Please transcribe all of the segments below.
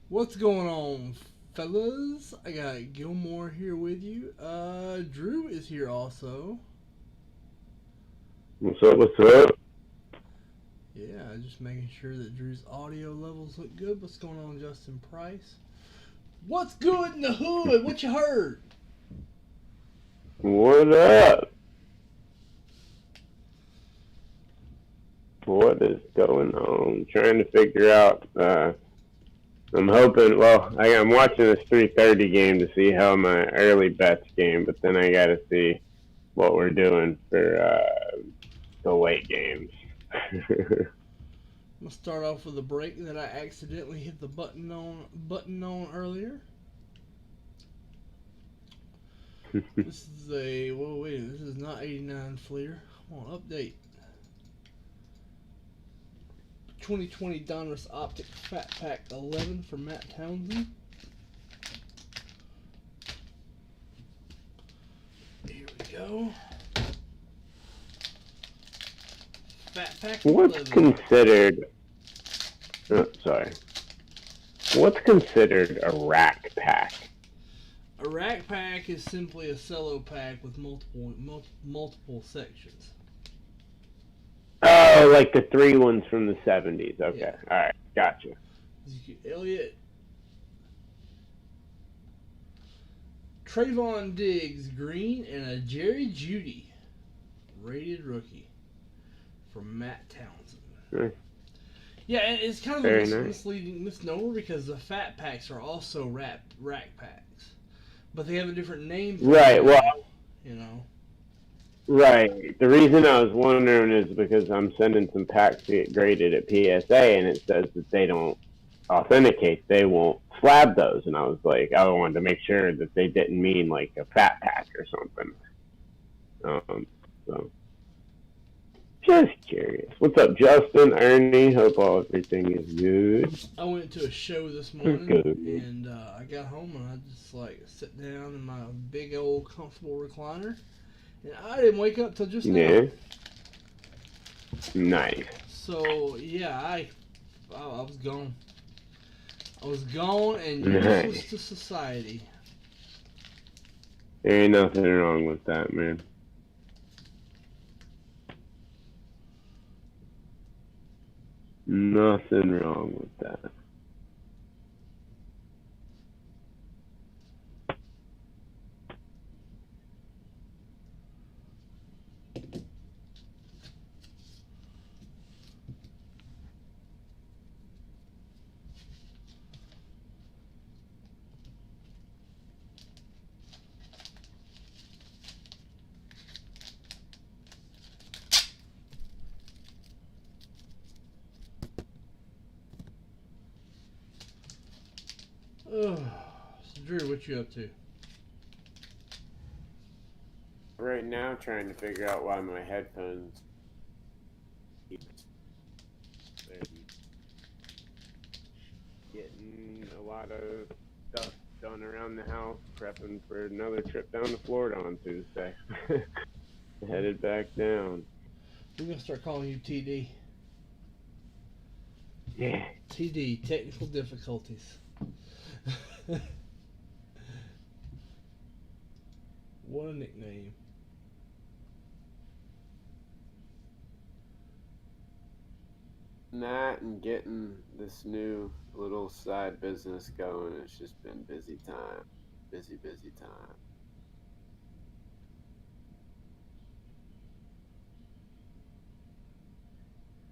What's going on, fellas? I got Gilmore here with you. Drew is here also. What's up? What's up? Yeah, just making sure that Drew's audio levels look good. What's going on, Justin Price? What's good in the hood? What you heard? What up? What is going on? Trying to figure out. I'm hoping. Well, I'm watching this 3:30 game to see how my early bets game, but then I got to see what we're doing for the late games. I'm gonna start off with a break that I accidentally hit the button on earlier. This is a wait. This is not 89 Fleer. Come on, update. 2020 Donruss Optic Fat Pack 11 for Matt Townsend. Here we go. Fat Pack 11. What's considered? Oh, sorry. What's considered a rack pack? A rack pack is simply a cello pack with multiple sections. Oh, like the 3 ones from the 70s. Okay, Yeah. all right, gotcha. Elliott, Trayvon Diggs green, and a Jerry Jeudy rated rookie from Matt Townsend. Nice. Yeah, and it's kind of Very a nice. misleading misnomer because the fat packs are also rack packs, but they have a different name. Right. Well, you know. right. The reason I was wondering is because I'm sending some packs to get graded at PSA, and it says that they don't authenticate. They won't slab those, and I was like, I wanted to make sure that they didn't mean like a fat pack or something. So just curious. What's up, Justin, Ernie? Hope everything is good. I went to a show this morning, Good. and I got home and I just like sit down in my big old comfortable recliner, and I didn't wake up till just now. Yeah. Nice. So yeah, I was gone. I was gone and Nice. useless to society. There ain't nothing wrong with that, man. Nothing wrong with that. So Drew, what you up to? Right now, trying to figure out why my headphones keep getting a lot of stuff done around the house, prepping for another trip down to Florida on Tuesday. Headed back down. We're gonna start calling you TD. Yeah. TD, technical difficulties. What a nickname. That and getting this new little side business going, it's just been busy time. Busy time.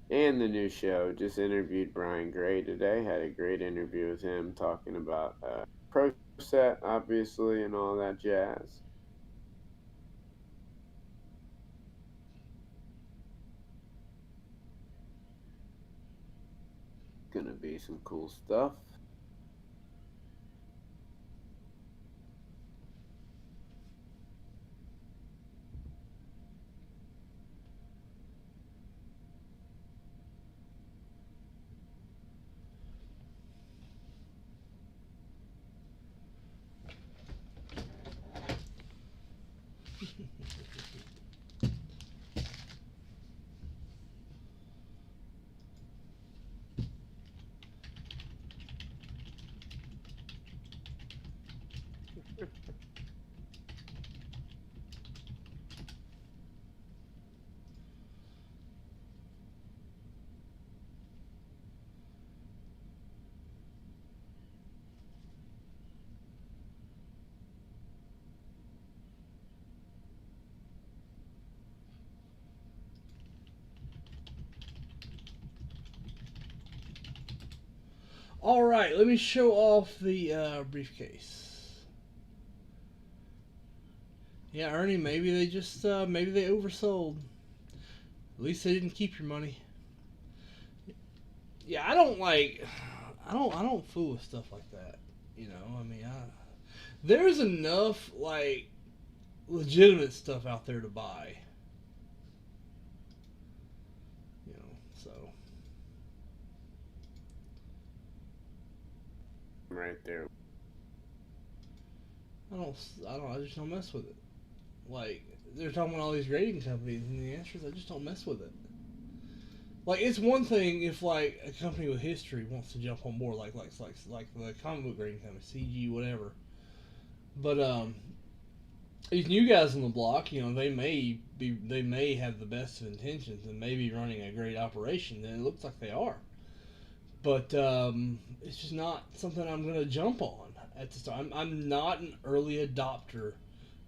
And the new show, just interviewed Brian Gray today. Had a great interview with him talking about Pro Set, obviously, and all that jazz. Gonna be some cool stuff. All right, let me show off the briefcase. Yeah, Ernie, maybe they just maybe they oversold. At least they didn't keep your money. Yeah, I don't fool with stuff like that. You know, I mean, there's enough like legitimate stuff out there to buy. You know, so Right there. I just don't mess with it. Like they're talking about all these grading companies, and the answer is I just don't mess with it. Like it's one thing if like a company with history wants to jump on board, like the comic book grading company, CG, whatever. But these new guys on the block, you know, they may have the best of intentions and may be running a great operation, and it looks like they are. But it's just not something I'm going to jump on at the start. I'm not an early adopter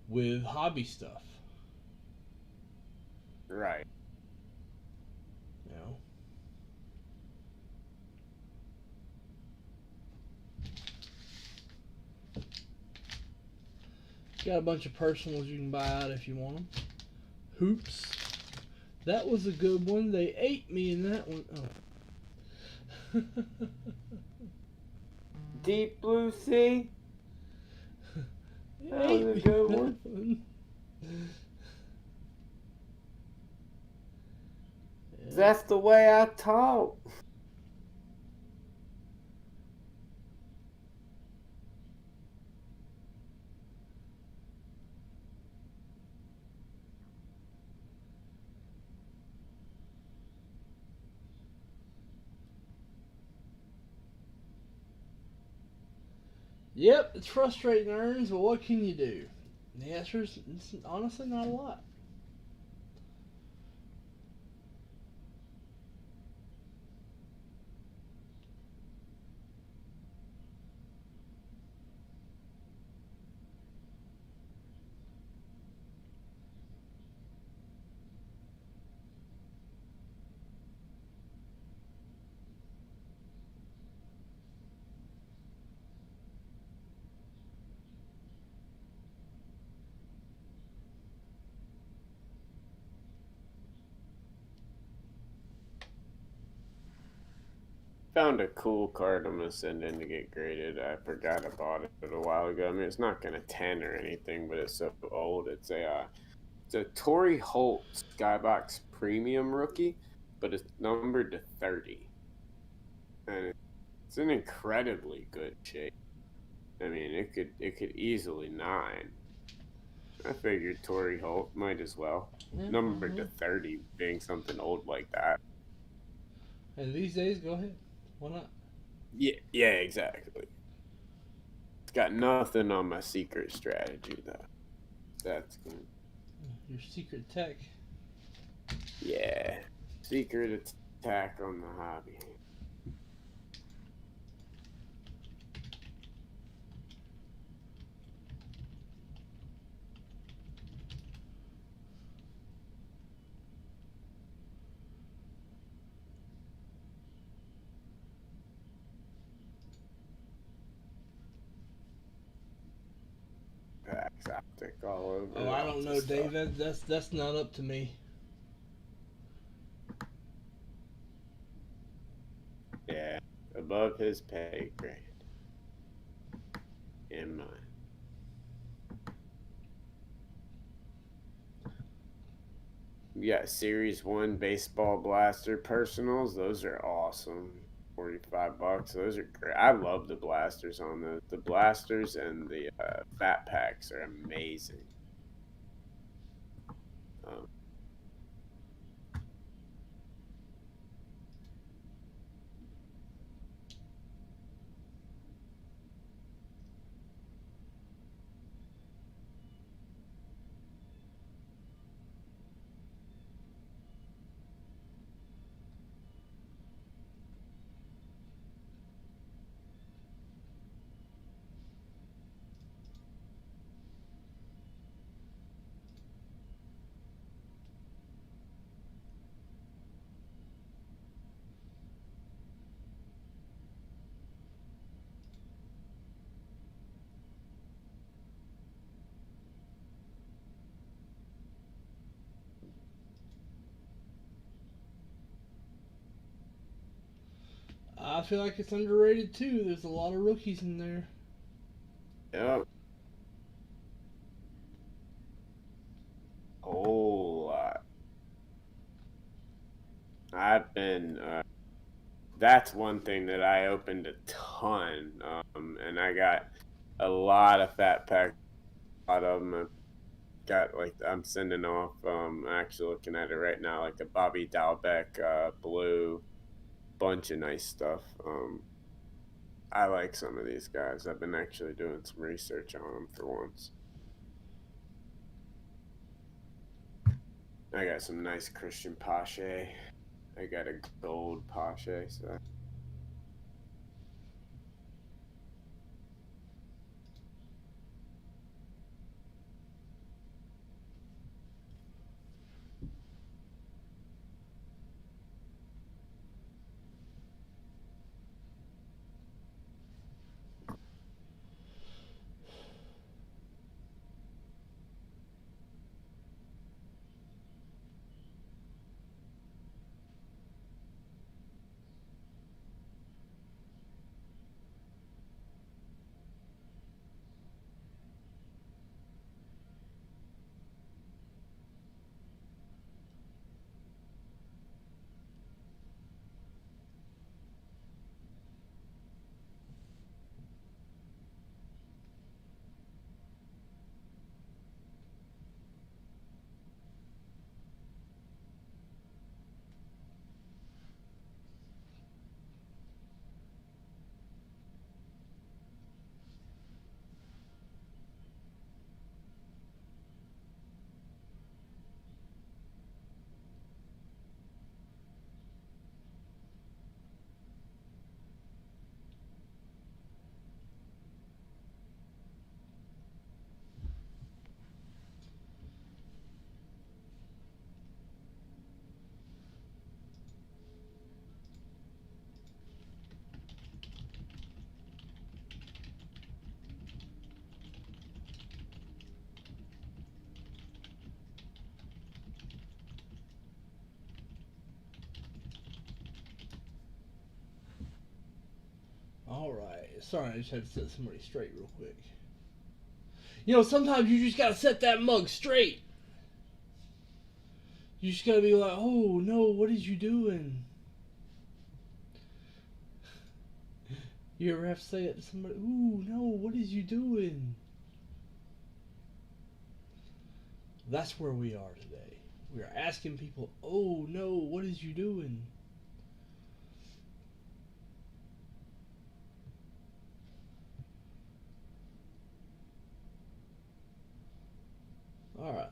with hobby stuff. Right. You know. Got a bunch of personals you can buy out if you want them. Hoops. That was a good one. They ate me in that one. Oh. Deep Blue Sea. That was a good one. Yeah. That's the way I talk. Yep, it's frustrating, Earns, but what can you do? The answer is honestly not a lot. Found a cool card I'm gonna send in to get graded. I forgot I bought it a while ago. I mean, it's not gonna 10 or anything, but it's so old. It's a Torrey Holt Skybox Premium rookie, but it's numbered to 30, and it's in incredibly good shape. I mean, it could easily 9. I figured Torrey Holt might as well. Yeah, Numbered to 30, being something old like that. And these days, go ahead. Why not? Yeah, exactly. It's got nothing on my secret strategy though. That's good. Your secret tech. Yeah, secret attack on the hobby. Packs optic all over. Oh, I don't know, David. That's not up to me. Yeah, above his pay grade. In mine. We got Series 1 Baseball Blaster Personals. Those are awesome. $45. Those are great. I love the blasters on those. The blasters and the fat packs are amazing. I feel like it's underrated too. There's a lot of rookies in there. Yep. Whole lot. I've been. That's one thing that I opened a ton, and I got a lot of fat packs. A lot of them. I got like I'm sending off. Actually looking at it right now, like a Bobby Dalbec blue, bunch of nice stuff. I like some of these guys. I've been actually doing some research on them for once. I got some nice Christian Pache. I got a gold Pache. So. Alright. Sorry, I just had to set somebody straight real quick. You know, sometimes you just gotta set that mug straight. You just gotta be like, oh no, what is you doing? You ever have to say that to somebody? Ooh, no, what is you doing? That's where we are today. We are asking people, oh no, what is you doing? Alright.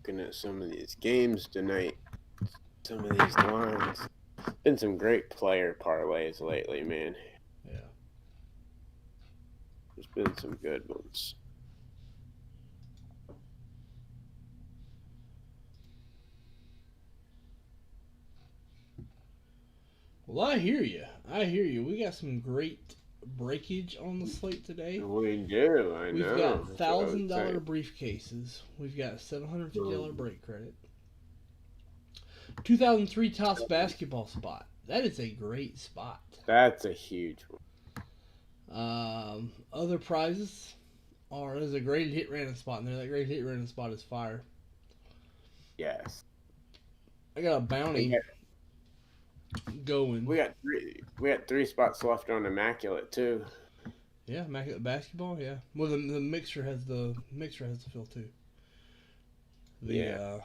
Looking at some of these games tonight, some of these lines. Been some great player parlays lately, man. Yeah. There's been some good ones. Well, I hear you. I hear you. We got some great breakage on the slate today. We do, I We've know. got That's what I was $1,000 saying. briefcases. We've got $750 break credit. 2003 Topps basketball spot. That is a great spot. That's a huge one. Other prizes are there's a great hit random spot in there. That great hit random spot is fire. Yes. I got a bounty going. We got three spots left on Immaculate too. Yeah, Immaculate Basketball. Yeah. Well, the mixer has the fill too. Yeah.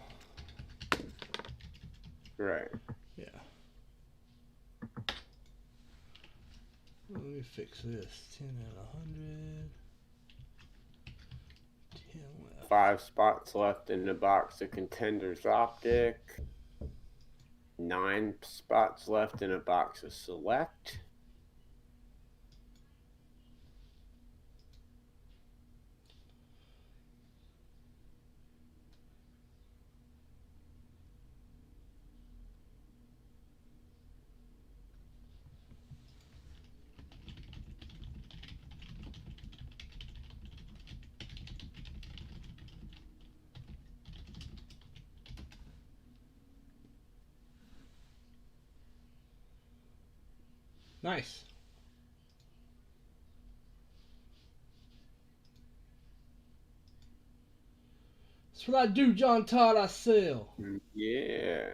Right. Yeah. Let me fix this. 10 out of 100. 10 left. 5 spots left in the box of Contenders Optic. 9 spots left in a box of Select. Nice. That's what I do, John Todd. I sell. Yeah.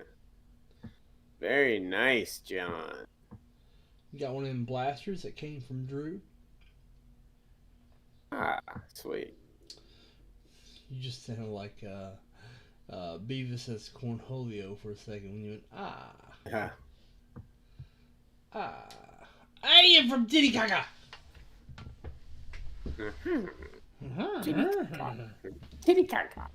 Very nice, John. You got one of them blasters that came from Drew. Ah, sweet. You just sounded like Beavis as Cornholio for a second when you went, ah. Yeah. Ah. I am from Titicaca. Titicaca.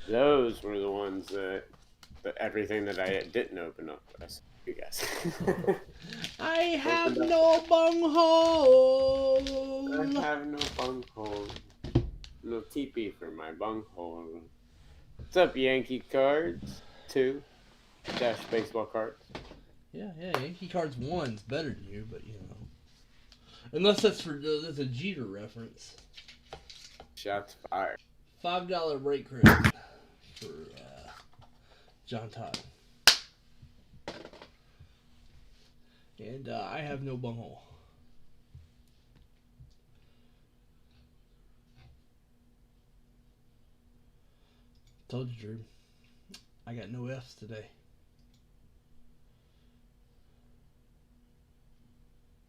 Those were the ones that everything that I didn't open up. You guys. I have no bunghole. I have no bunghole. No teepee for my bunghole. What's up, Yankee cards? 2 dash baseball cards. Yeah, Yankee Cards 1's better than you, but you know. Unless that's a Jeter reference. Shots fired. $5 break credit for John Todd. And I have no bunghole. Told you, Drew. I got no F's today.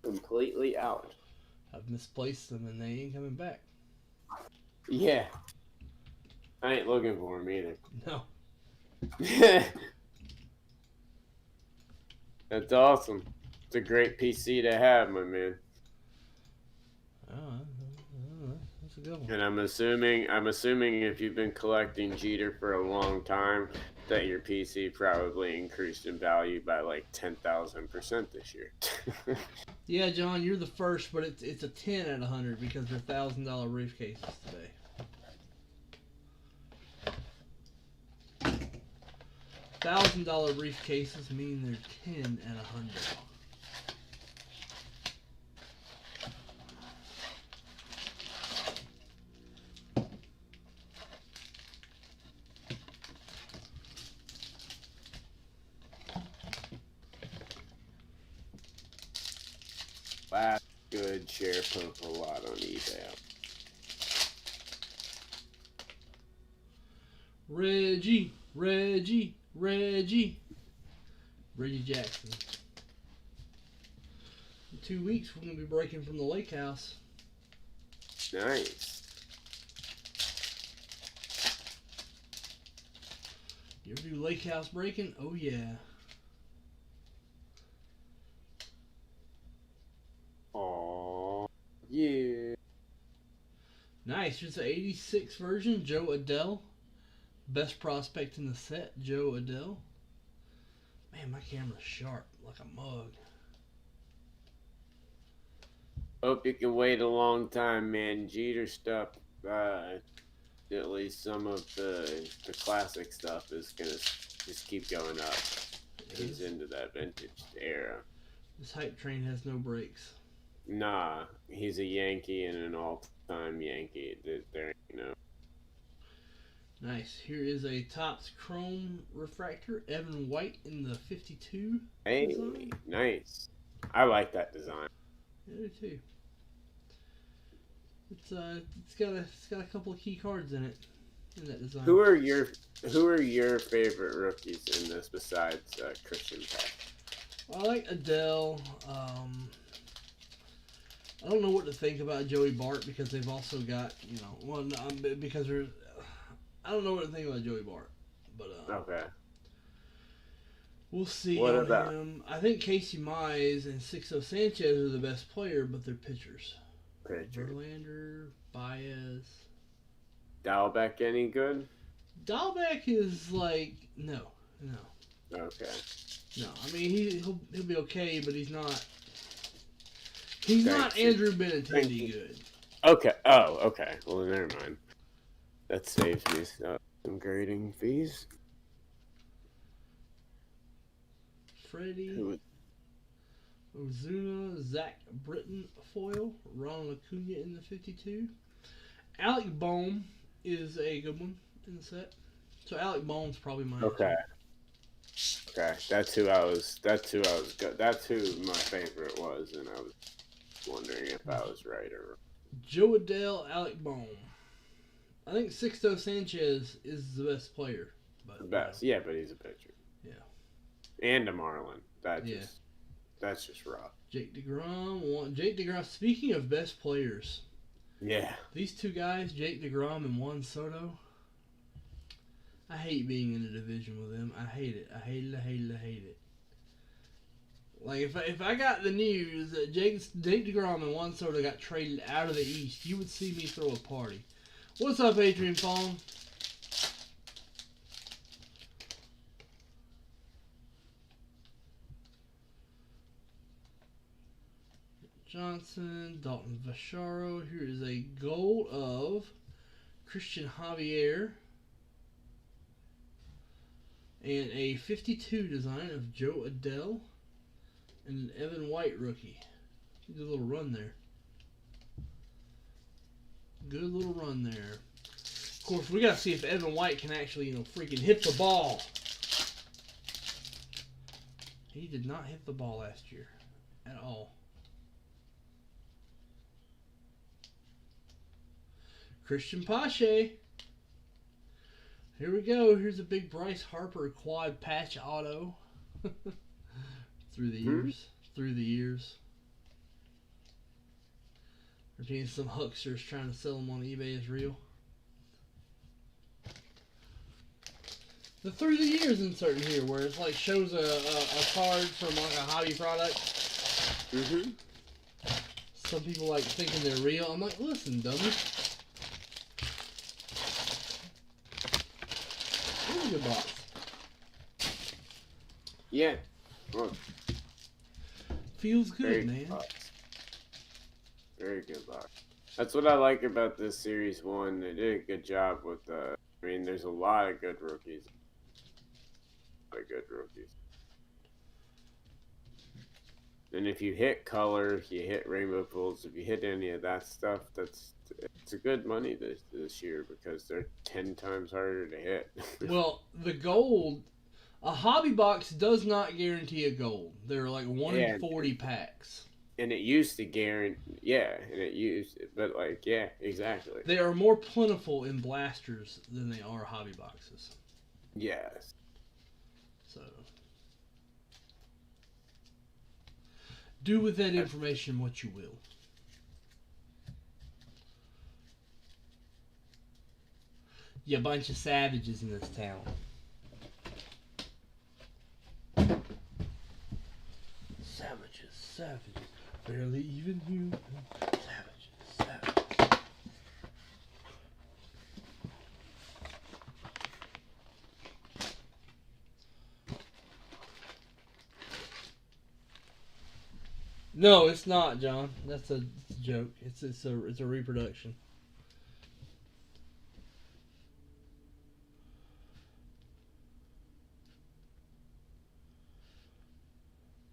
Completely out. I've misplaced them and they ain't coming back. Yeah. I ain't looking for them either. No. That's awesome. It's a great PC to have, my man. Oh, that's a good one. And I'm assuming if you've been collecting Jeter for a long time, that your PC probably increased in value by like 10,000% this year. Yeah, John, you're the first, but it's a 10 out of 100 because they're $1,000 briefcases today. $1,000 briefcases mean they're 10 out of 100. Last good share poke a lot on eBay. Reggie Jackson. In 2 weeks, we're going to be breaking from the lake house. Nice. You ever do lake house breaking? Oh, yeah. Aww. Yeah. Nice. Here's the 86 version, Joe Adell. Best prospect in the set, Joe Adell. Man, my camera's sharp, like a mug. Hope you can wait a long time, man. Jeter stuff, at least some of the classic stuff is going to just keep going up. He's into that vintage era. This hype train has no brakes. Nah, he's a Yankee and an all-time Yankee. There you know. Nice. Here is a Topps Chrome refractor, Evan White in the 52. Hey, design. nice. I like that design. I do too. It's got a couple of key cards in it. in that design. Who are your favorite rookies in this besides Christian Pack? I like Adele. I don't know what to think about Joey Bart because they've also got, because there's. I don't know what to think about Joey Bart, but Okay. We'll see What on about him. I think Casey Mize and Sixto Sanchez are the best player, but they're pitchers. Verlander, Baez. Dalbec any good? Dalbec is like no. Okay. No, I mean he'll be okay, but he's not. He's not Andrew Benintendi good. Okay. Oh, okay. Well, then never mind. That saves me some grading fees. Freddie, Ozuna, Zach Britton foil, Ronald Acuna in the 52. Alec Bohm is a good one in the set. So Alec Bohm's probably my Okay. Okay, that's who I was. That's who my favorite was, and I was wondering if I was right or wrong. Joe Adele, Alec Bohm. I think Sixto Sanchez is the best player. But, Best, yeah, but he's a pitcher. Yeah. And a Marlin. That's just rough. Jake DeGrom. Speaking of best players, Yeah. these two guys, Jake DeGrom and Juan Soto. I hate being in a division with them. I hate it. I hate it. Like, if I got the news that Jake DeGrom and Juan Soto got traded out of the East, you would see me throw a party. What's up, Adrian Fong? Johnson, Dalton Vaccaro. Here is a gold of Christian Javier. And a 52 design of Joe Adele. And an Evan White rookie. Good little run there. Of course, we got to see if Evan White can actually, freaking hit the ball. He did not hit the ball last year. At all. Christian Pache. Here we go. Here's a big Bryce Harper quad patch auto. Through the years. We're seeing some hucksters trying to sell them on eBay as real. The through the years insert in here where it's like shows a card from like a hobby product. Mm-hmm. Some people like thinking they're real. I'm like, listen, dummy. Here's a good box. Yeah. Look. Feels good, man. Box. Very good box. That's what I like about this Series 1. They did a good job with there's a lot of good rookies. And if you hit color, you hit rainbow pools, if you hit any of that stuff, it's a good money this year because they're 10 times harder to hit. Well, the gold, a hobby box does not guarantee a gold. They're like 1 in 40 packs. And it used to guarantee, but exactly. They are more plentiful in blasters than they are hobby boxes. Yes. So, do with that information what you will. You bunch of savages in this town. Savages. Barely even human. Savages. No, it's not, John. That's a joke. It's a reproduction.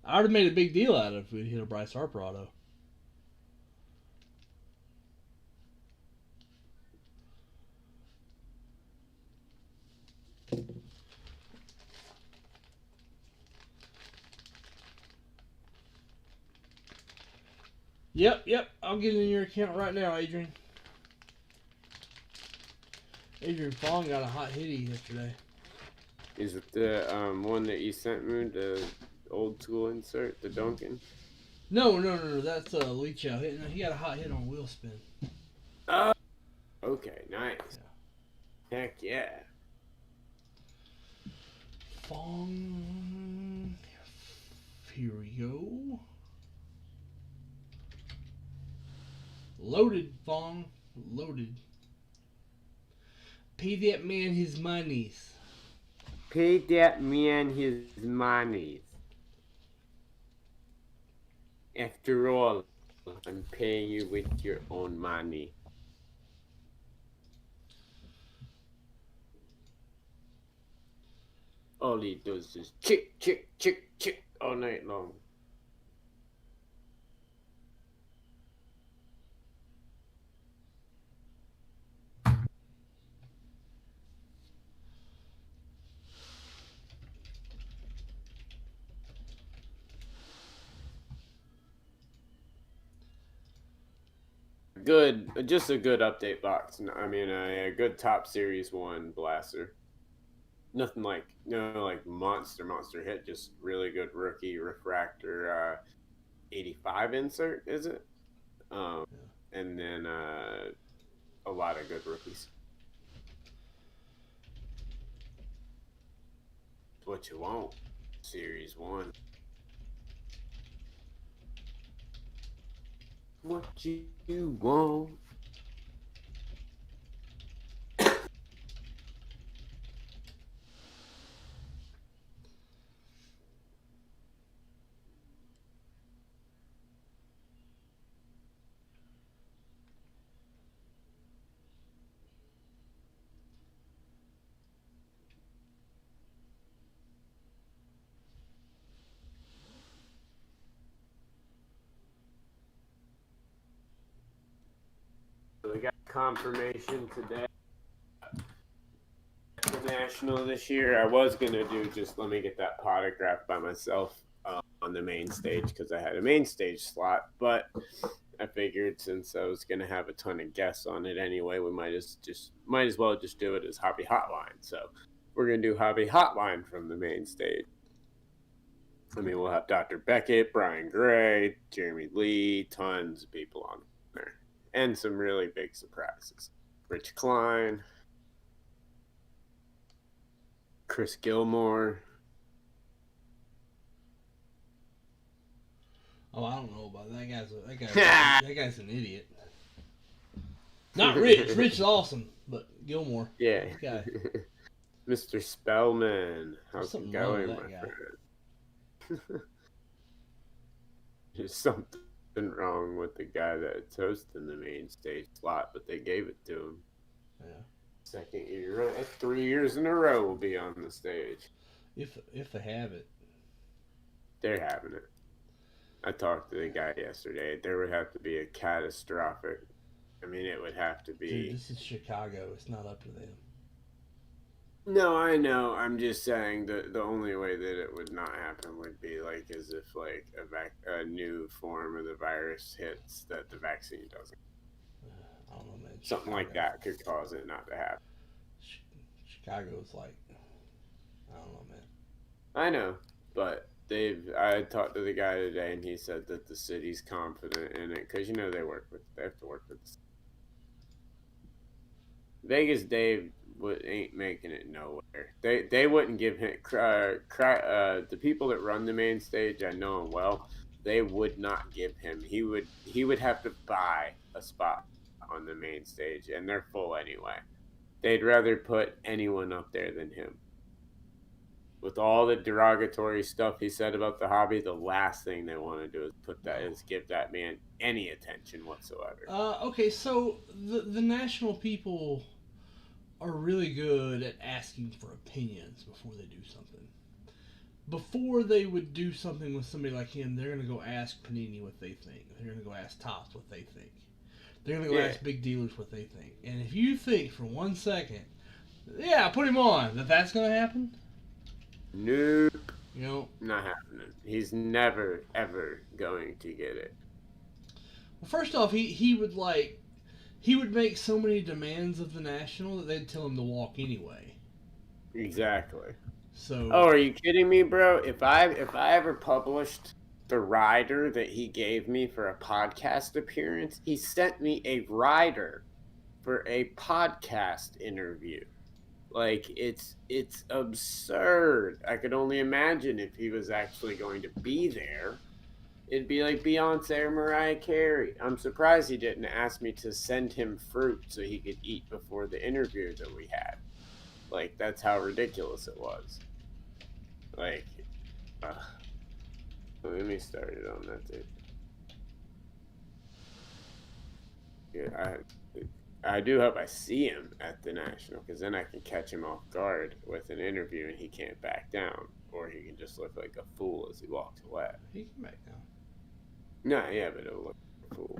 I would have made a big deal out of it if we'd hit a Bryce Harper auto. Yep. I'll get in your account right now, Adrian. Adrian Fong got a hot hitty yesterday. Is it the one that you sent me, the old school insert, the Duncan? No. That's Lee Chow hitting. He got a hot hit on wheel spin. Okay, nice. Yeah. Heck yeah. Fong. Here we go. Loaded, Fong. Loaded. Pay that man his monies. Pay that man his monies. After all, I'm paying you with your own money. All he does is chick, chick, chick, chick all night long. Just a good update box. I mean, a good top series 1 blaster. Nothing like, like monster hit. Just really good rookie refractor 85 insert, is it? And then a lot of good rookies. What you want, series 1. What you want? So we got confirmation today. The National this year. I was gonna do just let me get that autograph by myself on the main stage because I had a main stage slot, but I figured since I was gonna have a ton of guests on it anyway, we might as well just do it as Hobby Hotline. So we're gonna do Hobby Hotline from the main stage. I mean, we'll have Dr. Beckett, Brian Gray, Jeremy Lee, tons of people on there, and some really big surprises. Rich Klein, Chris Gilmore. Oh, I don't know about that. That guy's an idiot. Not Rich. Rich is awesome, but Gilmore. Yeah. Guy. Mr. Spellman. How's it going, my guy. friend? There's something wrong with the guy that's hosting the main stage slot, but they gave it to him. Yeah. Second year, 3 years in a row will be on the stage. If they have it. They're having it. I talked to the guy yesterday. There would have to be a catastrophic. I mean, it would have to be. Dude, this is Chicago. It's not up to them. No, I know. I'm just saying that the only way that it would not happen would be like as if like a new form of the virus hits that the vaccine doesn't. I don't know, man. Something like that could cause it not to happen. Chicago's like, I don't know, man. I know, but I talked to the guy today, and he said that the city's confident in it because they have to work with. The Vegas Dave ain't making it nowhere. They wouldn't give him the people that run the main stage. I know him well. They would not give him. He would have to buy a spot on the main stage, and they're full anyway. They'd rather put anyone up there than him. With all the derogatory stuff he said about the hobby, the last thing they want to do is give that man any attention whatsoever. Okay, so the national people are really good at asking for opinions before they do something. Before they would do something with somebody like him, they're going to go ask Panini what they think. They're going to go ask Topps what they think. They're going to go ask big dealers what they think. And if you think for 1 second, yeah, put him on, that's going to happen? Nope. Not happening. He's never, ever going to get it. Well, first off, he he would make so many demands of the National that they'd tell him to walk anyway. Exactly. So, Oh, are you kidding me, bro? If I ever published the rider that he gave me for a podcast appearance, he sent me a rider for a podcast interview. Like it's absurd. I could only imagine if he was actually going to be there. It'd be like Beyonce or Mariah Carey. I'm surprised he didn't ask me to send him fruit so he could eat before the interview that we had. Like, that's how ridiculous it was. Like, let me start it on that too. Yeah, I do hope I see him at the National, because then I can catch him off guard with an interview and he can't back down, or he can just look like a fool as he walks away. he can back down. No, yeah, but it'll look like a fool.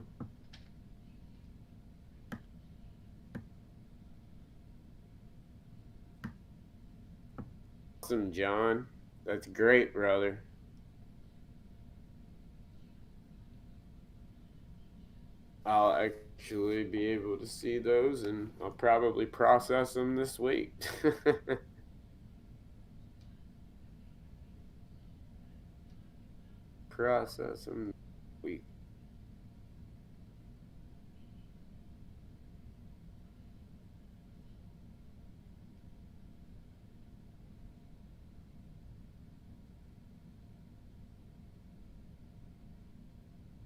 Awesome, John. That's great, brother. I'll actually be able to see those, and I'll probably process them this week. Process them this week.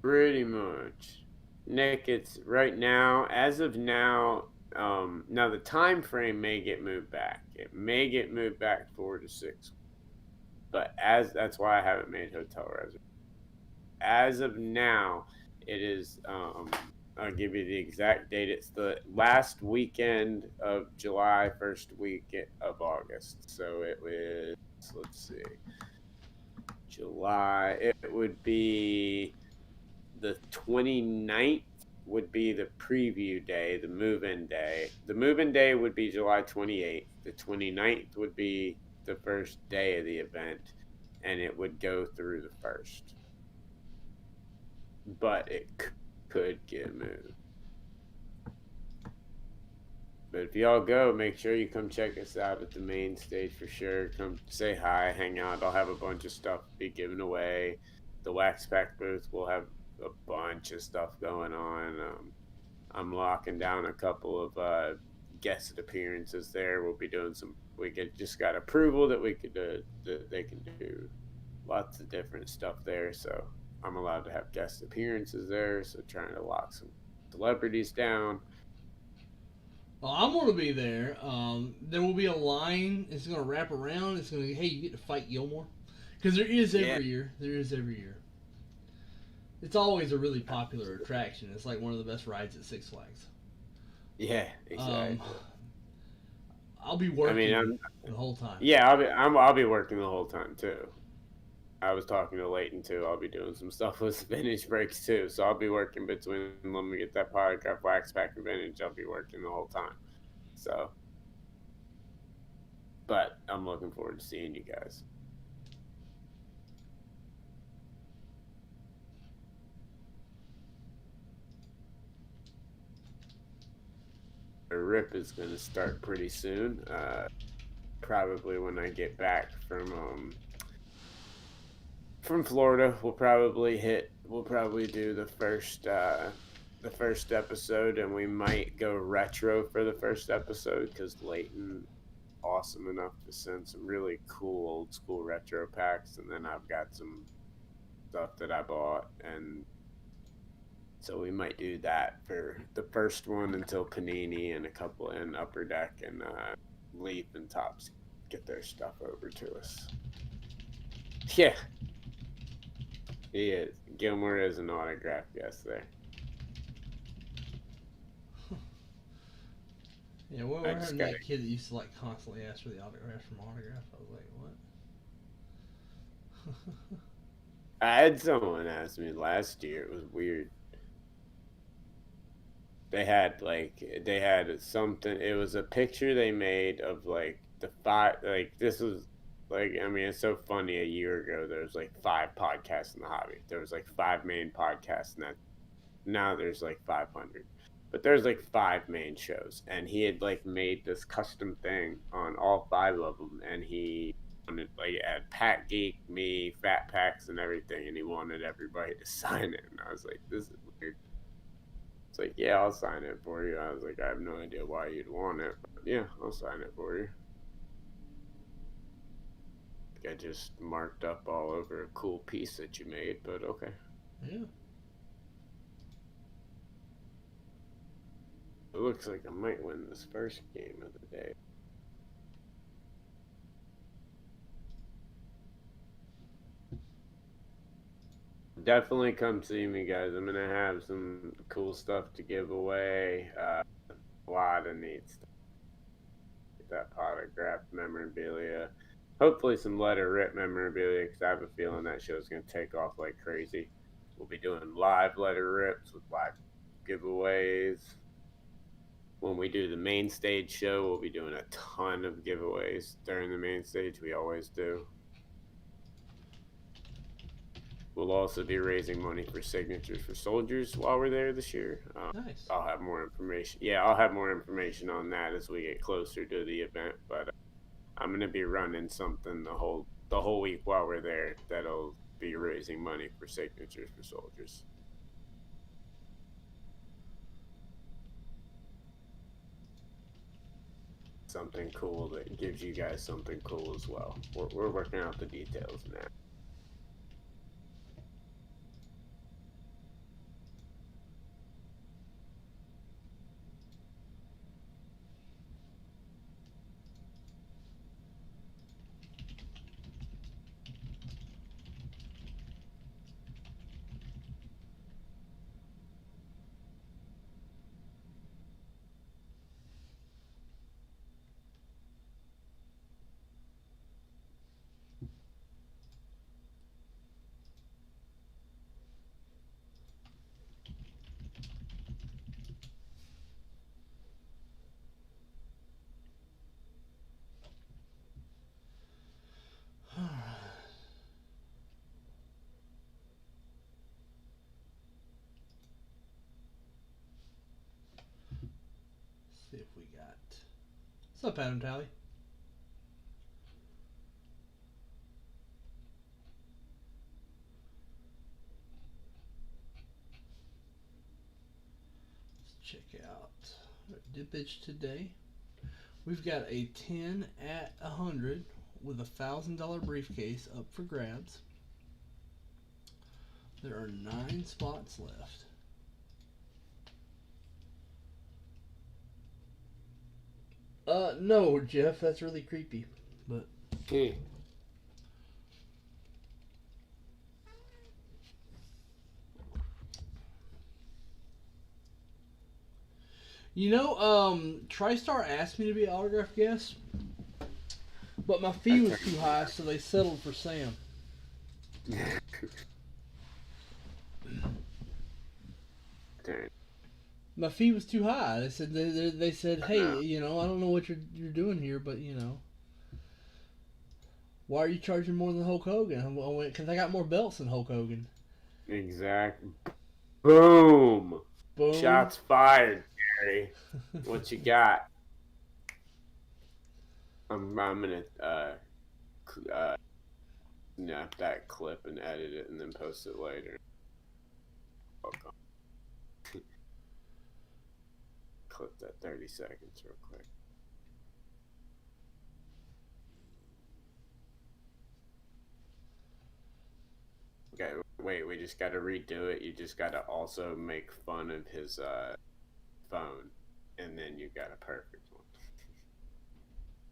Pretty much. Nick, it's right now, as of now, now the time frame may get moved back. It may get moved back 4 to 6. But that's why I haven't made hotel reservations. As of now, it is I'll give you the exact date. It's the last weekend of July, first week of August. So it was, let's see, July, it would be the 29th would be the preview day, the move-in day. The move-in day would be July 28th. The 29th would be the first day of the event, and it would go through the 1st. But it could get moved. But if y'all go, make sure you come check us out at the main stage for sure. Come say hi, hang out. I'll have a bunch of stuff to be given away. The Wax Pack booth will have a bunch of stuff going on. I'm locking down a couple of guest appearances there. We'll be doing some. Just got approval that we could that they can do lots of different stuff there. So I'm allowed to have guest appearances there. So trying to lock some celebrities down. Well, I'm going to be there. There will be a line. It's going to wrap around. It's going to, hey, you get to fight Gilmore. Because there is every year. There is every year. It's always a really popular attraction. It's like one of the best rides at Six Flags. Yeah, exactly. I'll be working the whole time. Yeah, I'll be working the whole time too. I was talking to Leighton too. I'll be doing some stuff with Vintage Breaks too. So I'll be working between. Let me get that Polygraph Wax Pack and Vintage. I'll be working the whole time. So, but I'm looking forward to seeing you guys. The rip is going to start pretty soon. Probably when I get back from Florida, we'll probably do the first episode, and we might go retro for the first episode because Leighton awesome enough to send some really cool old school retro packs, and then I've got some stuff that I bought, and so we might do that for the first one until Panini and a couple in Upper Deck and Leaf and Tops get their stuff over to us. Yeah. He is. Gilmore is an autograph guest there. Yeah, well, I heard that kid that used to like constantly ask for the autograph from Autograph. I was like, what? I had someone ask me last year. It was weird. They had something. It was a picture they made of like the 5. Like this was like, I mean, it's so funny. A year ago, there was like 5 podcasts in the hobby. There was like 5 main podcasts, and now there's like 500. But there's like 5 main shows, and he had like made this custom thing on all 5 of them, and he wanted like had Pat Geek, me, Fat Packs, and everything, and he wanted everybody to sign it, and I was like, this is weird. It's like, yeah, I'll sign it for you. I was like, I have no idea why you'd want it, but yeah, I'll sign it for you. I just marked up all over a cool piece that you made, but okay. Yeah. It looks like I might win this first game of the day. Definitely come see me, guys. I'm gonna have some cool stuff to give away. A lot of neat stuff. Get that autographed memorabilia. Hopefully some letter rip memorabilia, because I have a feeling that show's gonna take off like crazy. We'll be doing live letter rips with live giveaways. When we do the main stage show, we'll be doing a ton of giveaways during the main stage. We always do. We'll also be raising money for signatures for soldiers while we're there this year. Nice. I'll have more information. Yeah, I'll have more information on that as we get closer to the event. But I'm gonna be running something the whole week while we're there that'll be raising money for signatures for soldiers. Something cool that gives you guys something cool as well. We're working out the details now. See if we got. What's up, Adam Tally? Let's check out Dippage today. We've got a 10 at 100 with a $1,000 briefcase up for grabs. There are 9 spots left. No, Jeff, that's really creepy. But Okay. you know, TriStar asked me to be an autograph guest, but my fee was too high, so they settled for Sam. My fee was too high. They said, hey, you know, I don't know what you're doing here, but you know, why are you charging more than Hulk Hogan? I went because I got more belts than Hulk Hogan. Exactly. Boom. Boom. Shots fired, Gary. What you got? I'm gonna snap that clip and edit it and then post it later. Okay. Clip that 30 seconds real quick. Okay, wait, we just gotta redo it. You just gotta also make fun of his phone, and then you got a perfect one.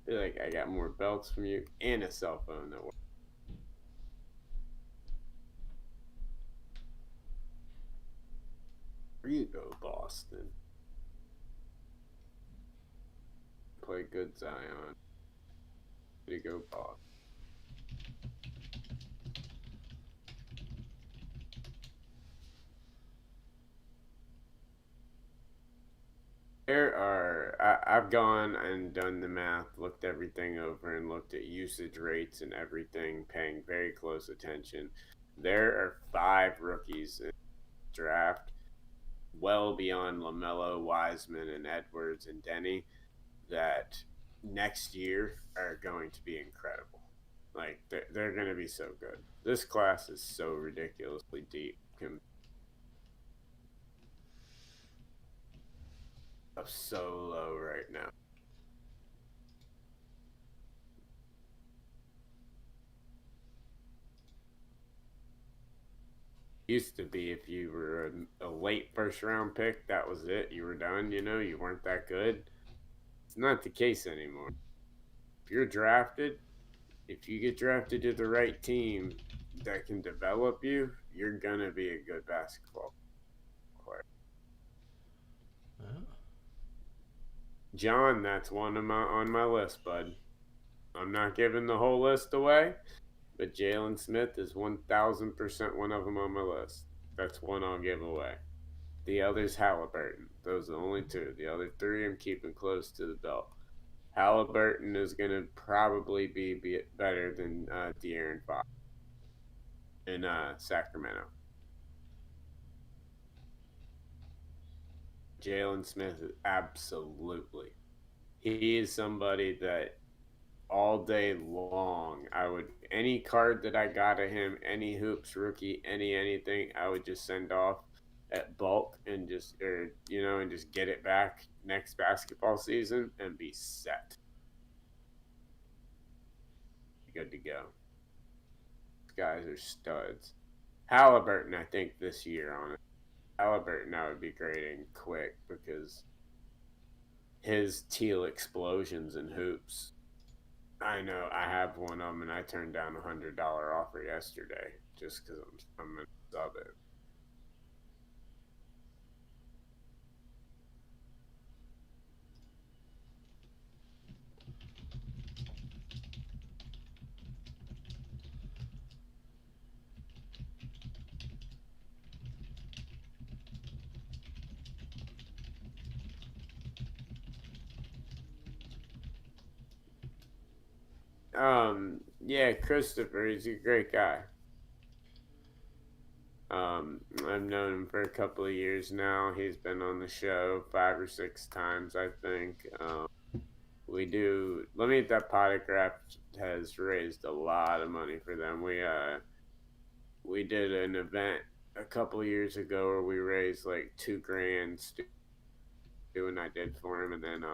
Be like, I got more belts from you and a cell phone that works. There you go, Boston. Play good, Zion. There you go, Boston. I've gone and done the math, looked everything over, and looked at usage rates and everything, paying very close attention. There are 5 rookies in the draft well beyond LaMelo, Wiseman, and Edwards and Denny that next year are going to be incredible. Like, they're going to be so good. This class is so ridiculously deep. Up so low right now. Used to be if you were a late first round pick, that was it. You were done, you weren't that good. It's not the case anymore. If you're drafted, if you get drafted to the right team that can develop you, you're going to be a good basketball player. John, that's one of on my list, bud. I'm not giving the whole list away, but Jalen Smith is 1,000% one of them on my list. That's one I'll give away. The other's Halliburton. Those are the only two. The other three I'm keeping close to the belt. Halliburton is going to probably be better than De'Aaron Fox in Sacramento. Jalen Smith, absolutely. He is somebody that all day long, any card that I got of him, any hoops rookie, anything, I would just send off at bulk and just get it back next basketball season and be set. Good to go. These guys are studs. Halliburton, I think this year on it. Halliburton, I would be grading quick because his teal explosions and hoops. I know I have one of them, and I turned down a $100 offer yesterday just because I'm going to sub it. Yeah, Christopher, he's a great guy. I've known him for a couple of years now. He's been on the show 5 or 6 times, I think. Let Me Eat That Potograph has raised a lot of money for them. We did an event a couple of years ago where we raised like $2,000. Stu and I did for him, and then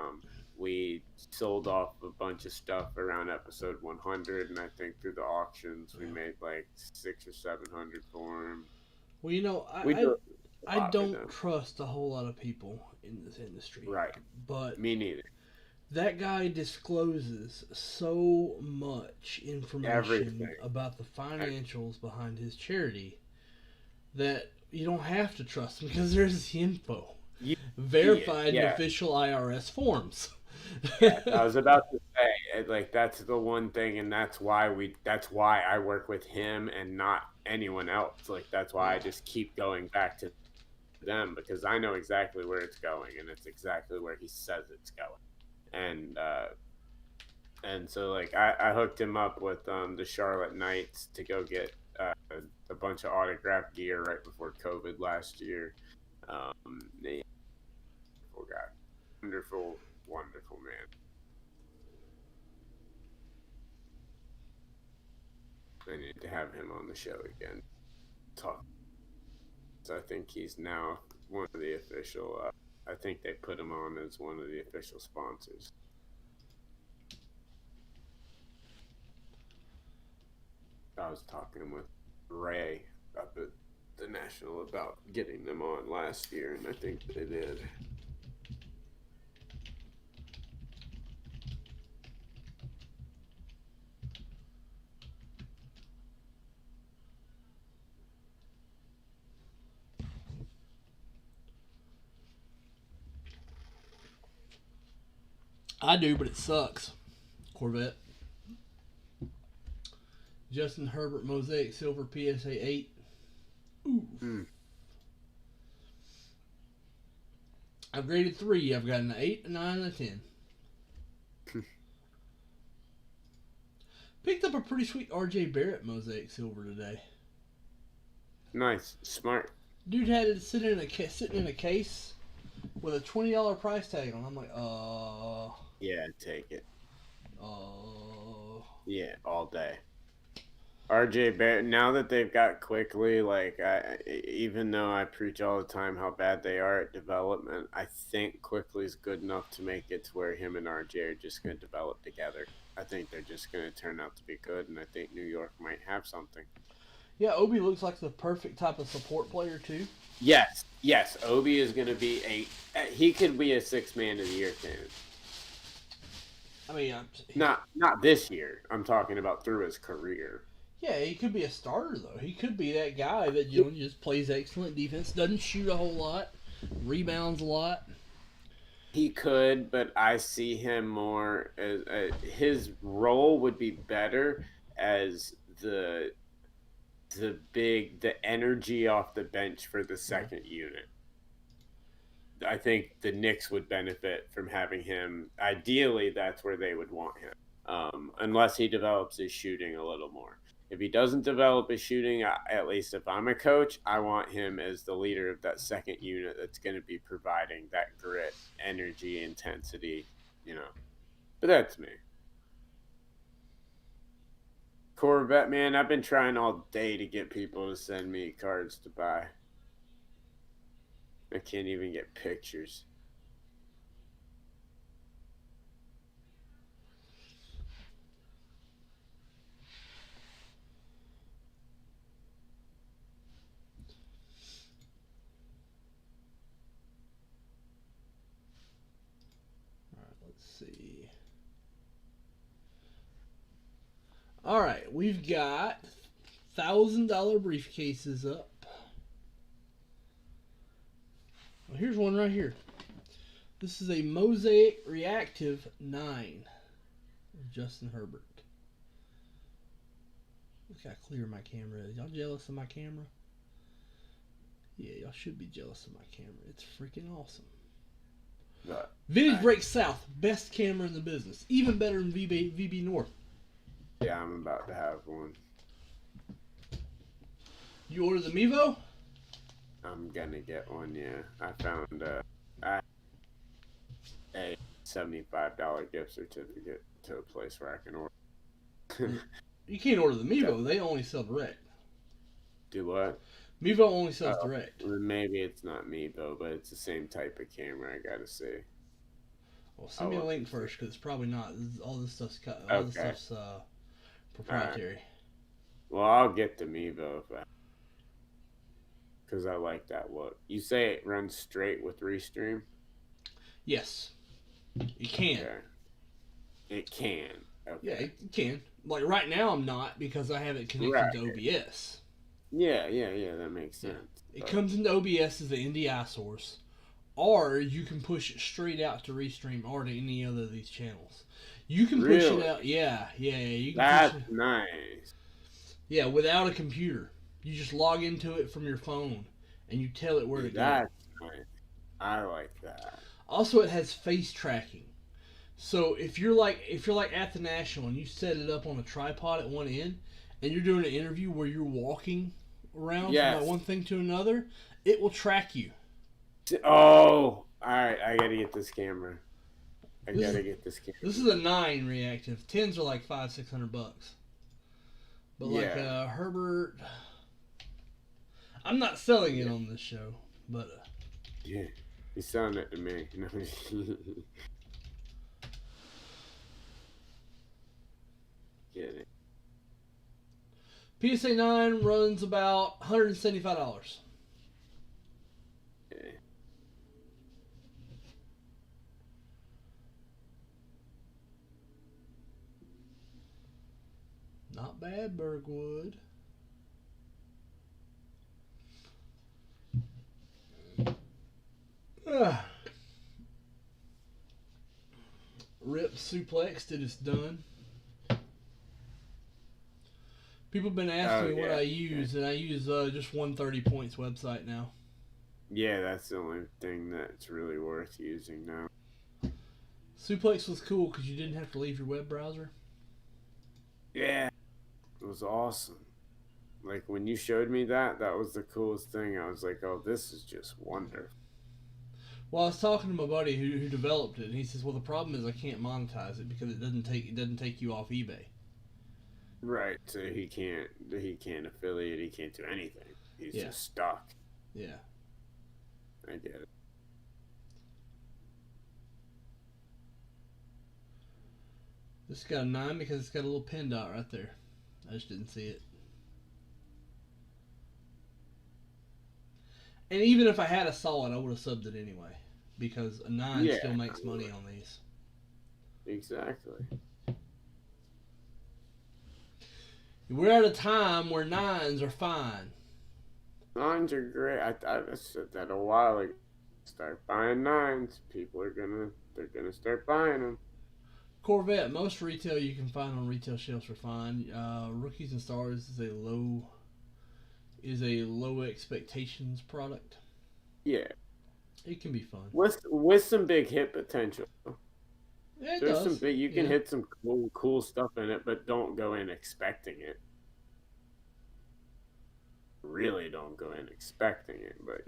we sold off a bunch of stuff around episode 100, and I think through the auctions we made like 600 or 700 for him. Well, I don't trust a whole lot of people in this industry. Right. But me neither. That guy discloses so much information about the financials behind his charity that you don't have to trust him because there's the info. Verified official IRS forms. I was about to say, like, that's the one thing, and that's why I work with him and not anyone else. Like, that's why I just keep going back to them, because I know exactly where it's going, and it's exactly where he says it's going. And so, like, I hooked him up with the Charlotte Knights to go get a bunch of autographed gear right before COVID last year. Wonderful guy. Wonderful man. I need to have him on the show again. Talk. So I think he's now one of the official. I think they put him on as one of the official sponsors. I was talking with Ray up at the National about getting them on last year, and I think they did. I do, but it sucks. Corvette. Justin Herbert Mosaic Silver PSA 8. Ooh. I've graded 3. I've got an 8, a 9, and a 10. Picked up a pretty sweet RJ Barrett Mosaic Silver today. Nice. Smart. Dude had it sitting in a case with a $20 price tag on. I'm like, Yeah, take it. uh. Yeah, all day. RJ Barrett, now that they've got Quickly, like even though I preach all the time how bad they are at development, I think Quickly's good enough to make it to where him and RJ are just going to develop together. I think they're just going to turn out to be good, and I think New York might have something. Yeah, Obi looks like the perfect type of support player too. Yes. Obi is going to be he could be a 6-man of the year candidate. I mean, Not this year. I'm talking about through his career. yeah, he could be a starter though. He could be that guy that just plays excellent defense, doesn't shoot a whole lot, rebounds a lot. He could, but I see him more as his role would be better as the energy off the bench for the second unit. I think the Knicks would benefit from having him. Ideally, that's where they would want him, unless he develops his shooting a little more. If he doesn't develop his shooting, at least if I'm a coach, I want him as the leader of that second unit that's going to be providing that grit, energy, intensity, But that's me. Corvette, man, I've been trying all day to get people to send me cards to buy. I can't even get pictures. See. All right, we've got $1,000 briefcases up. Well, here's one right here. This is a Mosaic Reactive 9 of Justin Herbert. Look how clear my camera is. Y'all jealous of my camera? Yeah, y'all should be jealous of my camera. It's freaking awesome. Vintage Break South, best camera in the business. Even better than VB North. Yeah, I'm about to have one. You ordered the Mevo? I'm gonna get one, yeah. I found a $75 gift certificate to a place where I can order. You can't order the Mevo. They only sell direct. Do what? Mevo only sells direct. Maybe it's not Mevo, but it's the same type of camera, I gotta say. Well, send me a link first, because it's probably not. All this stuff's proprietary. Right. Well, I'll get the Mevo because I like that look. You say it runs straight with Restream? Yes. It can. Okay. It can. Okay. Yeah, it can. Like right now I'm not, because I have it connected to OBS. Yeah, that makes sense. It comes into OBS as the NDI source, or you can push it straight out to Restream or to any other of these channels. You can push it out. Yeah. You can That's push it. Nice. Yeah, without a computer. You just log into it from your phone, and you tell it where to go. That's nice. I like that. Also, it has face tracking. So if you're like at the National and you set it up on a tripod at one end, and you're doing an interview where you're walking around from one thing to another, it will track you. Oh, all right. I gotta get this camera. This camera. This is a 9 reactive. 10s are like $500-600. But Herbert, I'm not selling it on this show, but yeah, he's selling it to me. Get it. PSA 9 runs about $175. Okay. Not bad, Bergwood. Rip Suplex that it's done. People have been asking me what I use, and I use just 130 Points website now. Yeah, that's the only thing that's really worth using now. Suplex was cool because you didn't have to leave your web browser. Yeah, it was awesome. Like when you showed me that, that was the coolest thing. I was like, oh, this is just wonderful. Well, I was talking to my buddy who developed it, and he says, "Well, the problem is I can't monetize it because it doesn't take you off eBay." Right. So he can't affiliate. He can't do anything. He's Yeah. just stuck. Yeah. I get it. This got a 9 because it's got a little pin dot right there. I just didn't see it. And even if I had a saw it, I would have subbed it anyway. Because a 9 still makes money on these. Exactly. We're at a time where 9s are fine. 9s are great. I said that a while ago. Start buying 9s. They're gonna start buying them. Corvette, most retail you can find on retail shelves are fine. Rookies and Stars is a low expectations product. Yeah. It can be fun. With some big hit potential. Yeah, There's some big, you can hit some cool stuff in it, but don't go in expecting it. Really don't go in expecting it, but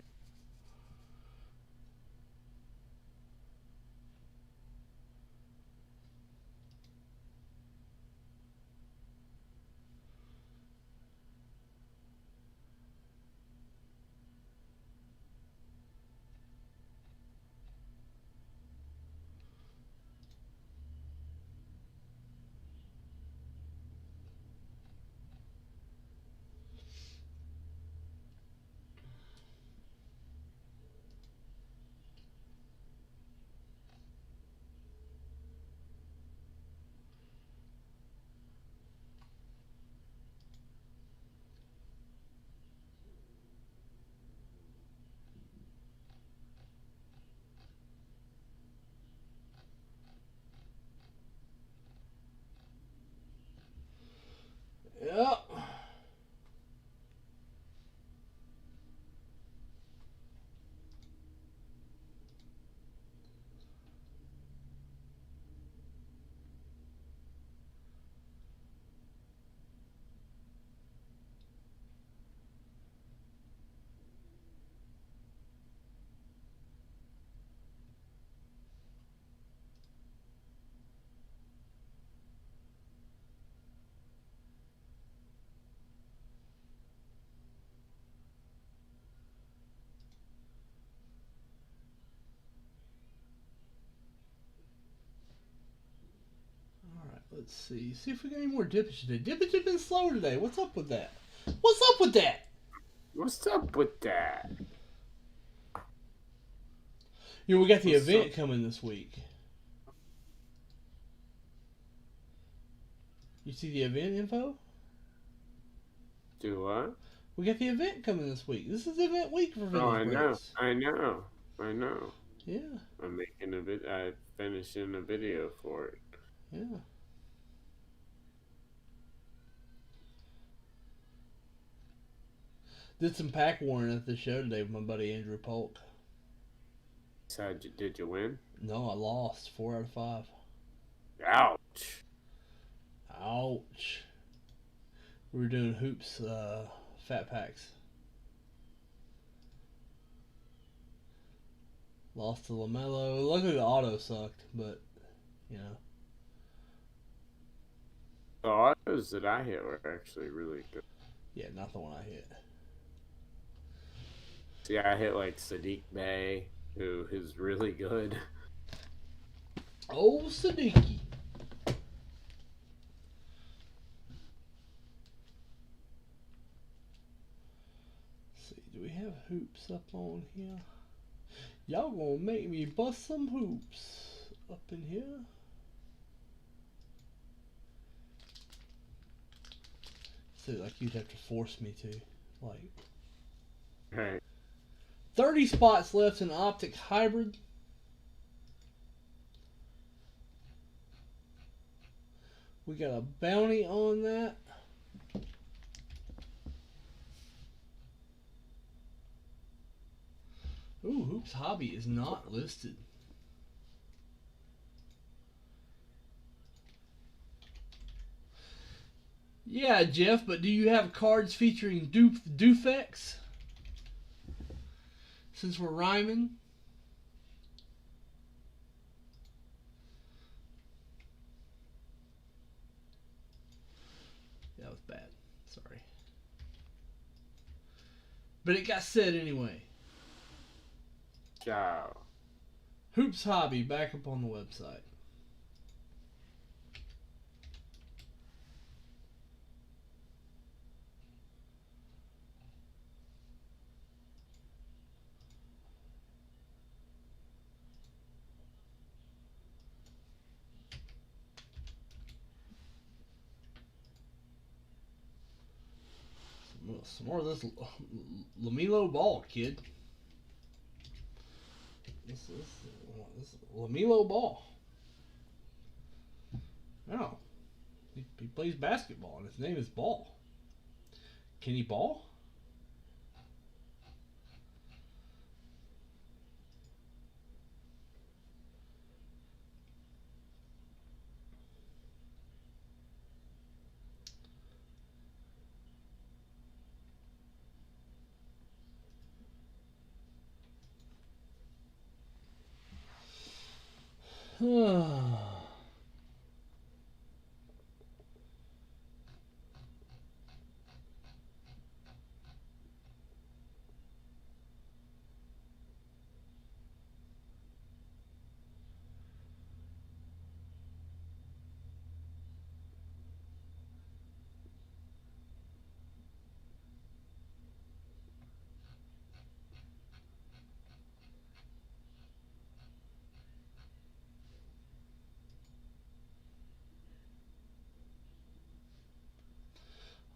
Yep. Let's see. See if we got any more dippage today. Dippage has been slow today. What's up with that? What's up with that? what's up with that? You know, we got the event coming this week. You see the event info? Do what? We got the event coming this week. This is event week for Vintage Oh, I know. Breaks. I know. Yeah. I'm finishing a video for it. Yeah. Did some pack warning at the show today with my buddy Andrew Polk. So did you win? No, I lost 4 out of 5. Ouch. Ouch. We were doing hoops, fat packs. Lost to LaMelo. Luckily the auto sucked, but, you know. The autos that I hit were actually really good. Yeah, not the one I hit. See, I hit like Sadiq Bey, who is really good. Oh, Siddiqui. See, do we have hoops up on here? Y'all gonna make me bust some hoops up in here. See, like you'd have to force me to. Like, Right. 30 spots left in Optic Hybrid. We got a bounty on that. Ooh, Hoops Hobby is not listed. Yeah, Jeff, but do you have cards featuring Dufex? Since we're rhyming. That was bad. Sorry. But it got said anyway. Ciao. Hoops Hobby back up on the website. Some more of this Lamelo Ball, kid. This Lamelo Ball. No. He plays basketball, and his name is Ball. Can he ball?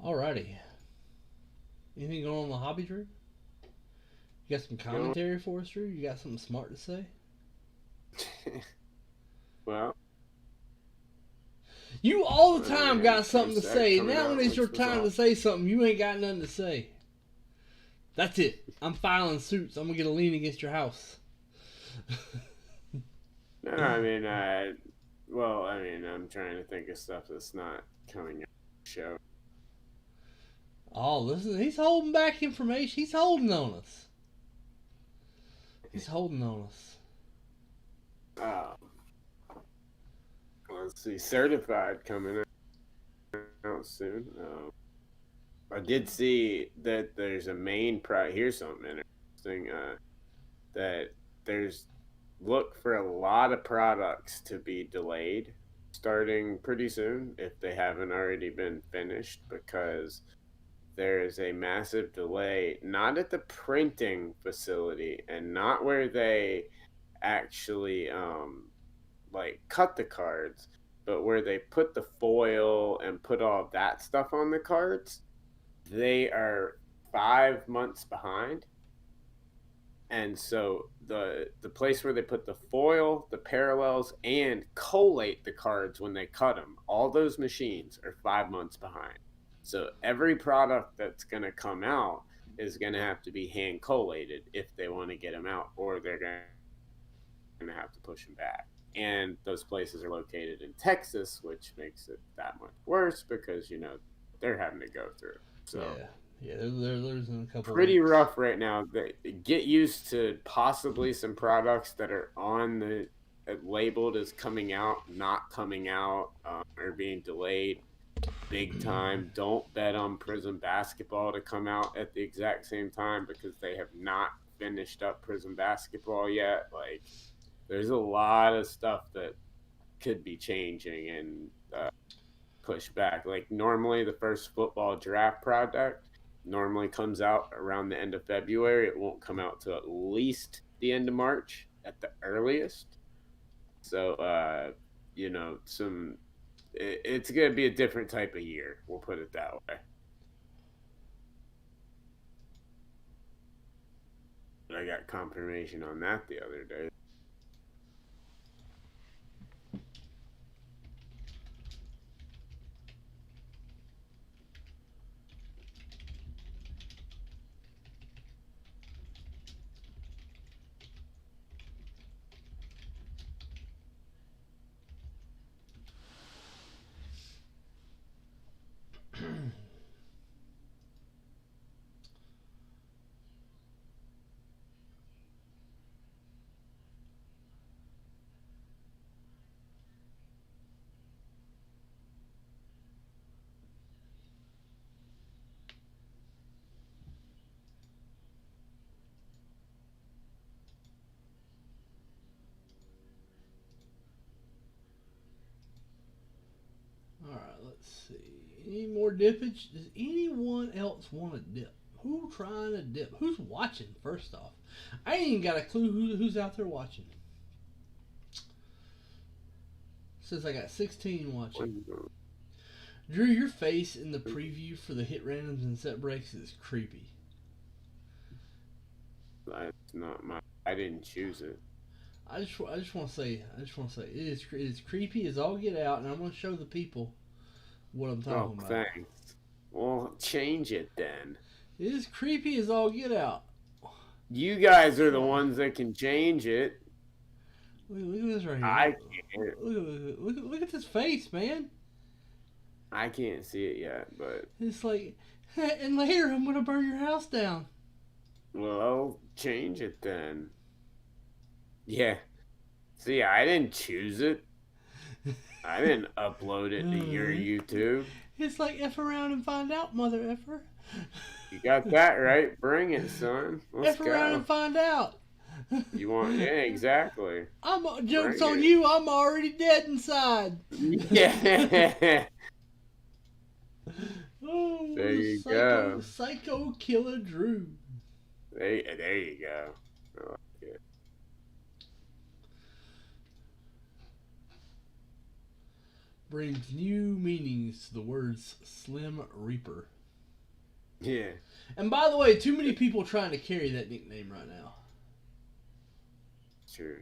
Alrighty. Anything going on in the hobby, Drew? You got some commentary for us, Drew? You got something smart to say? Well, you all the time got something to say. Now when it's your which time to say something, you ain't got nothing to say. That's it. I'm filing suits. I'm gonna get a lien against your house. No, I mean, I'm trying to think of stuff that's not coming out of the show. Oh, listen, he's holding back information. He's holding on us. He's holding on us. Let's see, Certified coming out soon. I did see that there's a main price. Here's something interesting. That there's look for a lot of products to be delayed starting pretty soon if they haven't already been finished, because there is a massive delay, not at the printing facility and not where they actually like cut the cards, but where they put the foil and put all that stuff on the cards. They are 5 months behind. And so the place where they put the foil, the parallels, and collate the cards when they cut them, all those machines are 5 months behind. So every product that's going to come out is going to have to be hand collated if they want to get them out, or they're going to have to push them back. And those places are located in Texas, which makes it that much worse because, they're having to go through. So yeah, they're losing a couple. Pretty weeks. rough right now. Get used to possibly some products that are on the labeled as coming out, not coming out, or being delayed big time. Don't bet on Prism Basketball to come out at the exact same time because they have not finished up Prism Basketball yet. Like, there's a lot of stuff that could be changing and pushed back. Like, normally the first football draft product normally comes out around the end of February. It won't come out till at least the end of March at the earliest. So, it's going to be a different type of year. We'll put it that way. But I got confirmation on that the other day. more dippage. Does anyone else want to dip? Who trying to dip? Who's watching? First off, I ain't even got a clue who's out there watching. Says I got 16 watching. Drew, your face in the preview for the hit randoms and set breaks is creepy. That's not my. I didn't choose it. I just want to say, it is creepy as all get out, and I'm going to show the people what I'm talking about. Thanks. Well, change it then. It is creepy as all get out. You guys are the ones that can change it. Look at this right here. I can't. Look at this face, man. I can't see it yet, but It's like, and later I'm going to burn your house down. well, change it then. Yeah. See, I didn't choose it. I didn't upload it to your YouTube. It's like F around and find out, mother effer. You got that right. Bring it, son. Let's F around go. and find out. You want? Yeah, exactly. Joke's Bring on it. you. I'm already dead inside. Yeah. Oh, There you go. Psycho Killer Drew. There you go. I like it. Brings new meanings to the words Slim Reaper. Yeah. And by the way, too many people trying to carry that nickname right now. Sure.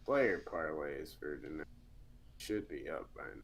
Player parlays for tonight should be up by now.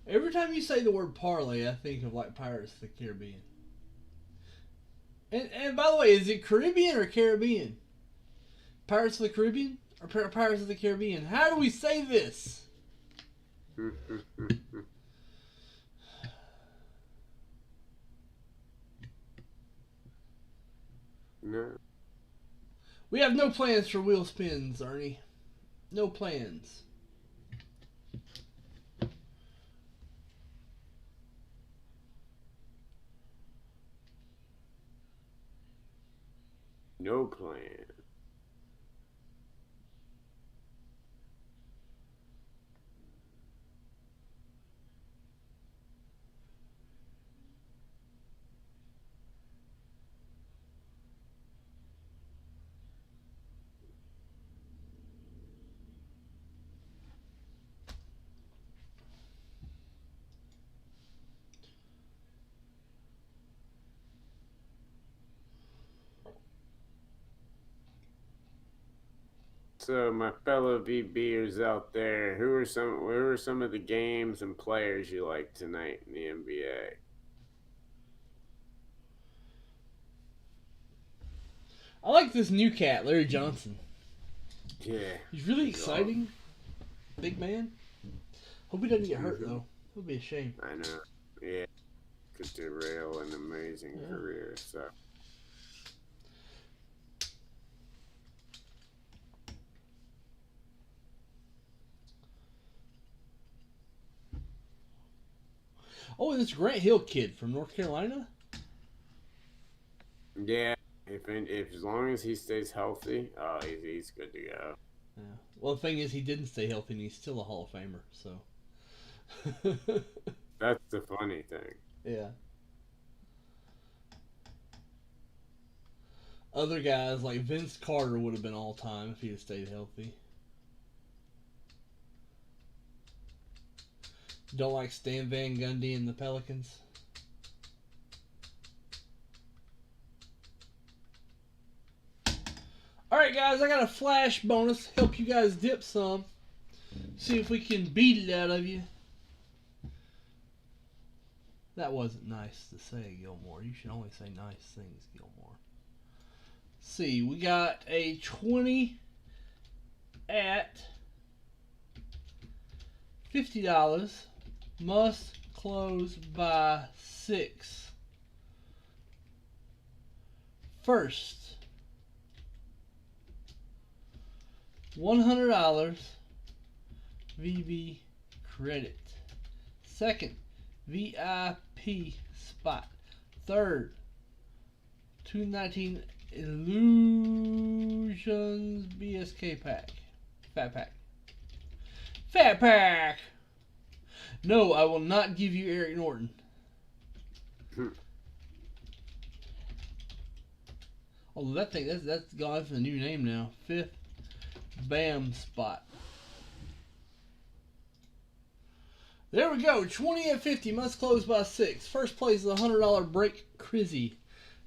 Every time you say the word parlay, I think of like Pirates of the Caribbean. And by the way, is it Caribbean or Caribbean? Pirates of the Caribbean or Pirates of the Caribbean? How do we say this? No. We have no plans for wheel spins, Ernie. No plans. No plan. So, my fellow VBers out there, who are some of the games and players you like tonight in the NBA? I like this new cat, Larry Johnson. Yeah. He's really exciting. Big man. Hope he doesn't get hurt, though. It would be a shame. I know. Yeah. Could derail an amazing career, so. Oh, this Grant Hill kid from North Carolina. Yeah, if as long as he stays healthy, he's good to go. Yeah. Well, the thing is, he didn't stay healthy, and he's still a Hall of Famer. So. That's the funny thing. Yeah. Other guys like Vince Carter would have been all time if he had stayed healthy. Don't like Stan Van Gundy and the Pelicans. Alright guys, I got a flash bonus. Help you guys dip some. See if we can beat it out of you. That wasn't nice to say, Gilmore. You should only say nice things, Gilmore. See, we got a 20 at $50. Must close by 6. First, $100 VB credit. Second, VIP spot. Third, 219 Illusions BSK pack. Fat pack. Fat pack! No, I will not give you Eric Norton. Although that thing, that's gone. That's a new name now. Fifth, Bam spot. There we go. 20 at 50. Must close by 6. First place is a $100 break Crizzy.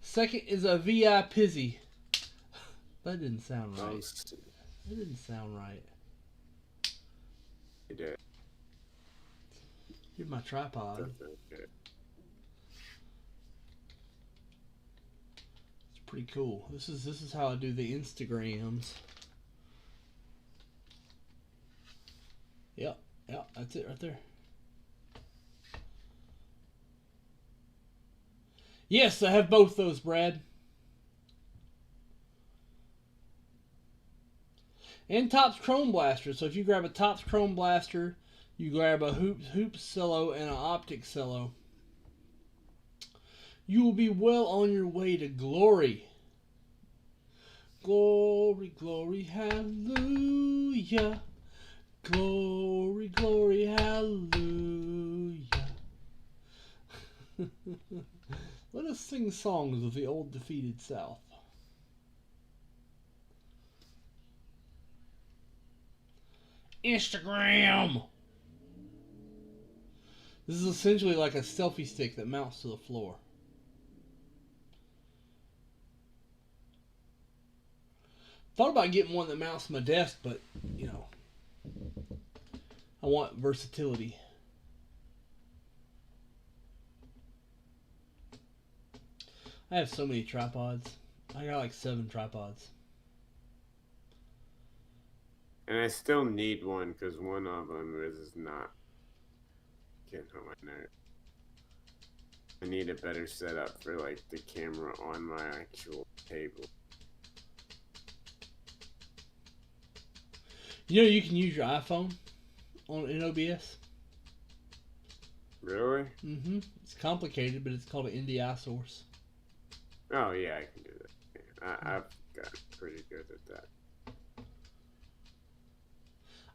Second is a VI Pizzy. That didn't sound right. That didn't sound right. It did. Here's my tripod. Okay. It's pretty cool. This is how I do the Instagrams. Yep, that's it right there. Yes, I have both those, Brad. And Topps Chrome Blaster. So if you grab a Topps Chrome Blaster, you grab a hoop cello and an optic cello, you will be well on your way to glory. Glory, glory, hallelujah. Glory, glory, hallelujah. Let us sing songs of the old defeated South. Instagram! This is essentially like a selfie stick that mounts to the floor. Thought about getting one that mounts to my desk, but, you know, I want versatility. I have so many tripods. I got like 7 tripods. And I still need one because one of them is not getting on my nerve. I need a better setup for like the camera on my actual table. You know you can use your iPhone in OBS? Really? Mm-hmm. It's complicated, but it's called an NDI source. Oh yeah, I can do that. I've got pretty good at that.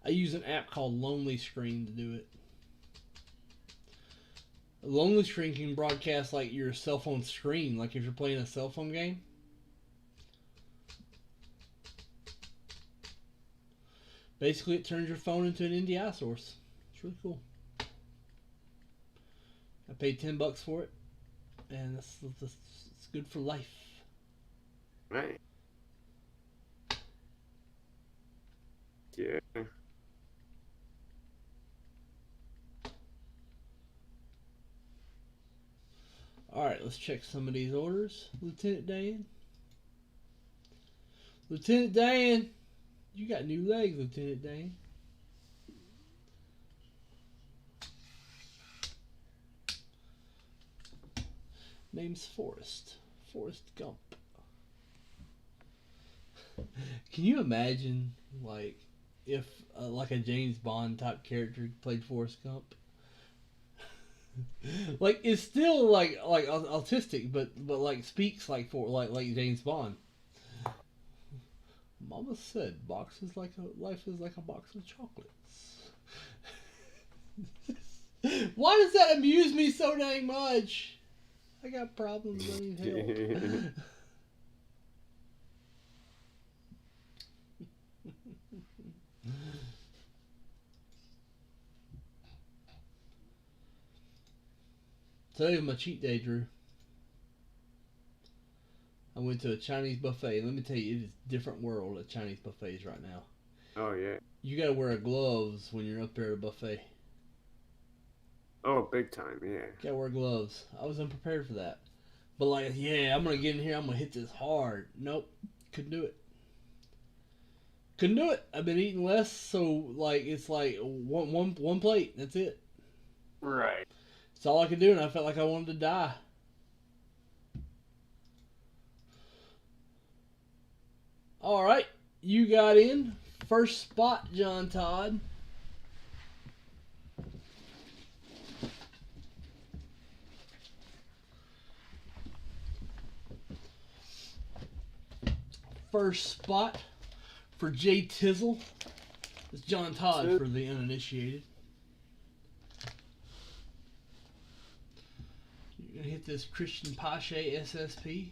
I use an app called Lonely Screen to do it. A Lonely Screen can broadcast like your cell phone screen, like if you're playing a cell phone game. Basically, it turns your phone into an NDI source. It's really cool. I paid $10 for it, and it's good for life. Right. Yeah. Alright, let's check some of these orders. Lieutenant Dan. Lieutenant Dan! You got new legs, Lieutenant Dan. Name's Forrest. Forrest Gump. Can you imagine, like, if like a James Bond type character played Forrest Gump? Like it's still like autistic, but like speaks like James Bond. Mama said, life is like a box of chocolates." Why does that amuse me so dang much? I got problems. I need help. Today was my cheat day, Drew. I went to a Chinese buffet. Let me tell you, it is a different world at Chinese buffets right now. Oh, yeah. You gotta wear gloves when you're up there at a buffet. Oh, big time, yeah. You gotta wear gloves. I was unprepared for that. But like, yeah, I'm gonna get in here, I'm gonna hit this hard. Nope. Couldn't do it. Couldn't do it. I've been eating less, so like it's like one plate. That's it. Right. That's all I could do, and I felt like I wanted to die. All right, you got in first spot, John Todd. First spot for Jay Tizzle. It's John Todd for the uninitiated. You're gonna hit this Christian Pache SSP.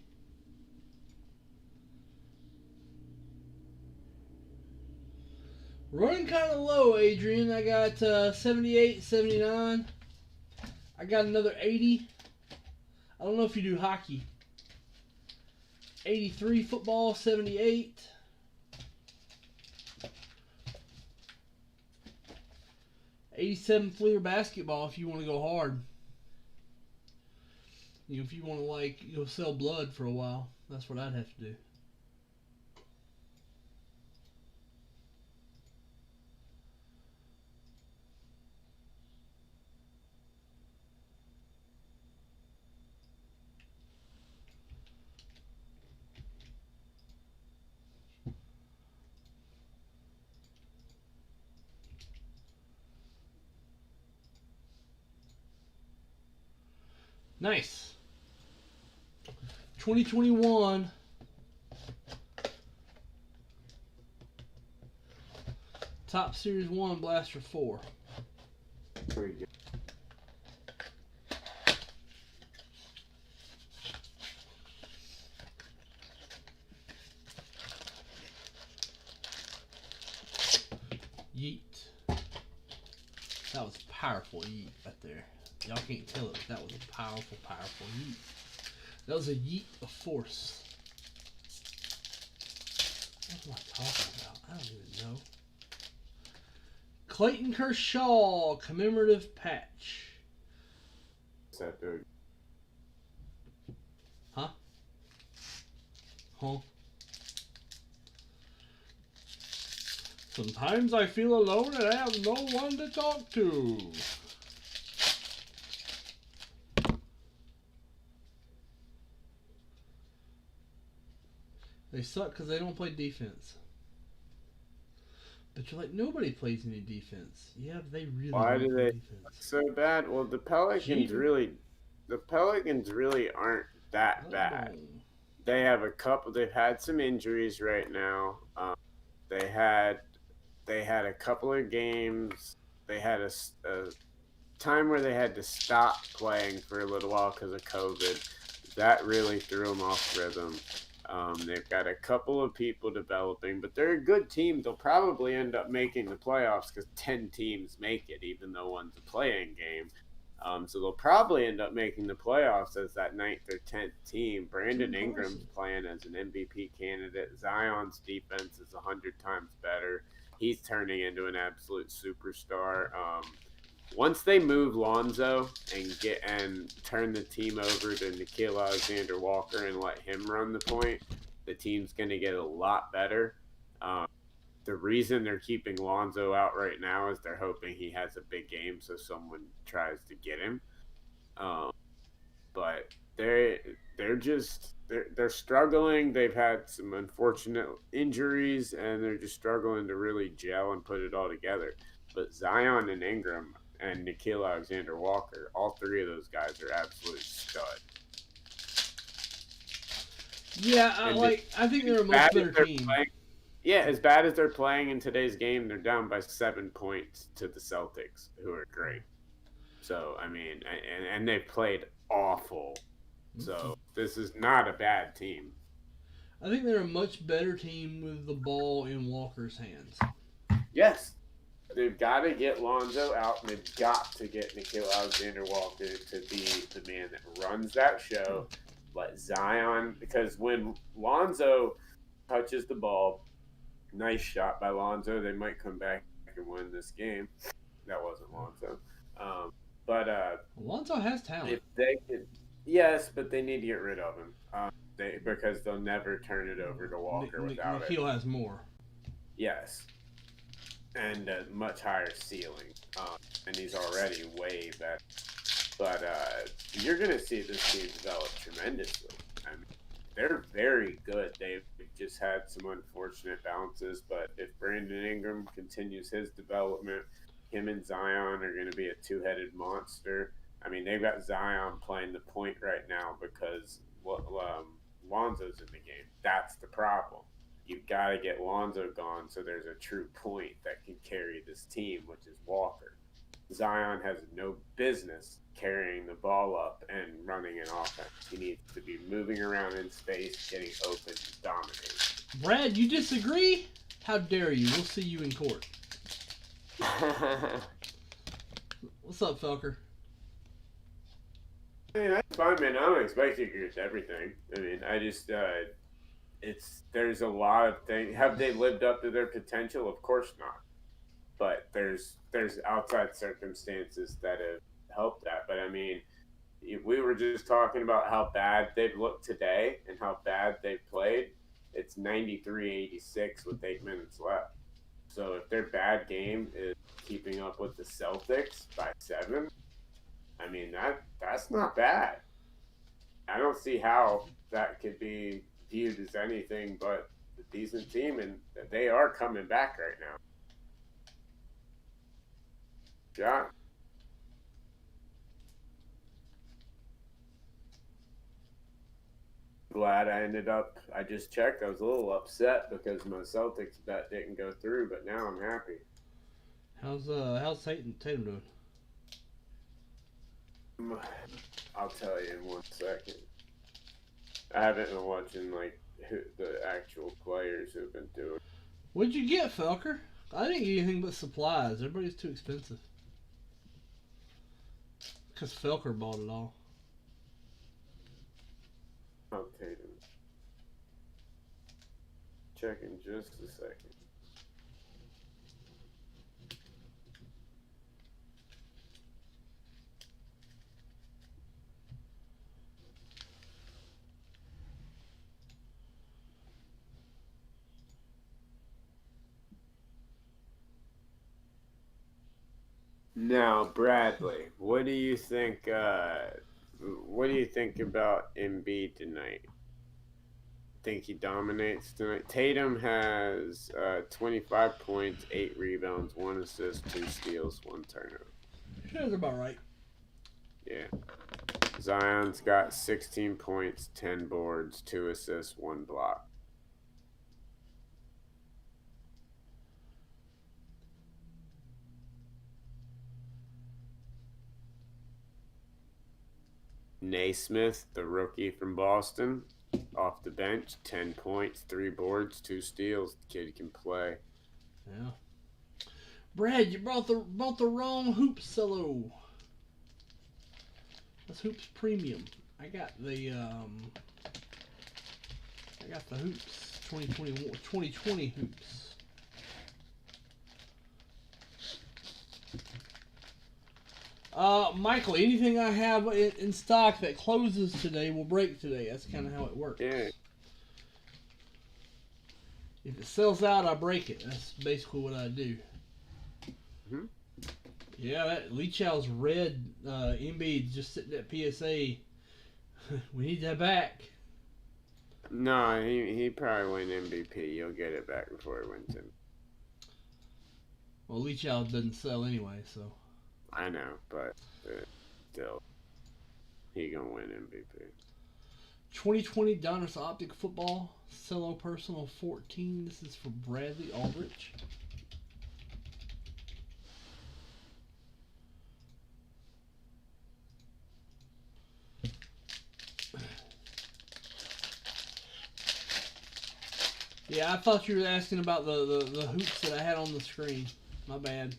Running kind of low, Adrian. I got 78, 79. I got another 80. I don't know if you do hockey. 83 football, 78. '87 Fleer basketball if you want to go hard. You know, if you want to like sell blood for a while, that's what I'd have to do. Nice. 2021. Top Series 1 Blaster 4. Very good. Yeet. That was powerful yeet right there. Y'all can't tell it, but that was a powerful, powerful yeet. That was a yeet of force. What am I talking about? I don't even know. Clayton Kershaw commemorative patch. What's that doing? Huh? Huh? Sometimes I feel alone and I have no one to talk to. They suck because they don't play defense. But you're like, nobody plays any defense. Yeah, they really Why don't do play they defense. so bad? Well, the Pelicans really aren't that bad. They have they've had some injuries right now. They had a couple of games. They had a time where they had to stop playing for a little while because of COVID. That really threw them off rhythm. They've got a couple of people developing, but they're a good team. They'll probably end up making the playoffs because 10 teams make it, even though one's a play-in game. So they'll probably end up making the playoffs as that 9th or 10th team. Brandon Ingram's playing as an MVP candidate. Zion's defense is 100 times better. He's turning into an absolute superstar. Once they move Lonzo and turn the team over to Nickeil Alexander-Walker and let him run the point, the team's going to get a lot better. The reason they're keeping Lonzo out right now is they're hoping he has a big game so someone tries to get him. But they're struggling. They've had some unfortunate injuries, and they're just struggling to really gel and put it all together. But Zion and Ingram and Nikhil Alexander-Walker. All three of those guys are absolute stud. Yeah, I think they're a much better team. As bad as they're playing in today's game, they're down by 7 points to the Celtics, who are great. So, I mean, and they've played awful. So, this is not a bad team. I think they're a much better team with the ball in Walker's hands. Yes. They've got to get Lonzo out, and they've got to get Nikhil Alexander-Walker to be the man that runs that show. Let Zion, because when Lonzo touches the ball, nice shot by Lonzo, they might come back and win this game. That wasn't Lonzo. But Lonzo has talent. If they could, yes, but they need to get rid of him. Because they'll never turn it over to Walker without it. Nikhil has more. Yes. And a much higher ceiling. And he's already way better. But you're going to see this team develop tremendously. I mean, they're very good. They've just had some unfortunate bounces. But if Brandon Ingram continues his development, him and Zion are going to be a two-headed monster. I mean, they've got Zion playing the point right now because Lonzo's in the game. That's the problem. You've got to get Lonzo gone so there's a true point that can carry this team, which is Walker. Zion has no business carrying the ball up and running an offense. He needs to be moving around in space, getting open, and dominating. Brad, you disagree? How dare you? We'll see you in court. What's up, Felker? I mean, that's fine, man. I don't expect you to agree with everything. I mean, I just, there's a lot of things. Have they lived up to their potential? Of course not. But there's outside circumstances that have helped that. But I mean, we were just talking about how bad they've looked today and how bad they've played. It's 93-86 with 8 minutes left. So if their bad game is keeping up with the Celtics by 7, I mean, that's not bad. I don't see how that could be viewed as anything but a decent team, and they are coming back right now. Yeah. Glad I just checked. I was a little upset because my Celtics bet didn't go through, but now I'm happy. How's Tatum doing? I'll tell you in 1 second. I haven't been watching the actual players who've been doing. What'd you get, Felker? I didn't get anything but supplies. Everybody's too expensive. Because Felker bought it all. I'll Tatum. Check in just a second. Now, Bradley, what do you think? What do you think about Embiid tonight? Think he dominates tonight? Tatum has 25 points, 8 rebounds, 1 assist, 2 steals, 1 turnover. That's about right. Yeah. Zion's got 16 points, 10 boards, 2 assists, 1 block. Naismith, the rookie from Boston, off the bench, 10 points, 3 boards, 2 steals. The kid can play. Yeah. Brad, you brought the wrong hoops solo. That's Hoops Premium. I got the hoops 2020 hoops. Michael, anything I have in stock that closes today will break today. That's kind of how it works. Yeah. If it sells out, I break it. That's basically what I do. Mm-hmm. Yeah, that Lee Chow's red Embiid just sitting at PSA. We need that back. No, he probably win MVP. You'll get it back before he wins him. Well, Lee Chow doesn't sell anyway, so. I know, but still, he gonna win MVP. 2020 Donruss Optic Football, Cello Personal 14. This is for Bradley Aldrich. Yeah, I thought you were asking about the hoops that I had on the screen. My bad.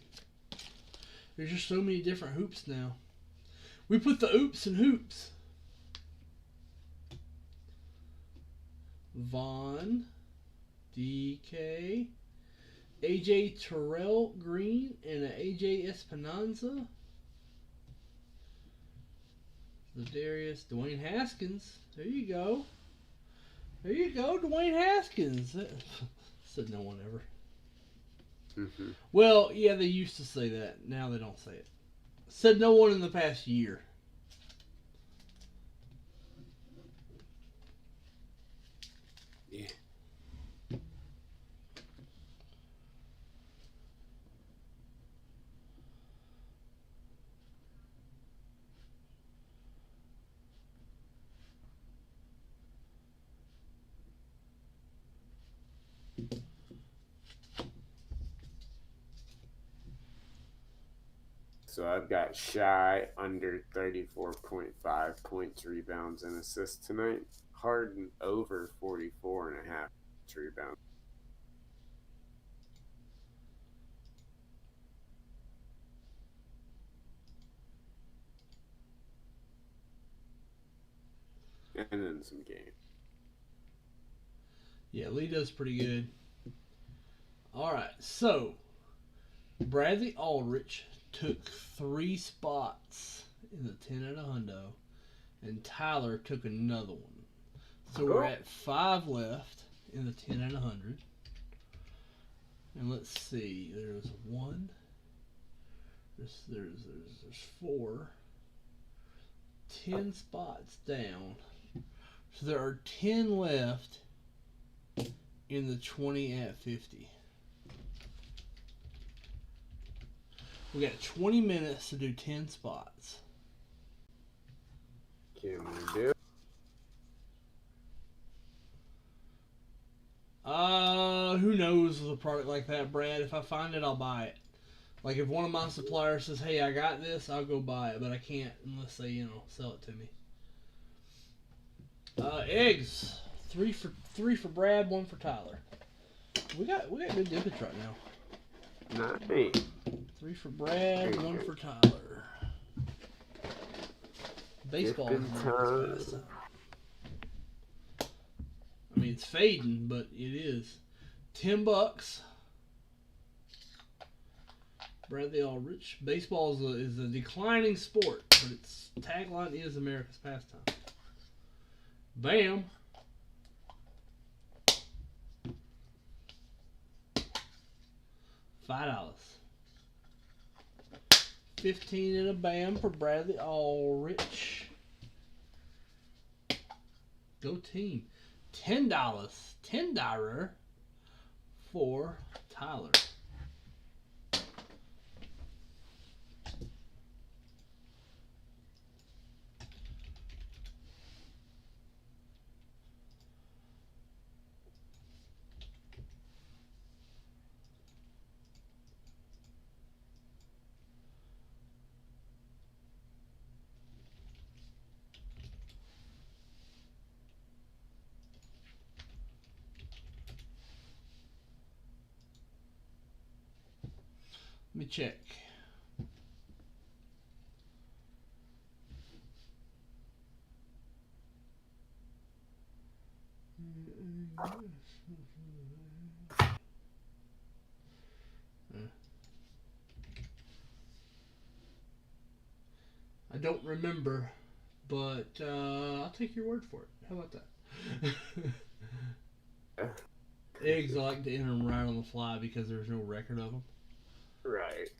There's just so many different hoops now. We put the oops in hoops. Vaughn, DK, AJ Terrell Green, and an AJ Esperanza. Ladarius, Dwayne Haskins. There you go. There you go, Dwayne Haskins. Said no one ever. Mm-hmm. Well, yeah, they used to say that. Now they don't say it. Said no one in the past year. Yeah. So I've got Shy under 34.5 points, rebounds, and assists tonight. Harden over 44.5 rebounds. And then some game. Yeah, Lee does pretty good. Alright, so Bradley Aldrich took 3 spots in the 10 and a hundo, and Tyler took another one. So we're at 5 left in the 10 and 100. And let's see, there's 1, there's 4, 10 spots down. So there are 10 left in the 20 at 50. We got 20 minutes to do 10 spots. Can we do? Who knows with a product like that, Brad? If I find it, I'll buy it. Like if one of my suppliers says, "Hey, I got this," I'll go buy it, but I can't unless they, sell it to me. Eggs, three for Brad, 1 for Tyler. We got good divots right now. Nice. 3 for Brad, 1 for Tyler. Baseball is America's pastime. I mean, it's fading, but it is. $10. Bradley Aldrich. Baseball is a declining sport, but its tagline is America's pastime. Bam. $5. 15 and a bam for Bradley Aldrich. Go team. $10. $10 for Tyler. Let me check. I don't remember, but I'll take your word for it. How about that? Eggs, I like to enter them right on the fly because there's no record of them. Right.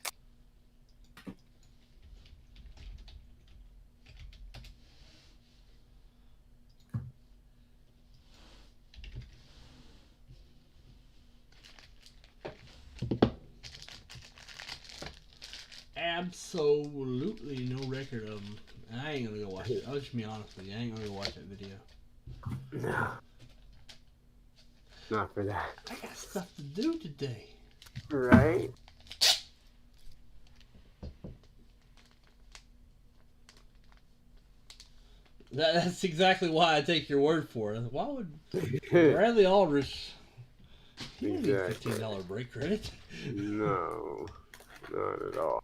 absolutely no record of them. And I ain't gonna go watch it. I'll just be honest with you. I ain't gonna go watch that video. No. Not for that. I got stuff to do today. Right? That's exactly why I take your word for it. Why would Bradley Aldrich... He don't need $15 break credit. No. Not at all.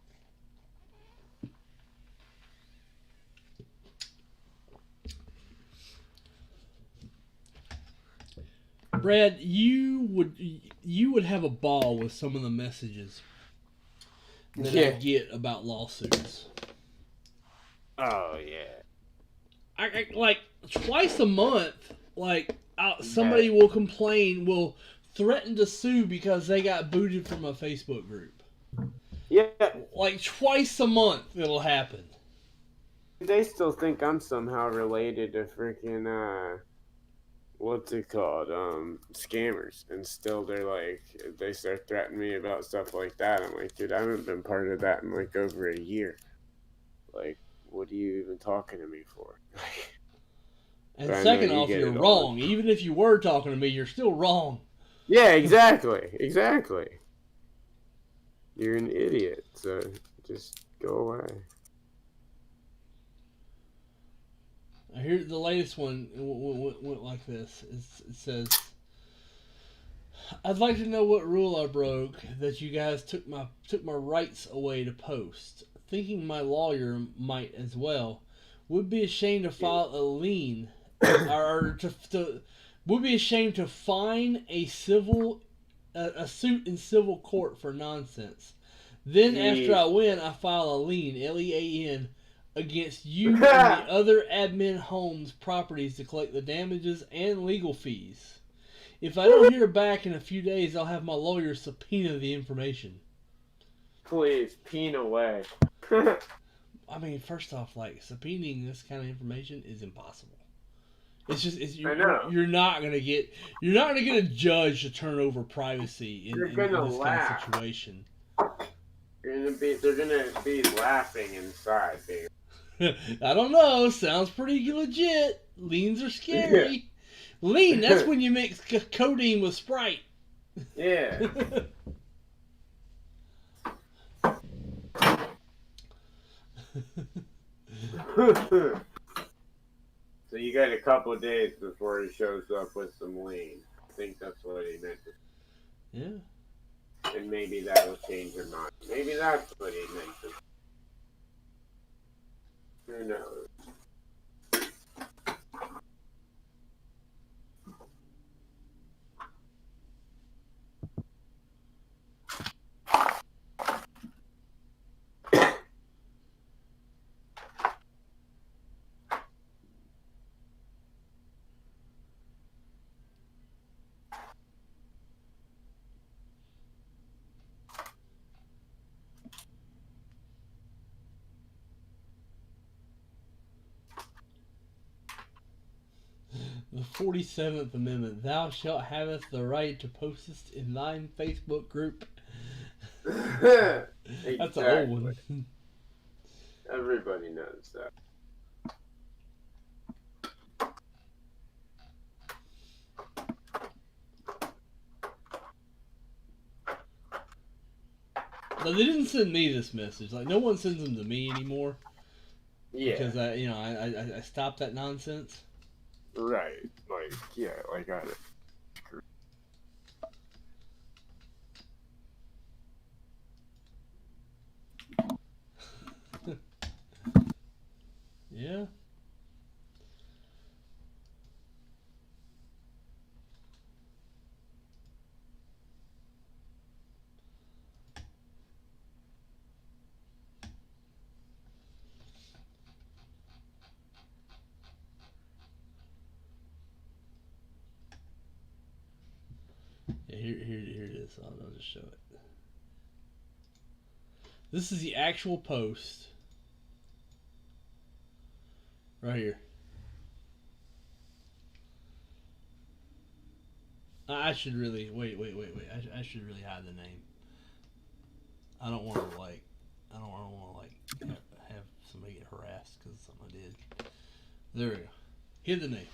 Brad, you would have a ball with some of the messages that I get about lawsuits. Oh yeah. I like twice a month. Somebody will complain, will threaten to sue because they got booted from a Facebook group. Yeah. Like twice a month, it'll happen. They still think I'm somehow related to freaking what's it called? Scammers. And still they're like, they start threatening me about stuff like that. I'm like, dude, I haven't been part of that in like over a year. Like, what are you even talking to me for? And second off, you're wrong. Even if you were talking to me, you're still wrong. Yeah, exactly. Exactly. You're an idiot, so just go away. Here's the latest one. Went like this. It says, "I'd like to know what rule I broke that you guys took my rights away to post. Thinking my lawyer might as well. Would be ashamed to file a lien, or would be ashamed to fine a suit in civil court for nonsense. Then after I win, I file a lien, LEAN, against you and the other admin homes properties to collect the damages and legal fees. If I don't hear back in a few days, I'll have my lawyer subpoena the information." Please, peen away. I mean, first off, subpoenaing this kind of information is impossible. You're not gonna get a judge to turn over privacy in this kind of situation. They're gonna be laughing inside, dude. I don't know. Sounds pretty legit. Liens are scary. Lean, that's when you mix codeine with Sprite. Yeah. So you got a couple of days before he shows up with some lean. I think that's what he meant. Yeah. And maybe that'll change your mind. Maybe that's what he meant. Who knows? The 47th Amendment. Thou shalt haveth the right to postest in thine Facebook group. Exactly. That's an old one. Everybody knows that. No, they didn't send me this message. No one sends them to me anymore. Yeah. Because I stopped that nonsense. Right. I got it. Yeah. Yeah, here it is. I'll just show it. This is the actual post. Right here. I should really... Wait. I should really hide the name. I don't want to, I don't want to like have somebody get harassed because of something I did. There we go. Hit the name.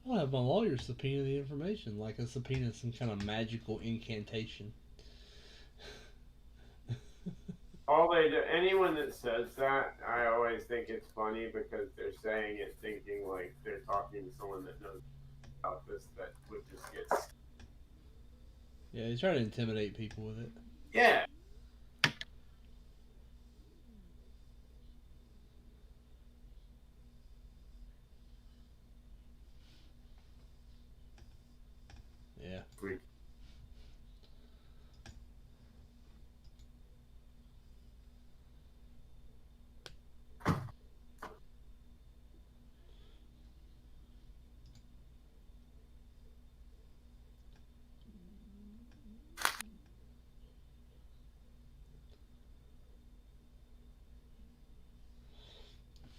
I'll have my lawyer subpoena the information, like a subpoena, some kind of magical incantation. All they do, anyone that says that, I always think it's funny because they're saying it thinking like they're talking to someone that knows about this that would just get. Yeah, they try to intimidate people with it. Yeah. Yeah.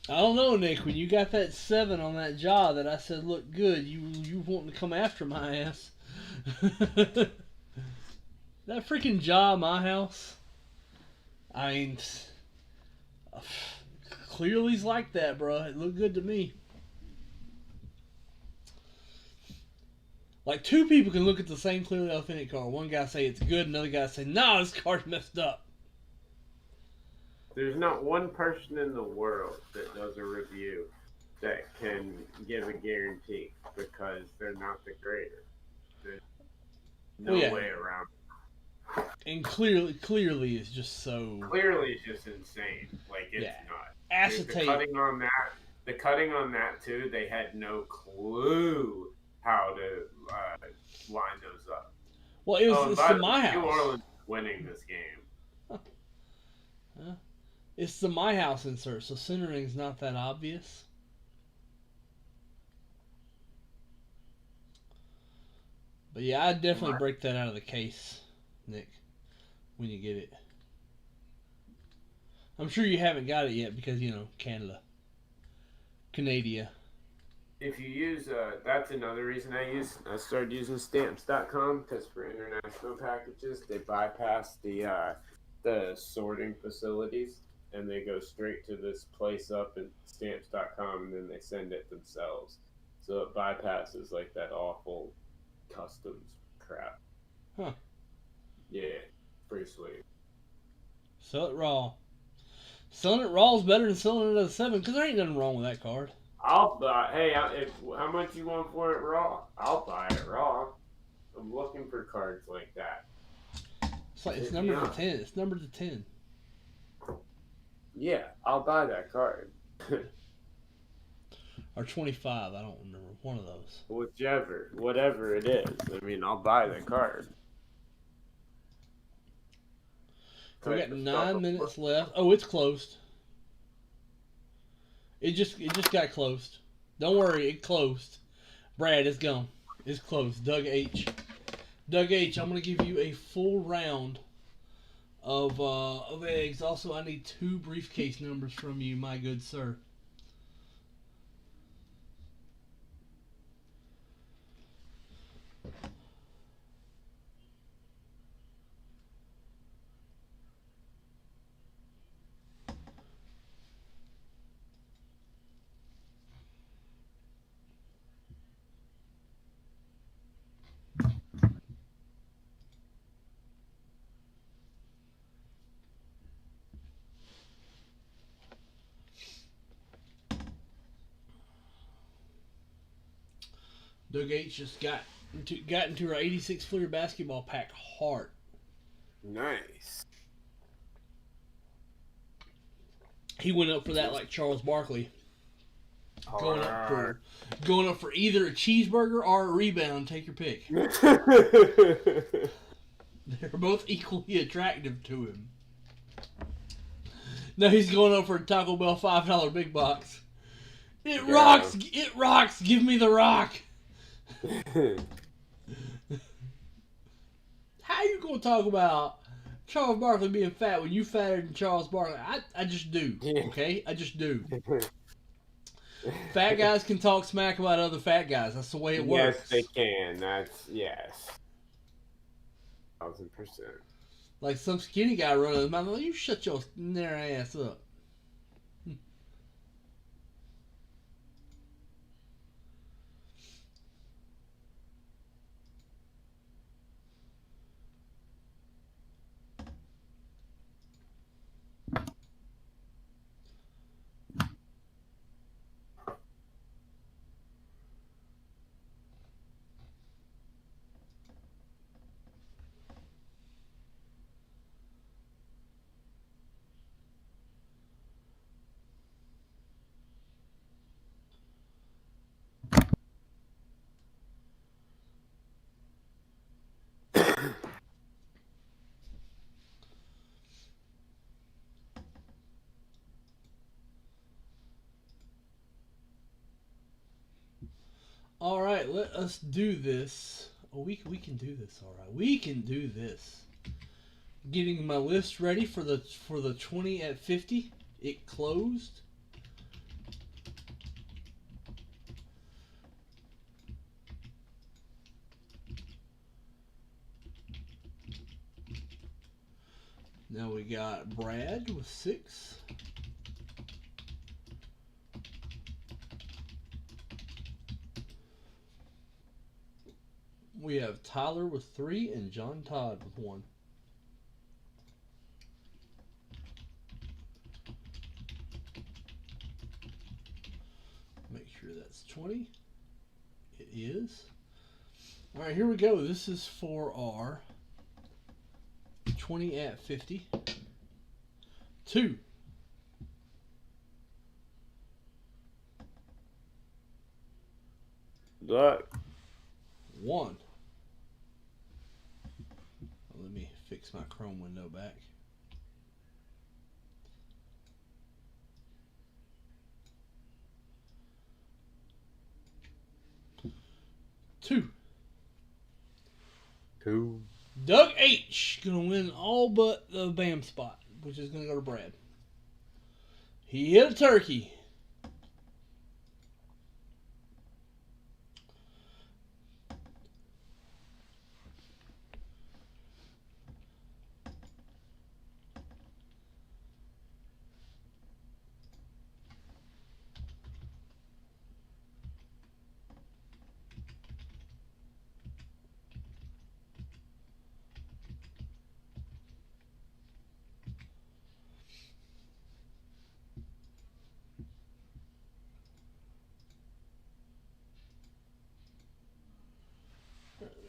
I don't know, Nick. When you got that 7 on that jaw that I said looked good, you wanting to come after my ass. That freaking jaw in my house. I mean, clearly's like that, bro. It looked good to me. Like, 2 people can look at the same clearly authentic car. One guy say it's good, another guy say, nah, this car's messed up. There's not one person in the world that does a review that can give a guarantee because they're not the grader. There's no way around it. And clearly is just so... Clearly it's just insane. Like, it's not. Acetate. The cutting on that, too, they had no clue how to line those up. Well, it's the My House. New Orleans winning this game. Huh? It's the My House insert, so centering's not that obvious. But yeah, I'd definitely break that out of the case, Nick, when you get it. I'm sure you haven't got it yet because, you know, Canada. If you use, that's another reason I started using stamps.com because for international packages, they bypass the sorting facilities and they go straight to this place up at stamps.com and then they send it themselves. So it bypasses like that awful customs crap. Huh. Yeah, pretty sweet. Sell it raw. Selling it raw is better than selling it at a 7 because there ain't nothing wrong with that card. I'll buy. Hey, how much you want for it raw? I'll buy it raw. I'm looking for cards like that. It's numbered to 10. It's numbered to 10. Yeah, I'll buy that card. Or 25. I don't remember. One of those. Whatever it is. I mean, I'll buy the card. We got 9 minutes left. Oh, it's closed. It just got closed. Don't worry, it closed. Brad, it's gone. It's closed. Doug H. Doug H, I'm gonna give you a full round of eggs. Also, I need 2 briefcase numbers from you, my good sir. Doug H just got into her 86 Fleer basketball pack heart. Nice. He went up for that like Charles Barkley. Going up for either a cheeseburger or a rebound. Take your pick. They're both equally attractive to him. Now he's going up for a Taco Bell $5 big box. It rocks. It rocks. Give me the rock. How you gonna talk about Charles Barkley being fat when you fatter than Charles Barkley? I just do. Okay, I just do. Fat guys can talk smack about other fat guys. That's the way it works. Yes, they can. That's yes. 1,000%. Like some skinny guy running his mouth. You shut your narrow ass up. All right, let us do this. Oh, we can do this. All right, we can do this. Getting my list ready for the 20 at 50. It closed. Now we got Brad with 6. We have Tyler with 3 and John Todd with 1. Make sure that's 20. It is. All right, here we go. This is for our 20 at 50. 2. Look. 1. Let me fix my Chrome window back. 2. Doug H. Gonna win all but the BAM spot, which is gonna go to Brad. He hit a turkey.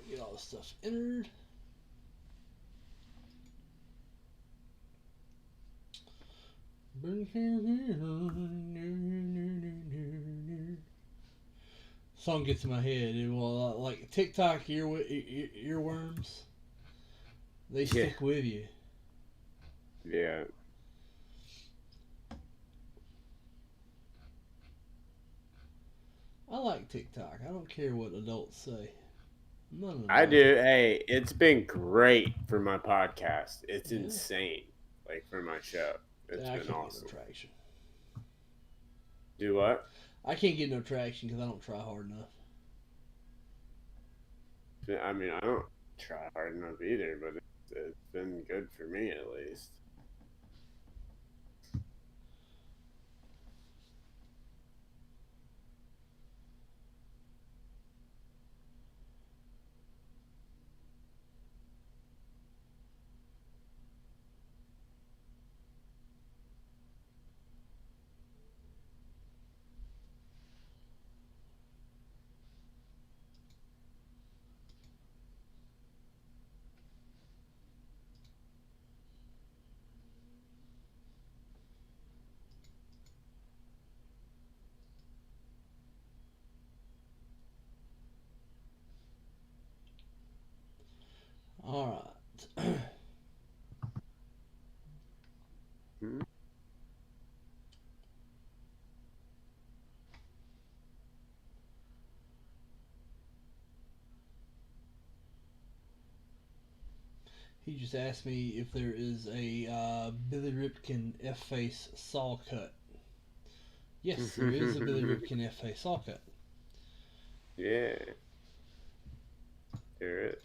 Get all the stuff entered. Song gets in my head. It will like TikTok earworms. They stick with you. Yeah. I like TikTok. I don't care what adults say. I do. Hey, it's been great for my podcast. It's insane. Like for my show. It's been awesome. Get no traction. Do what? I can't get no traction because I don't try hard enough. I mean, I don't try hard enough either, but it's been good for me at least. All right. He just asked me if there is a Billy Ripken F-face saw cut. Yes, there is a Billy Ripken FA saw cut. Yeah. There is.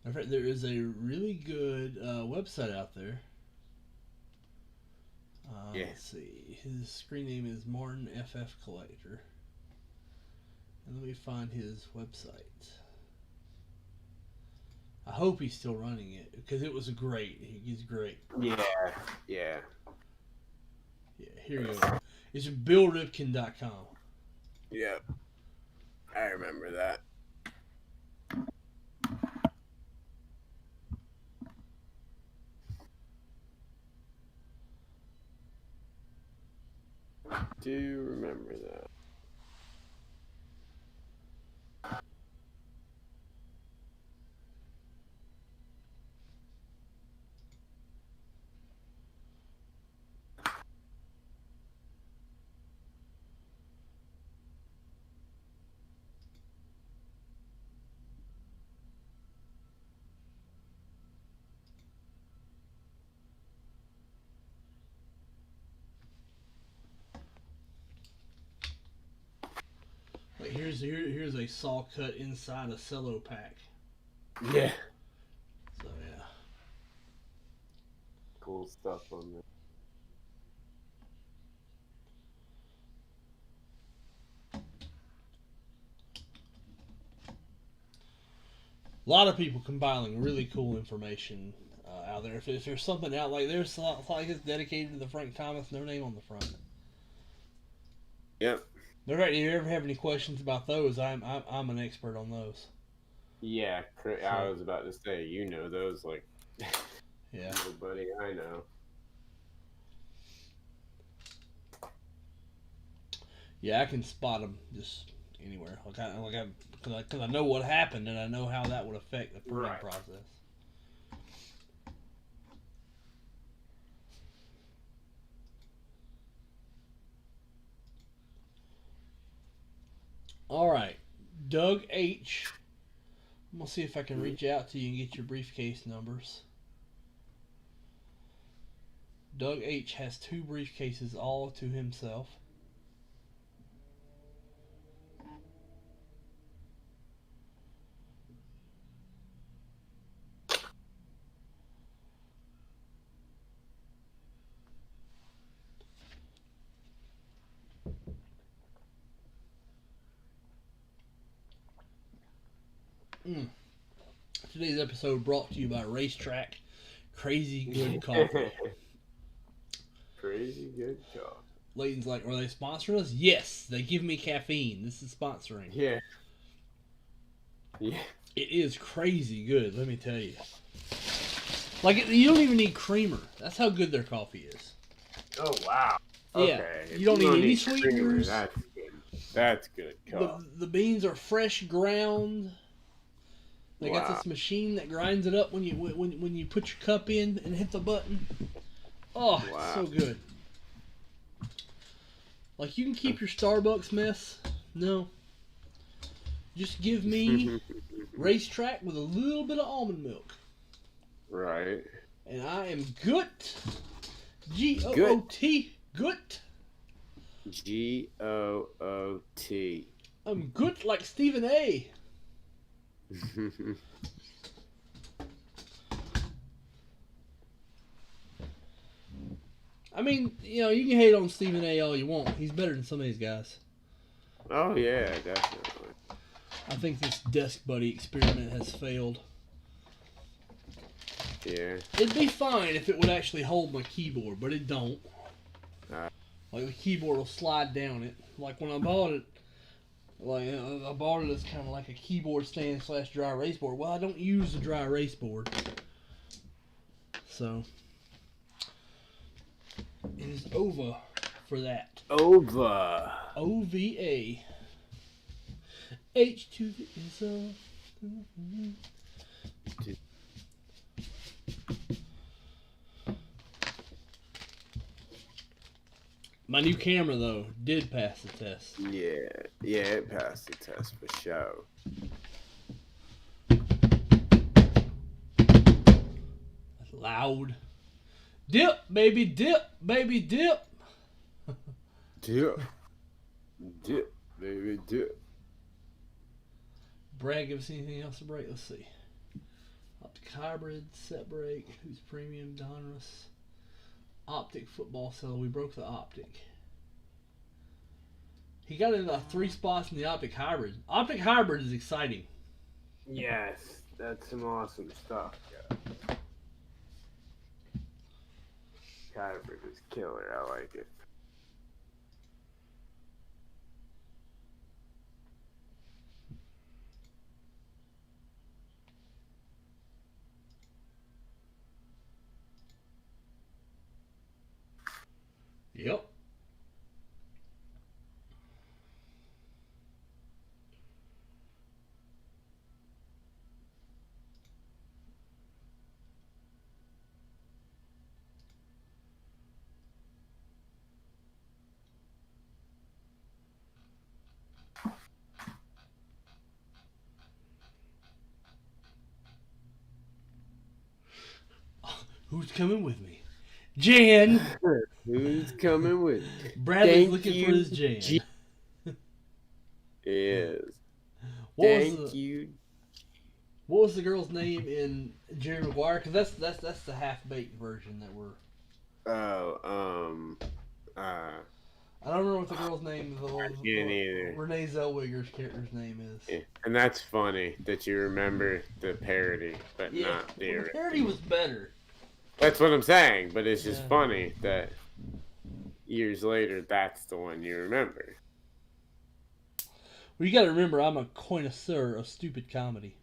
In fact, there is a really good website out there. Yeah. Let's see. His screen name is Martin FF Collector. And let me find his website. I hope he's still running it because it was great. He's great. Yeah. Yeah. Yeah, here you go. It's BillRipken.com. Yep. I remember that. Do remember that. Like here's a saw cut inside a cello pack. Yeah. So yeah. Cool stuff on there. A lot of people compiling really cool information out there. If there's something out like there's like it's dedicated to the Frank Thomas, no name on the front. Yep. All right, if you ever have any questions about those, I'm an expert on those. Yeah, I was about to say, you know those like Yeah. nobody I know. Yeah, I can spot them just anywhere. Because I know what happened and I know how that would affect the printing Right. process. All right, Doug H. I'm gonna see if I can reach out to you and get your briefcase numbers. Doug H has 2 briefcases all to himself. Today's episode brought to you by Racetrack Crazy Good Coffee. Crazy good coffee. Layton's like, are they sponsoring us? Yes, they give me caffeine. This is sponsoring. Yeah. Yeah. It is crazy good, let me tell you. Like, you don't even need creamer. That's how good their coffee is. Oh wow. Yeah, Okay. you don't need any creamer, sweeteners. That's good. That's good coffee. The beans are fresh ground. They got Wow. this machine that grinds it up when you put your cup in and hit the button. Oh, Wow. it's so good. Like, you can keep your Starbucks mess. No. Just give me Racetrack with a little bit of almond milk. Right. And I am good. G-O-O-T. Good. G-O-O-T. I'm good like Stephen A. I mean, you know, you can hate on Stephen A. all you want. He's better than some of these guys. Oh yeah, definitely. I think this desk buddy experiment has failed. Yeah. It'd be fine if it would actually hold my keyboard, but it don't. Alright. Like, the keyboard will slide down it. Like, when I bought it, like, I bought it as kind of like a keyboard stand / dry erase board. Well, I don't use the dry erase board. So, it is over for that. Over. OVA. H2 is My new camera, though, did pass the test. Yeah. Yeah, it passed the test for sure. Loud. Dip, baby, dip, baby, dip. Dip. Dip, baby, dip. Brad, give us anything else to break? Let's see. Optic hybrid, set break, who's premium, Donruss. Optic football seller. We broke the optic. He got into 3 spots in the optic hybrid. Optic hybrid is exciting. Yes, that's some awesome stuff. Yeah. Hybrid is killer. I like it. Yep. Who's coming with me? Jan. Who's coming with? Bradley's looking for his Jan. Yes. What was the girl's name in Jerry Maguire? Because that's the half-baked version that we're... I don't remember what the girl's name is. I can't either. Renee Zellweger's character's name is. Yeah. And that's funny that you remember the parody, but not the original. The parody was better. That's what I'm saying, but it's just funny that years later, that's the one you remember. Well, you got to remember, I'm a connoisseur of stupid comedy.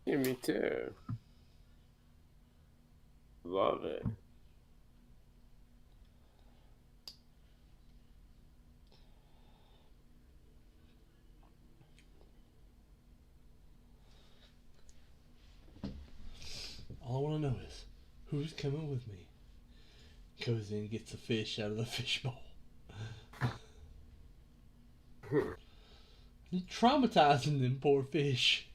Yeah, me too. Love it. All I want to know is, who's coming with me? Goes in, gets a fish out of the fishbowl. You're traumatizing them poor fish.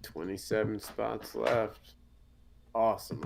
27 spots left. Awesome.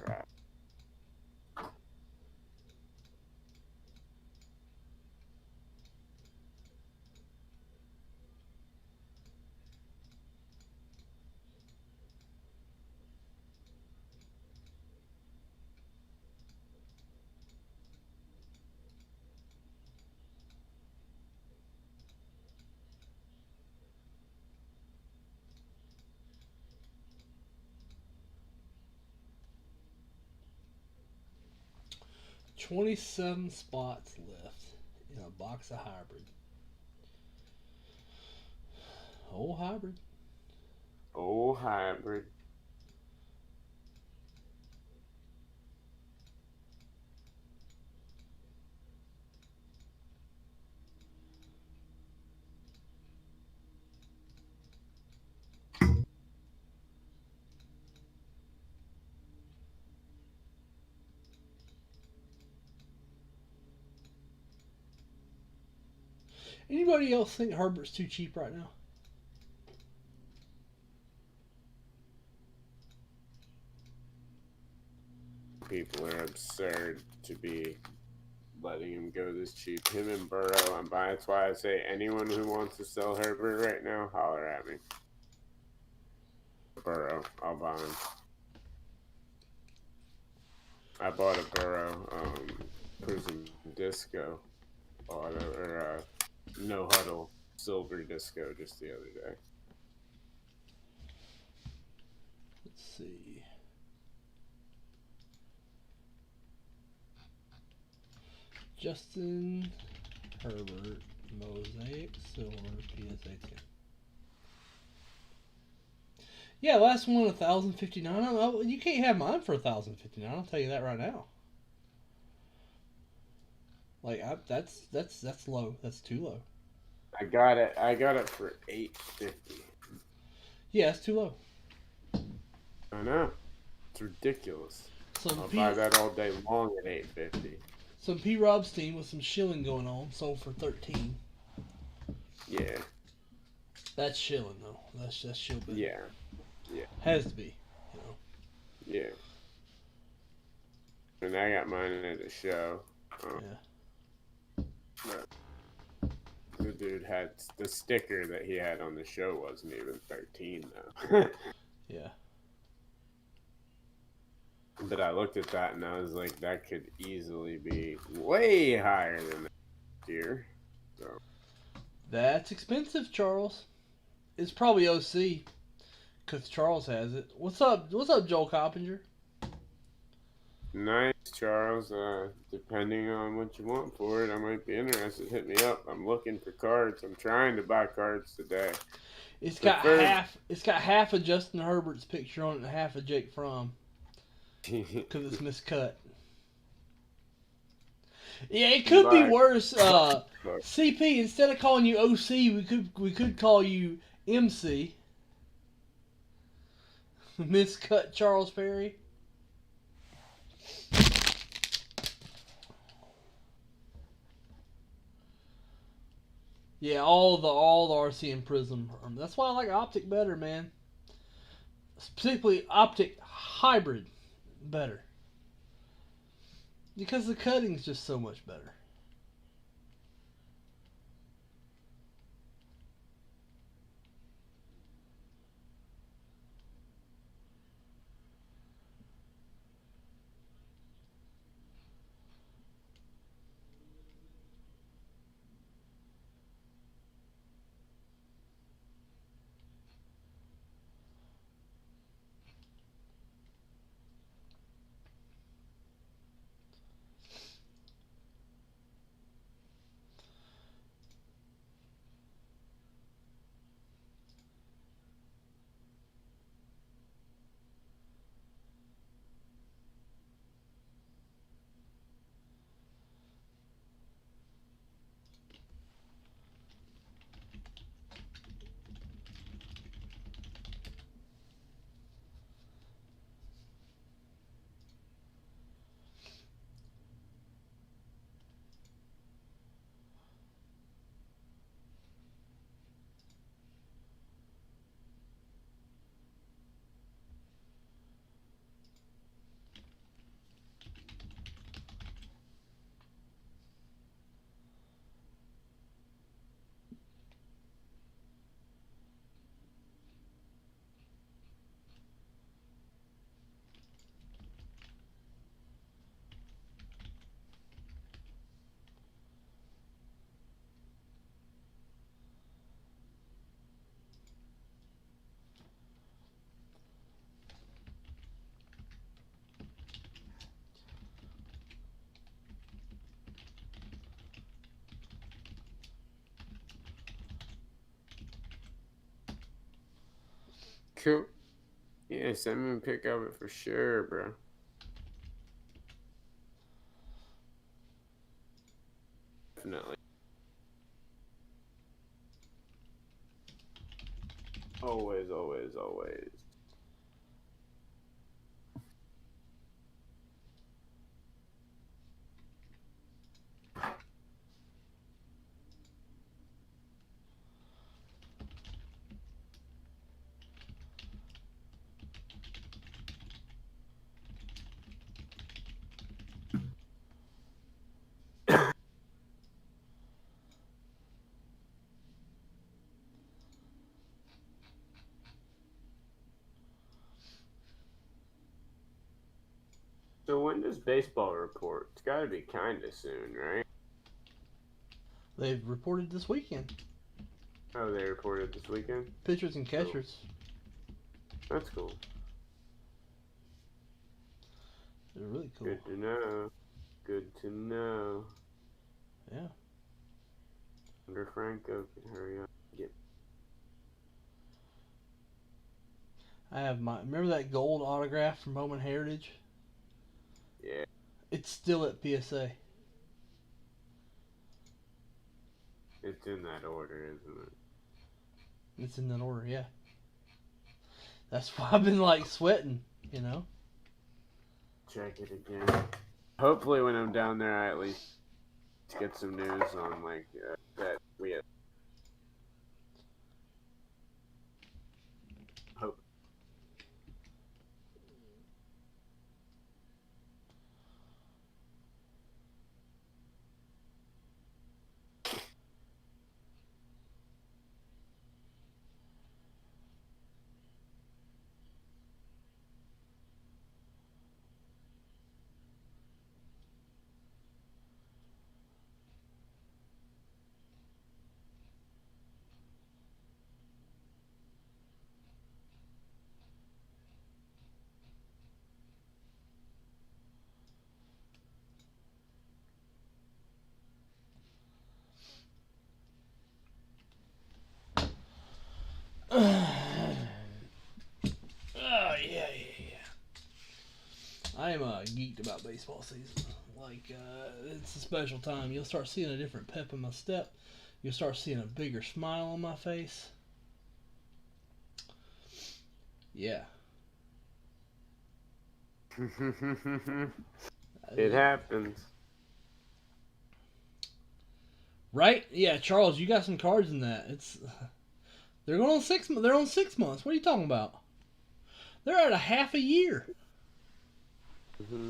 Right.27 spots left in a box of hybrid. Old hybrid. Oh, hybrid. Anybody else think Herbert's too cheap right now? People are absurd to be letting him go this cheap. Him and Burrow, I'm buying. That's why I say anyone who wants to sell Herbert right now, holler at me. Burrow, I'll buy him. I bought a Burrow Prism Disco auto or no huddle silver disco just the other day. Let's see. Justin Herbert Mosaic Silver PSA 10. Yeah, last one $1,059. You can't have mine for $1,059. I'll tell you that right now. Like that's low. That's too low. I got it for $850. Yeah, it's too low. I know. It's ridiculous. I'll buy that all day long at $850. Some P. Robstein with some shilling going on, sold for $13. Yeah. That's shilling though. That's shill bit. Yeah. Yeah. Has to be. You know. Yeah. And I got mine at the show. Yeah. The dude had the sticker that he had on the show wasn't even 13 though. Yeah. But I looked at that and I was like, that could easily be way higher than that here. So That's expensive, Charles. It's probably OC, because Charles has it. What's up, Joel Coppinger? nice, Charles. Depending on what you want for it, I might be interested. Hit me up. I'm looking for cards. I'm trying to buy cards today. It's got half of Justin Herbert's picture on it and half of Jake Fromm. Because it's miscut. Yeah, it could be worse. CP, instead of calling you OC, we could call you MC. Miscut Charles Perry. Yeah, all the RC and Prism. That's why I like Optic better, man. Specifically, Optic Hybrid better. Because the cutting's just so much better. Cool. Yeah, send me a pic of it for sure, bro. Definitely. Always, always, always. So when does baseball report? It's got to be kind of soon, right? They've reported this weekend. Oh, they reported this weekend? Pitchers and Cool. catchers. That's cool. They're really cool. Good to know. Good to know. Yeah. Wonder if Franco can hurry up and get. I have my. Remember that gold autograph from Bowman Heritage? Yeah. It's still at PSA. It's in that order, isn't it? It's in that order, yeah. That's why I've been like sweating, you know? Check it again. Hopefully, when I'm down there, I at least get some news on like that we have. Hope. Yeah. I am geeked about baseball season. Like, it's a special time. You'll start seeing a different pep in my step. You'll start seeing a bigger smile on my face. Yeah. It happens. Right? Yeah, Charles, you got some cards in that. They're going on 6 months. They're on 6 months. What are you talking about? They're at a half a year. Mm-hmm.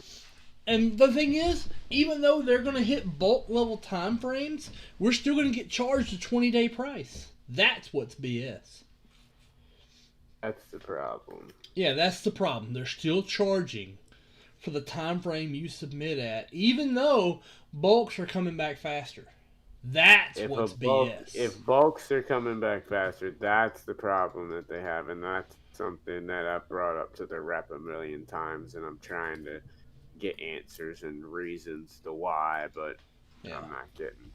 And the thing is, even though they're going to hit bulk level time frames, we're still going to get charged a 20-day price. That's what's BS. That's the problem. Yeah, that's the problem. They're still charging for the time frame you submit at, even though bulks are coming back faster. That's what's BS. If bulks are coming back faster, that's the problem that they have, and that's something that I've brought up to the rep a million times, and I'm trying to get answers and reasons to why, but Yeah. I'm not getting,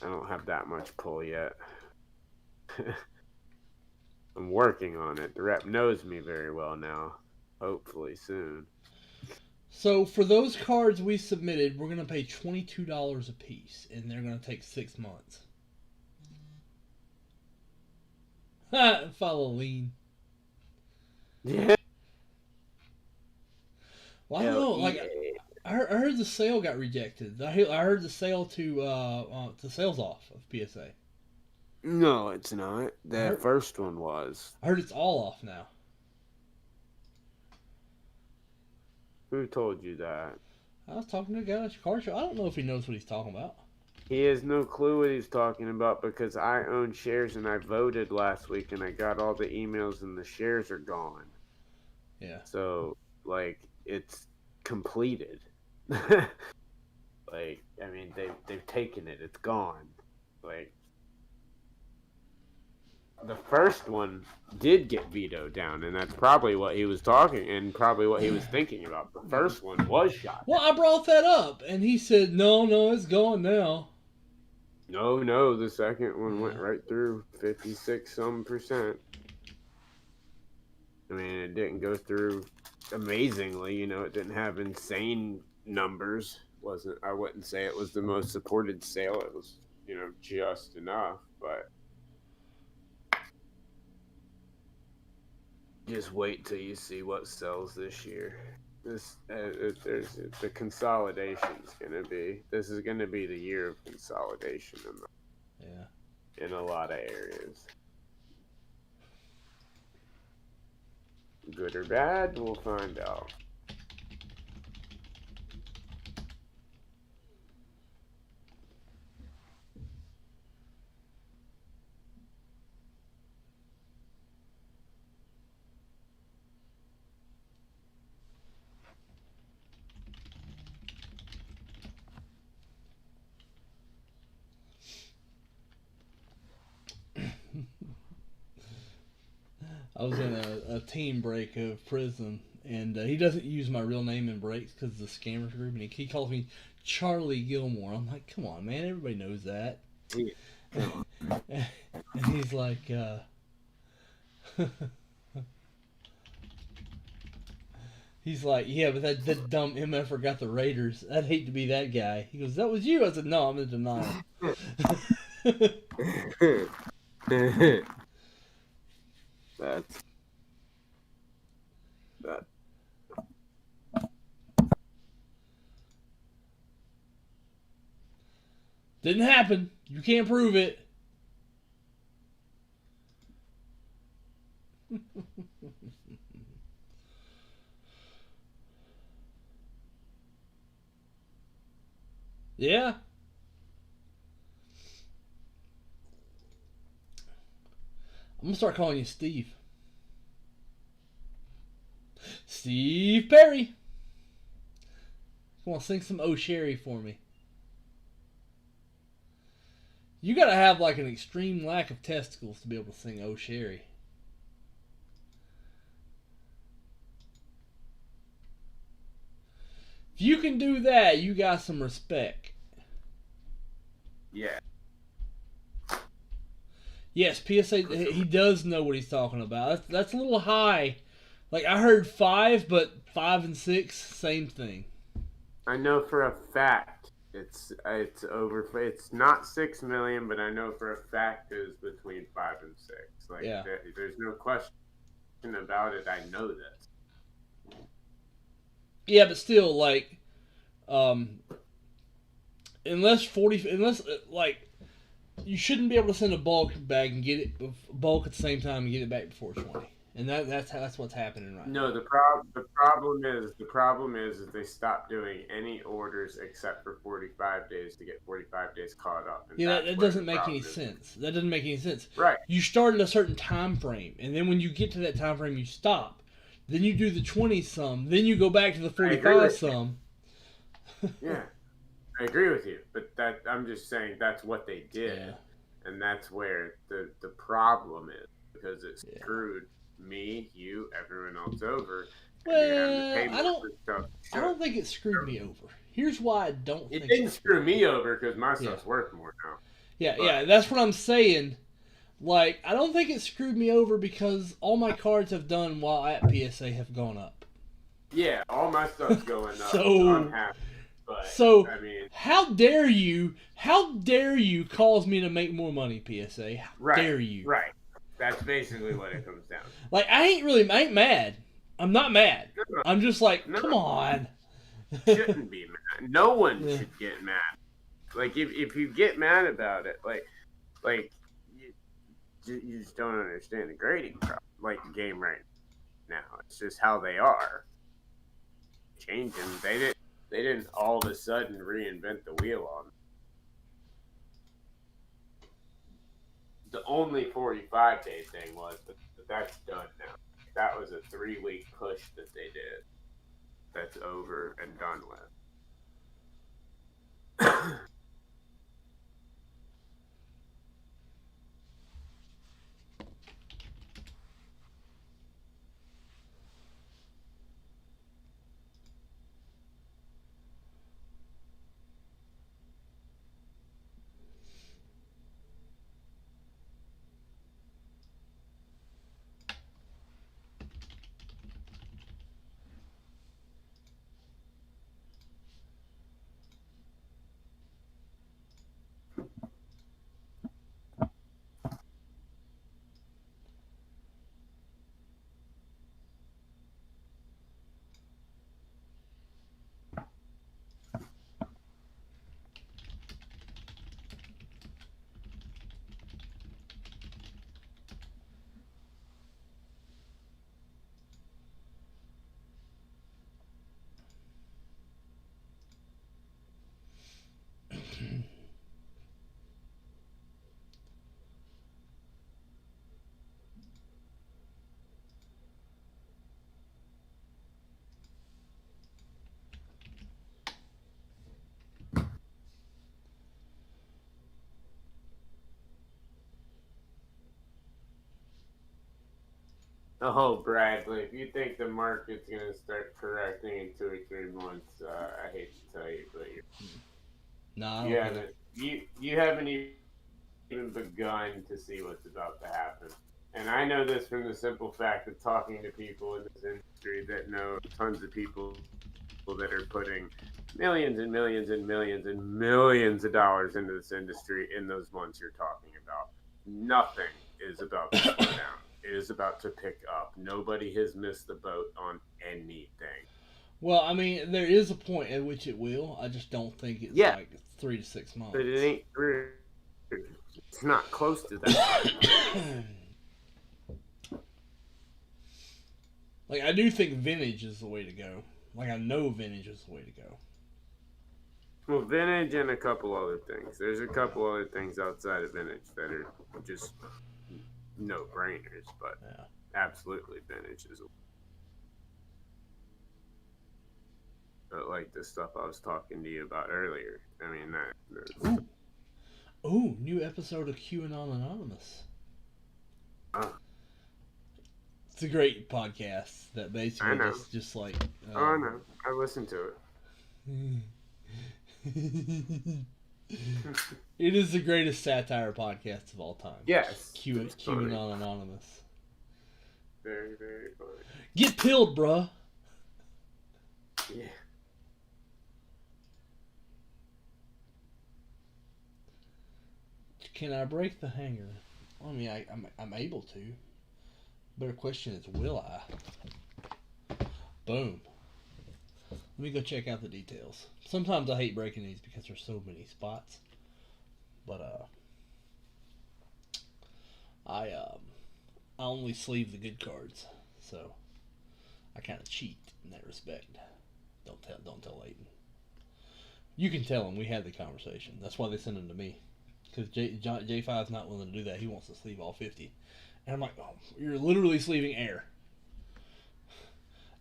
I don't have that much pull yet. I'm working on it. The rep knows me very well now. Hopefully soon. So for those cards we submitted, we're going to pay $22 a piece, and they're going to take 6 months. Follow lean. Yeah. Well, I don't know. Like, I heard the sale got rejected. I heard the sale to sales off of PSA. No, it's not. The first one was. I heard it's all off now. Who told you that? I was talking to a guy at the car show. I don't know if he knows what he's talking about. He has no clue what he's talking about because I own shares and I voted last week and I got all the emails and the shares are gone. Yeah. So, like, it's completed. Like, I mean, they've taken it. It's gone. Like, the first one did get vetoed down, and that's probably what he was talking and probably what he was thinking about. The first one was shot down. Well, I brought that up, and he said, no, it's gone now. No, the second one went right through 56% I mean, it didn't go through amazingly. It didn't have insane numbers. I wouldn't say it was the most supported sale. It was, just enough, but just wait till you see what sells this year. The consolidation's gonna be. This is gonna be the year of consolidation in a lot of areas. Good or bad, we'll find out. I was in a team break of prison, and he doesn't use my real name in breaks because it's a scammers group, and he calls me Charlie Gilmore. I'm like, come on, man, everybody knows that. And he's like, he's like, yeah, but that dumb MF got the Raiders. I'd hate to be that guy. He goes, that was you. I said, no, I'm in denial. That's that. Didn't happen. You can't prove it. Yeah. I'm gonna start calling you Steve. Steve Perry. Come on, sing some Oh Sherry for me. You gotta have like an extreme lack of testicles to be able to sing Oh Sherry. If you can do that, you got some respect. Yeah. Yes, PSA, he does know what he's talking about. That's a little high. Like, I heard 5, but 5 and 6, same thing. I know for a fact it's over. It's not 6 million, but I know for a fact it's between 5 and 6. Like, Yeah. There's no question about it. I know this. Yeah, but still, like, unless like, you shouldn't be able to send a bulk bag and get it bulk at the same time and get it back before 20. And that's what's happening right now. No, the problem is that they stopped doing any orders except for 45 days to get 45 days caught up. And Yeah, that doesn't make any sense. That doesn't make any sense. Right. You start at a certain time frame, and then when you get to that time frame, you stop. Then you do the 20 sum. Then you go back to the 45 sum. Yeah, I agree with you, but I'm just saying that's what they did, Yeah. and that's where the problem is, because it screwed me, you, everyone else over. Well, I don't think it screwed me over. Here's why I don't think it didn't screw me over, because my stuff's worth more now. Yeah, that's what I'm saying. Like, I don't think it screwed me over because all my cards have done while at PSA have gone up. Yeah, all my stuff's going up. So I'm happy. But, I mean, how dare you cause me to make more money, PSA? How dare you? Right. That's basically what it comes down to. Like, I ain't mad. I'm not mad. No. I'm just like, come on. Shouldn't be mad. No one should get mad. Like, if you get mad about it, like you just don't understand the grading problem, like the game right now. It's just how they are. Change them. They didn't all of a sudden reinvent the wheel on them. The only 45-day thing was, but that's done now. That was a 3-week push that they did. That's over and done with. Oh, Bradley, if you think the market's going to start correcting in 2 or 3 months, I hate to tell you, but No, I you don't think. haven't you haven't even begun to see what's about to happen. And I know this from the simple fact of talking to people in this industry that know tons of people that are putting millions and millions and millions and millions of dollars into this industry in those months you're talking about. Nothing is about to slow down. It is about to pick up. Nobody has missed the boat on anything. Well, I mean, there is a point at which it will. I just don't think it's Yeah, like 3 to 6 but it months. ain't through. It's not close to that timeline. Like, I do think vintage is the way to go. Like, I know vintage is the way to go. Well, vintage and a couple other things. There's a couple other things outside of vintage that are just no brainers, but Yeah. absolutely vintage is. But like the stuff I was talking to you about earlier, I mean that. Ooh, new episode of QAnon Anonymous. It's a great podcast that basically just like. Oh no, I listened to it. It is the greatest satire podcast of all time. Yes. QAnon Anonymous. Very, very funny. Get pilled, bruh. Yeah. Can I break the hanger? I mean, I'm able to. Better question is, will I? Boom. Let me go check out the details. Sometimes I hate breaking these because there's so many spots. But I only sleeve the good cards, so I kind of cheat in that respect. Don't tell Leighton. You can tell him we had the conversation. That's why they send them to me, because J5's not willing to do that. He wants to sleeve all 50, and I'm like, oh, you're literally sleeving air.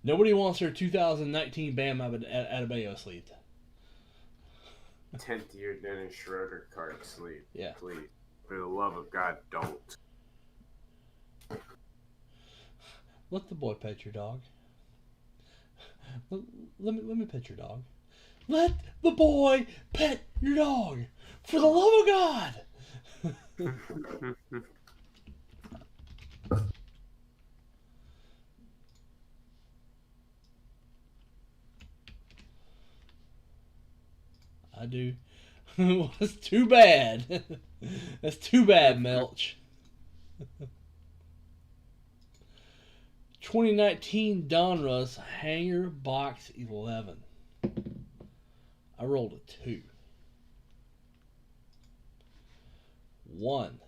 Nobody wants their 2019 Bam Adebayo sleeved. 10th year Dennis Schroeder card sleeve. Yeah. Please. For the love of God, don't. Let the boy pet your dog. Let me pet your dog. Let the boy pet your dog. For the love of God. I do. Well, that's too bad. That's too bad, Melch. 2019 Donruss Hanger Box 11. I rolled a 2. 1,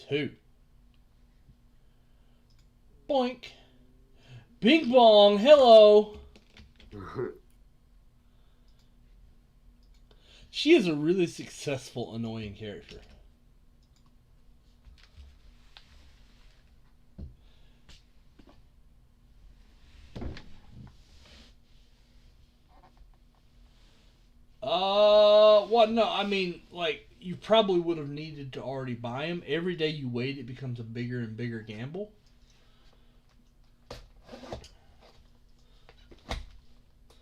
2. Boink. Bing bong. Hello. She is a really successful, annoying character. Well, no, I mean, like, you probably would have needed to already buy them. Every day you wait, it becomes a bigger and bigger gamble.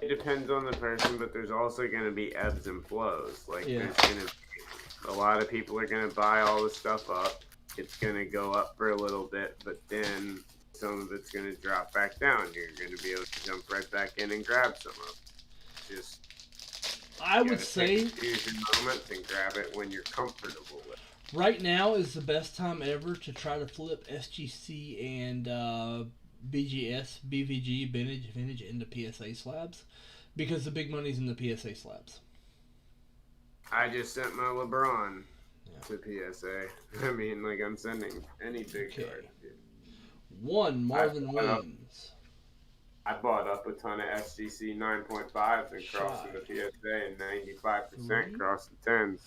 It depends on the person, but there's also going to be ebbs and flows. Like, there's going to be a lot of people are going to buy all the stuff up. It's going to go up for a little bit, but then some of it's going to drop back down. You're going to be able to jump right back in and grab some of it. Just, I would say, use your moments and grab it when you're comfortable with it. Right now is the best time ever to try to flip SGC and BGS, BVG, vintage into PSA slabs, because the big money's in the PSA slabs. I just sent my LeBron to PSA. I mean, like, I'm sending any big card. One, Marvin Williams. I bought up a ton of SGC 9.5s and crossed into PSA, and 95% crossed the 10s.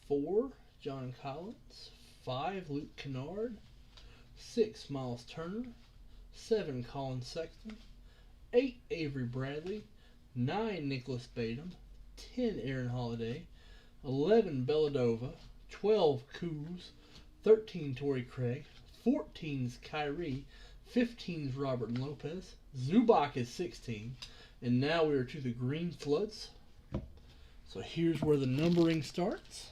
4, John Collins. 5, Luke Kennard. 6, Miles Turner. 7, Colin Sexton. 8, Avery Bradley. 9, Nicholas Batum. 10, Aaron Holiday. 11, Belladova. 12, Kuz. 13, Torrey Craig. 14's Kyrie. 15 is Robert Lopez. Zubac is 16. And now we are to the Green Floods. So here's where the numbering starts.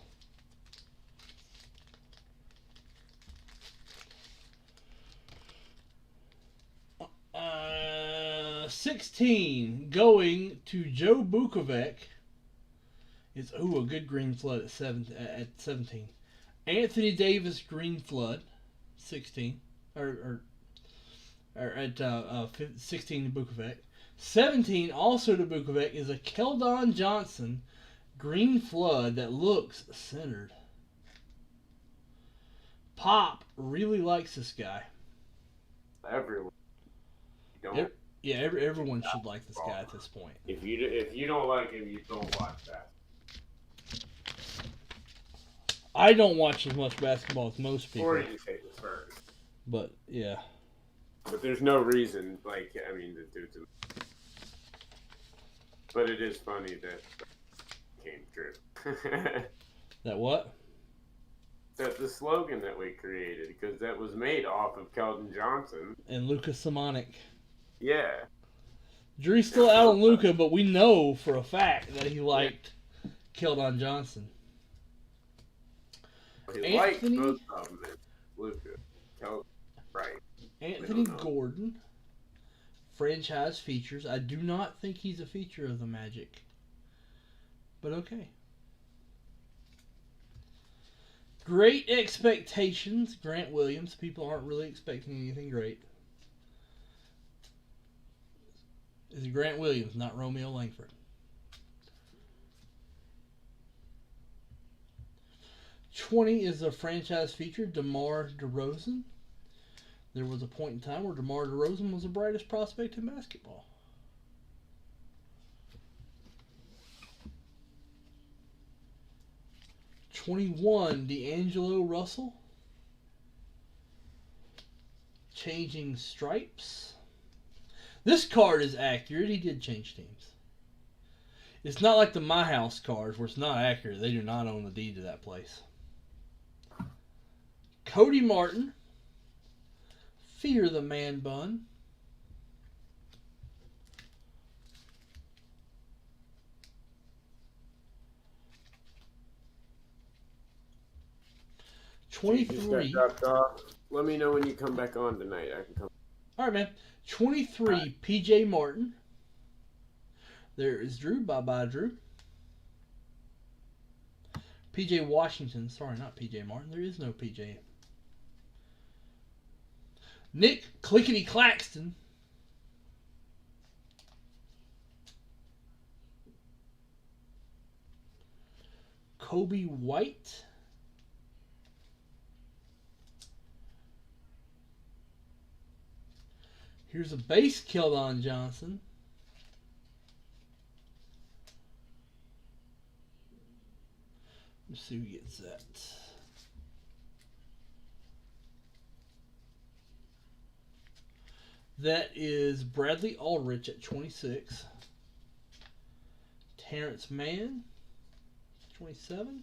16 going to Joe Bukovic. It's a good Green Flood at 17. Anthony Davis Green Flood, 16 or at 16 to Bukovic. 17 also to Bukovic is a Keldon Johnson Green Flood that looks centered. Pop really likes this guy. Everyone. Don't. Everyone should like this guy at this point. If you don't like him, you don't watch that. I don't watch as much basketball as most people. Or you take the Spurs. But yeah. But there's no reason, to do to. But it is funny that came true. That what? That the slogan that we created, because that was made off of Keldon Johnson and Luka Simonik. Yeah. Drew's still out on Luka, but we know for a fact that he liked Keldon Johnson. He liked both of them. Luka. Right. Anthony Gordon. Franchise features. I do not think he's a feature of the Magic. But okay. Great Expectations. Grant Williams. People aren't really expecting anything great. Is Grant Williams, not Romeo Langford. $20 is a franchise feature, DeMar DeRozan. There was a point in time where DeMar DeRozan was the brightest prospect in basketball. $21, D'Angelo Russell. Changing Stripes. This card is accurate. He did change teams. It's not like the My House cards where it's not accurate. They do not own the deed to that place. Cody Martin. Fear the Man Bun. $23. Let me know when you come back on tonight. I can come. All right, man. 23, PJ Martin. There is Drew. Bye-bye, Drew. PJ Washington. Sorry, not PJ Martin. There is no PJ. Nick Clickety Claxton. Kobe White. Here's a base Keldon Johnson. Let's see who gets that. That is Bradley Aldrich at 26. Terrence Mann, 27.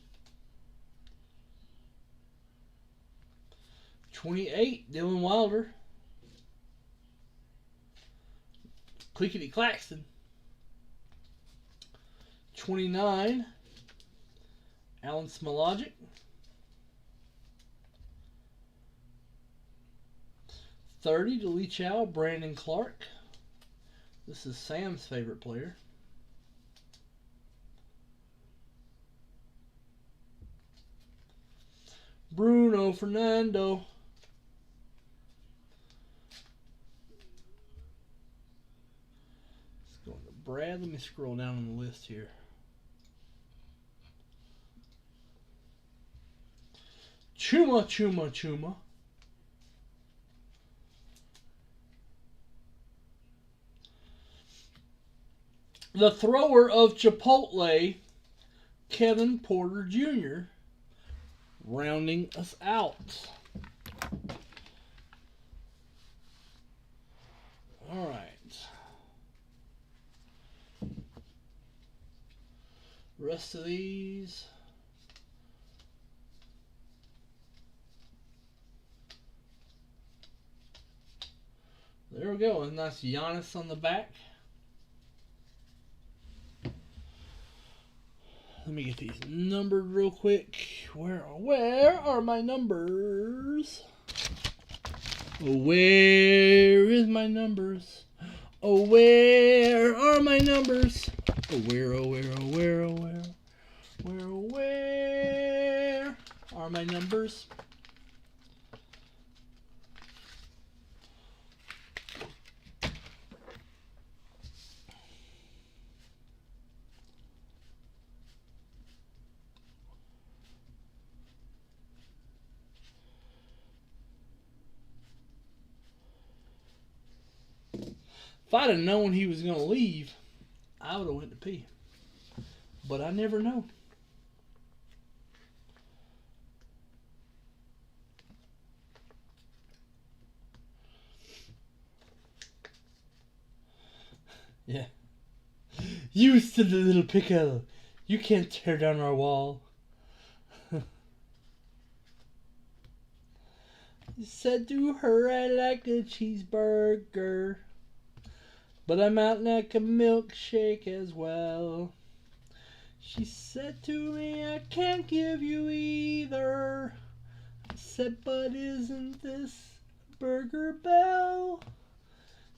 28, Dylan Wilder. Clickety Claxton. 29, Alan Smologic. 30, to Lee Chow, Brandon Clark. This is Sam's favorite player. Bruno Fernando. Let's go to Brad. Let me scroll down on the list here. Chuma. The thrower of Chipotle, Kevin Porter Jr., rounding us out. All right. Rest of these. There we go. A nice Giannis on the back. Let me get these numbered real quick. Where are my numbers? Oh, where is my numbers? Oh, where are my numbers? Oh, where are my numbers? If I'd have known he was going to leave, I would have went to pee. But I never know. Yeah. You silly little pickle. You can't tear down our wall. You said to her I like a cheeseburger, but I'm out like a milkshake as well. She said to me I can't give you either. I said, but isn't this Burger Bell?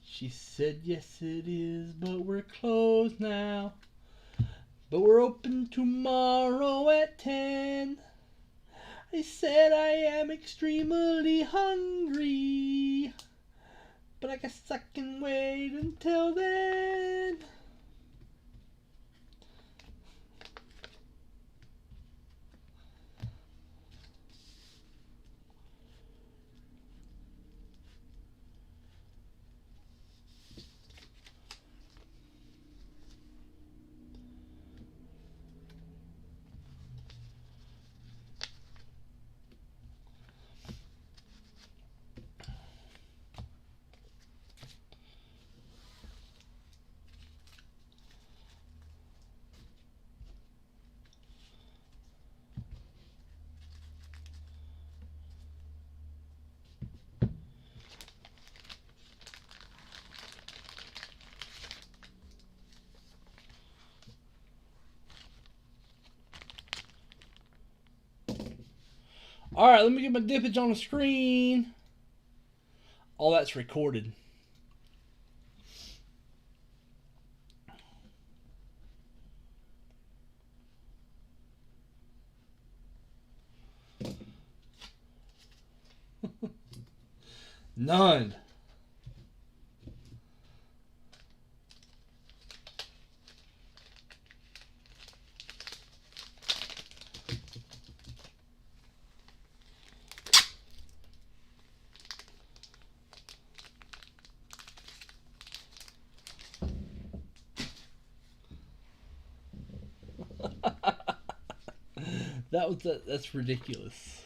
She said, yes it is, but we're closed now. But we're open tomorrow at 10. I said I am extremely hungry, but I guess I can wait until then. Alright, let me get my dippage on the screen. All that's recorded. None. That's ridiculous.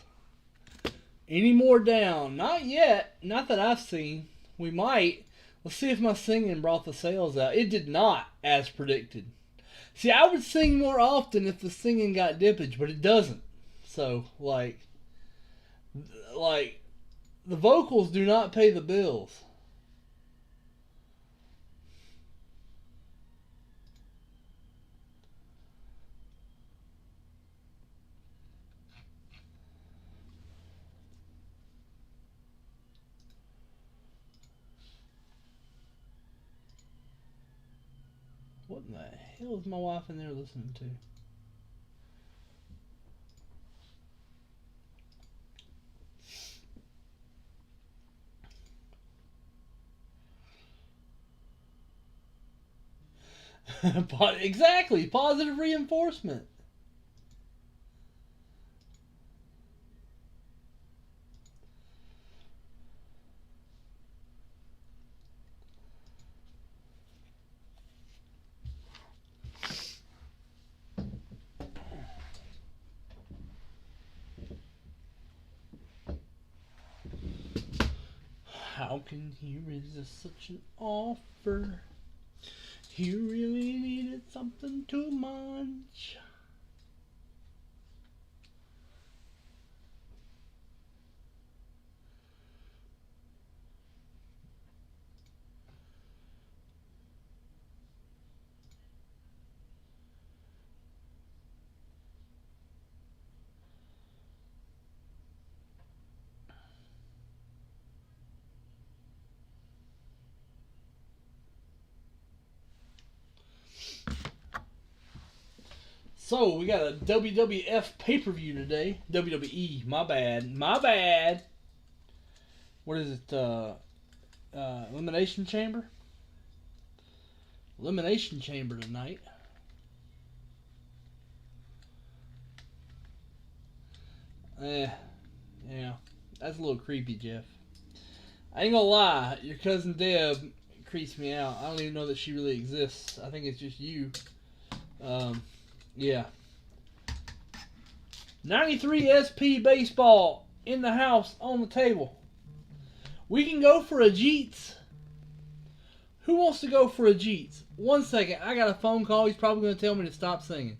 Any more down? Not yet. Not that I've seen. We might. Let's see if my singing brought the sales out. It did not, as predicted. See, I would sing more often if the singing got dippage, but it doesn't. So, like the vocals do not pay the bills. What in the hell is my wife in there listening to? Exactly, positive reinforcement. How can he resist such an offer? He really needed something to munch. So we got a WWF pay-per-view today. WWE, my bad. What is it? Elimination Chamber? Elimination Chamber tonight. Yeah, that's a little creepy, Jeff. I ain't gonna lie, your cousin Deb creeps me out. I don't even know that she really exists. I think it's just you. Yeah. 93 SP baseball in the house on the table. We can go for a Jeets. Who wants to go for a Jeets? 1 second, I got a phone call. He's probably going to tell me to stop singing.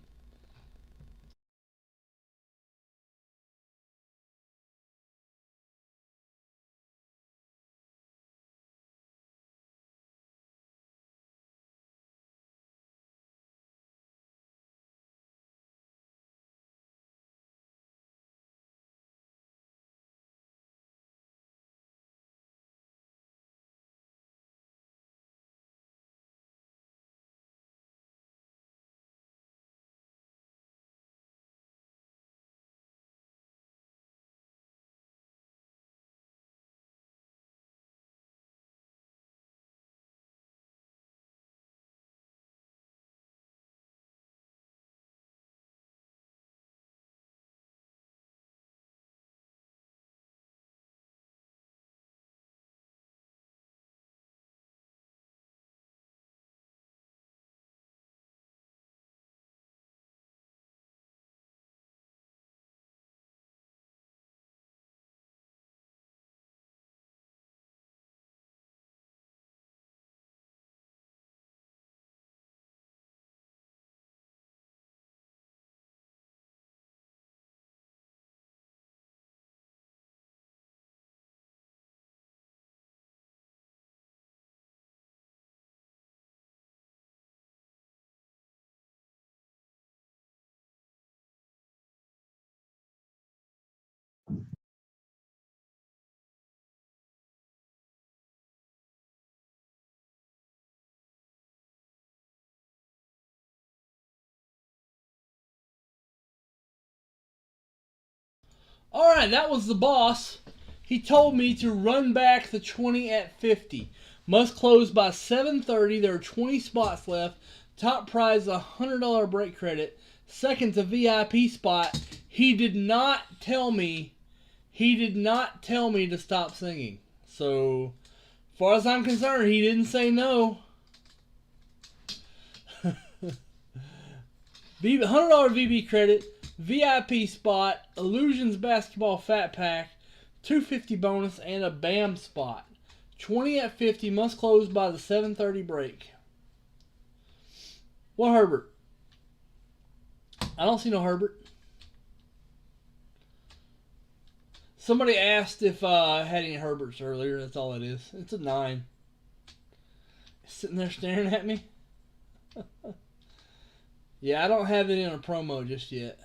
Alright, that was the boss. He told me to run back the 20 at 50. Must close by 7:30. There are 20 spots left. Top prize $100 break credit. Second's a VIP spot. He did not tell me to stop singing. So, as far as I'm concerned, he didn't say no. $100 VB credit. VIP spot, Illusions Basketball Fat Pack, $250 bonus, and a BAM spot. 20 at 50, must close by the 7:30 break. What Herbert? I don't see no Herbert. Somebody asked if I had any Herberts earlier. That's all it is. It's a 9. It's sitting there staring at me. Yeah, I don't have it in a promo just yet.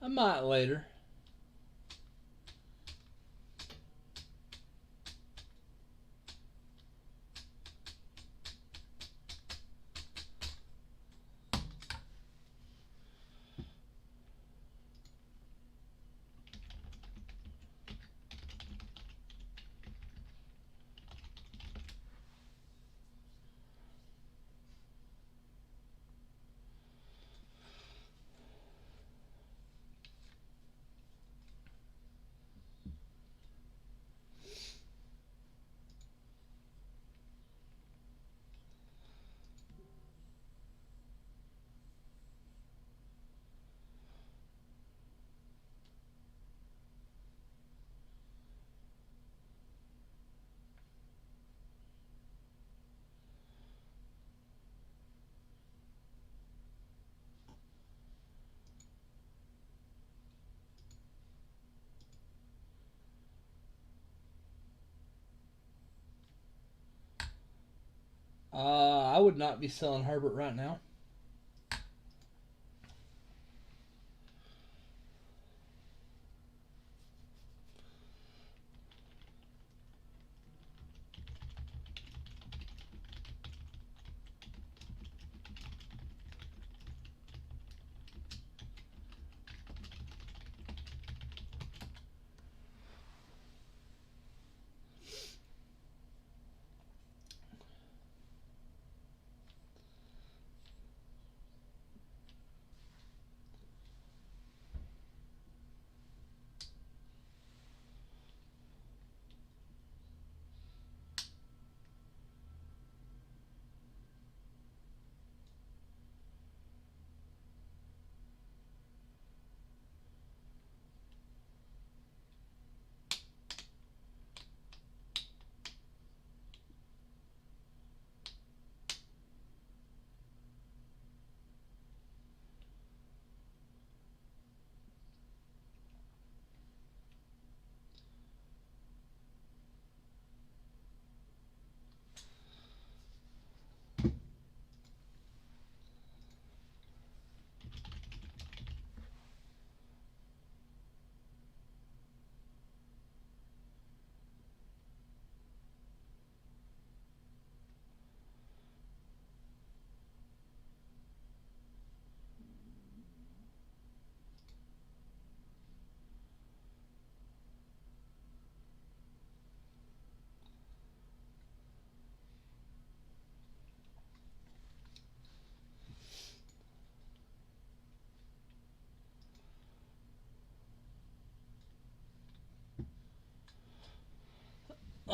I might later. I would not be selling Herbert right now.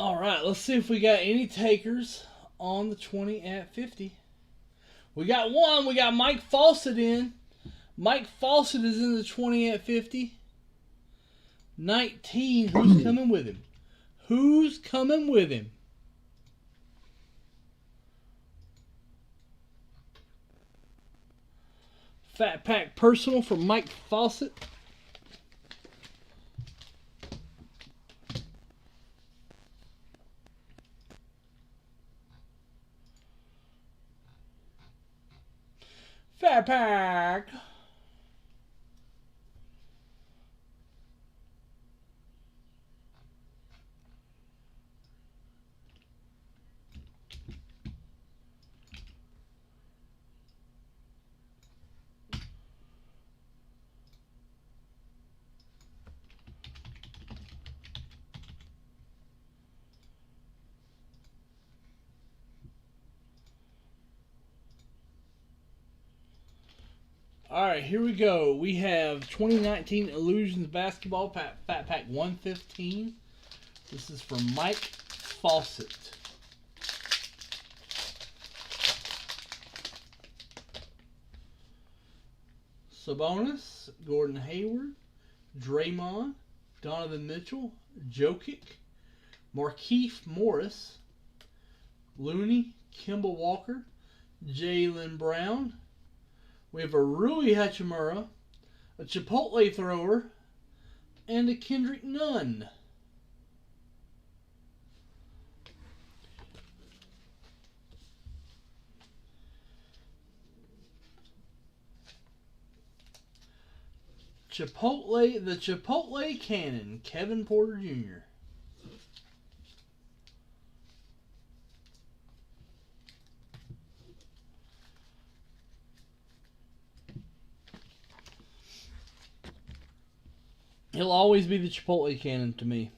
All right, let's see if we got any takers on the 20 at 50. We got one. We got Mike Fawcett in. Mike Fawcett is in the 20 at 50. 19. Who's coming with him? Who's coming with him? Fat Pack Personal from Mike Fawcett. Fat Pack. All right, here we go. We have 2019 Illusions Basketball Fat Pack 115. This is from Mike Fawcett. Sabonis, Gordon Hayward, Draymond, Donovan Mitchell, Jokic, Markieff Morris, Looney, Kemba Walker, Jaylen Brown. We have a Rui Hachimura, a Chipotle thrower, and a Kendrick Nunn. The Chipotle Cannon, Kevin Porter Jr. He'll always be the Chipotle Cannon to me.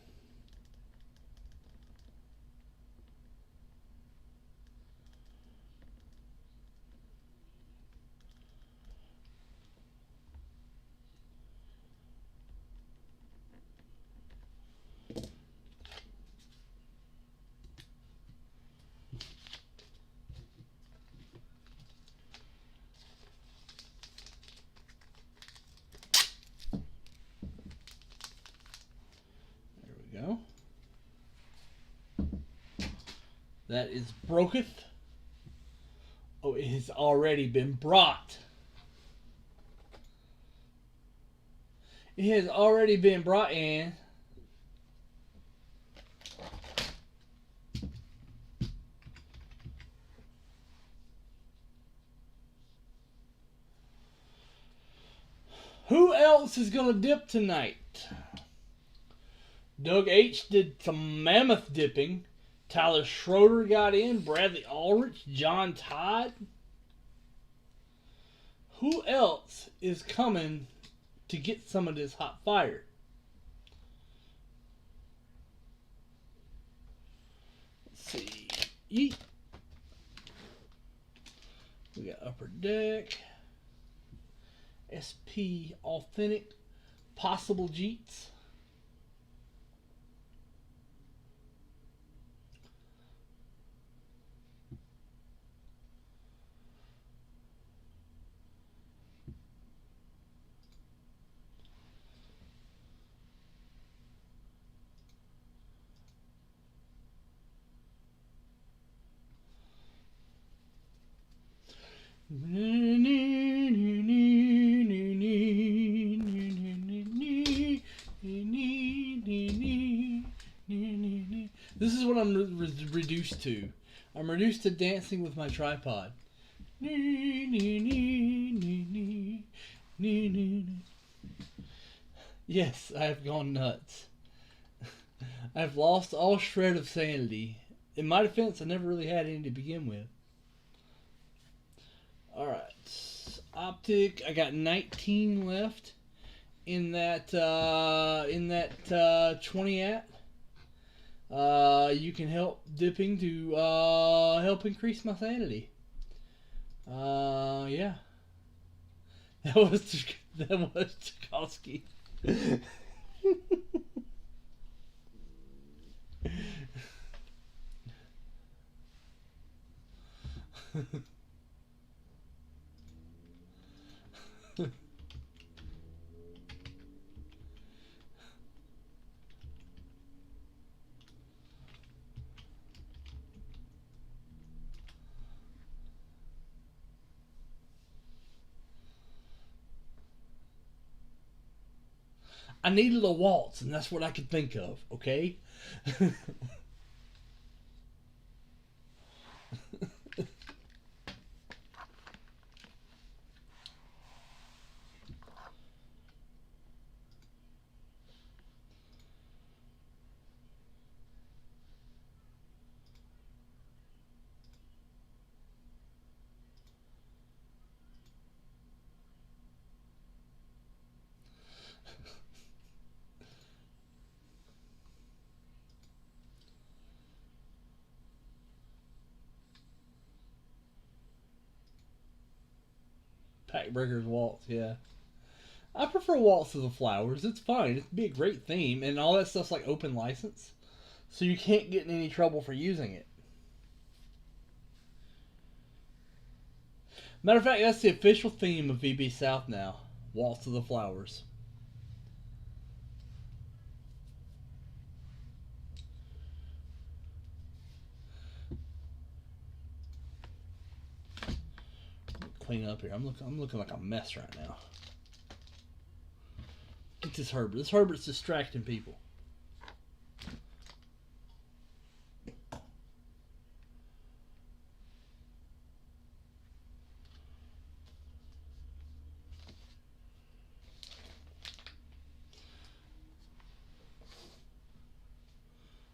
Go. That is broketh. Oh, it has already been brought. It has already been brought in. Who else is going to dip tonight? Doug H. did some mammoth dipping. Tyler Schroeder got in. Bradley Ulrich. John Todd. Who else is coming to get some of this hot fire? Let's see. Yeet. We got Upper Deck. SP Authentic. Possible Jeets. This is what I'm reduced to. I'm reduced to dancing with my tripod. Yes, I have gone nuts. I've lost all shred of sanity. In my defense, I never really had any to begin with. Alright. Optic, I got 19 left in that 20 at. You can help dipping to help increase my sanity. Yeah. That was Tchaikovsky. I needed a waltz, and that's what I could think of, okay? Packbreaker's Waltz, yeah. I prefer Waltz to the Flowers. It's fine. It'd be a great theme, and all that stuff's like open license, so you can't get in any trouble for using it. Matter of fact, that's the official theme of VB South now. Waltz to the Flowers. Clean up here. I'm looking like a mess right now. Get this Herbert. This Herbert's distracting people.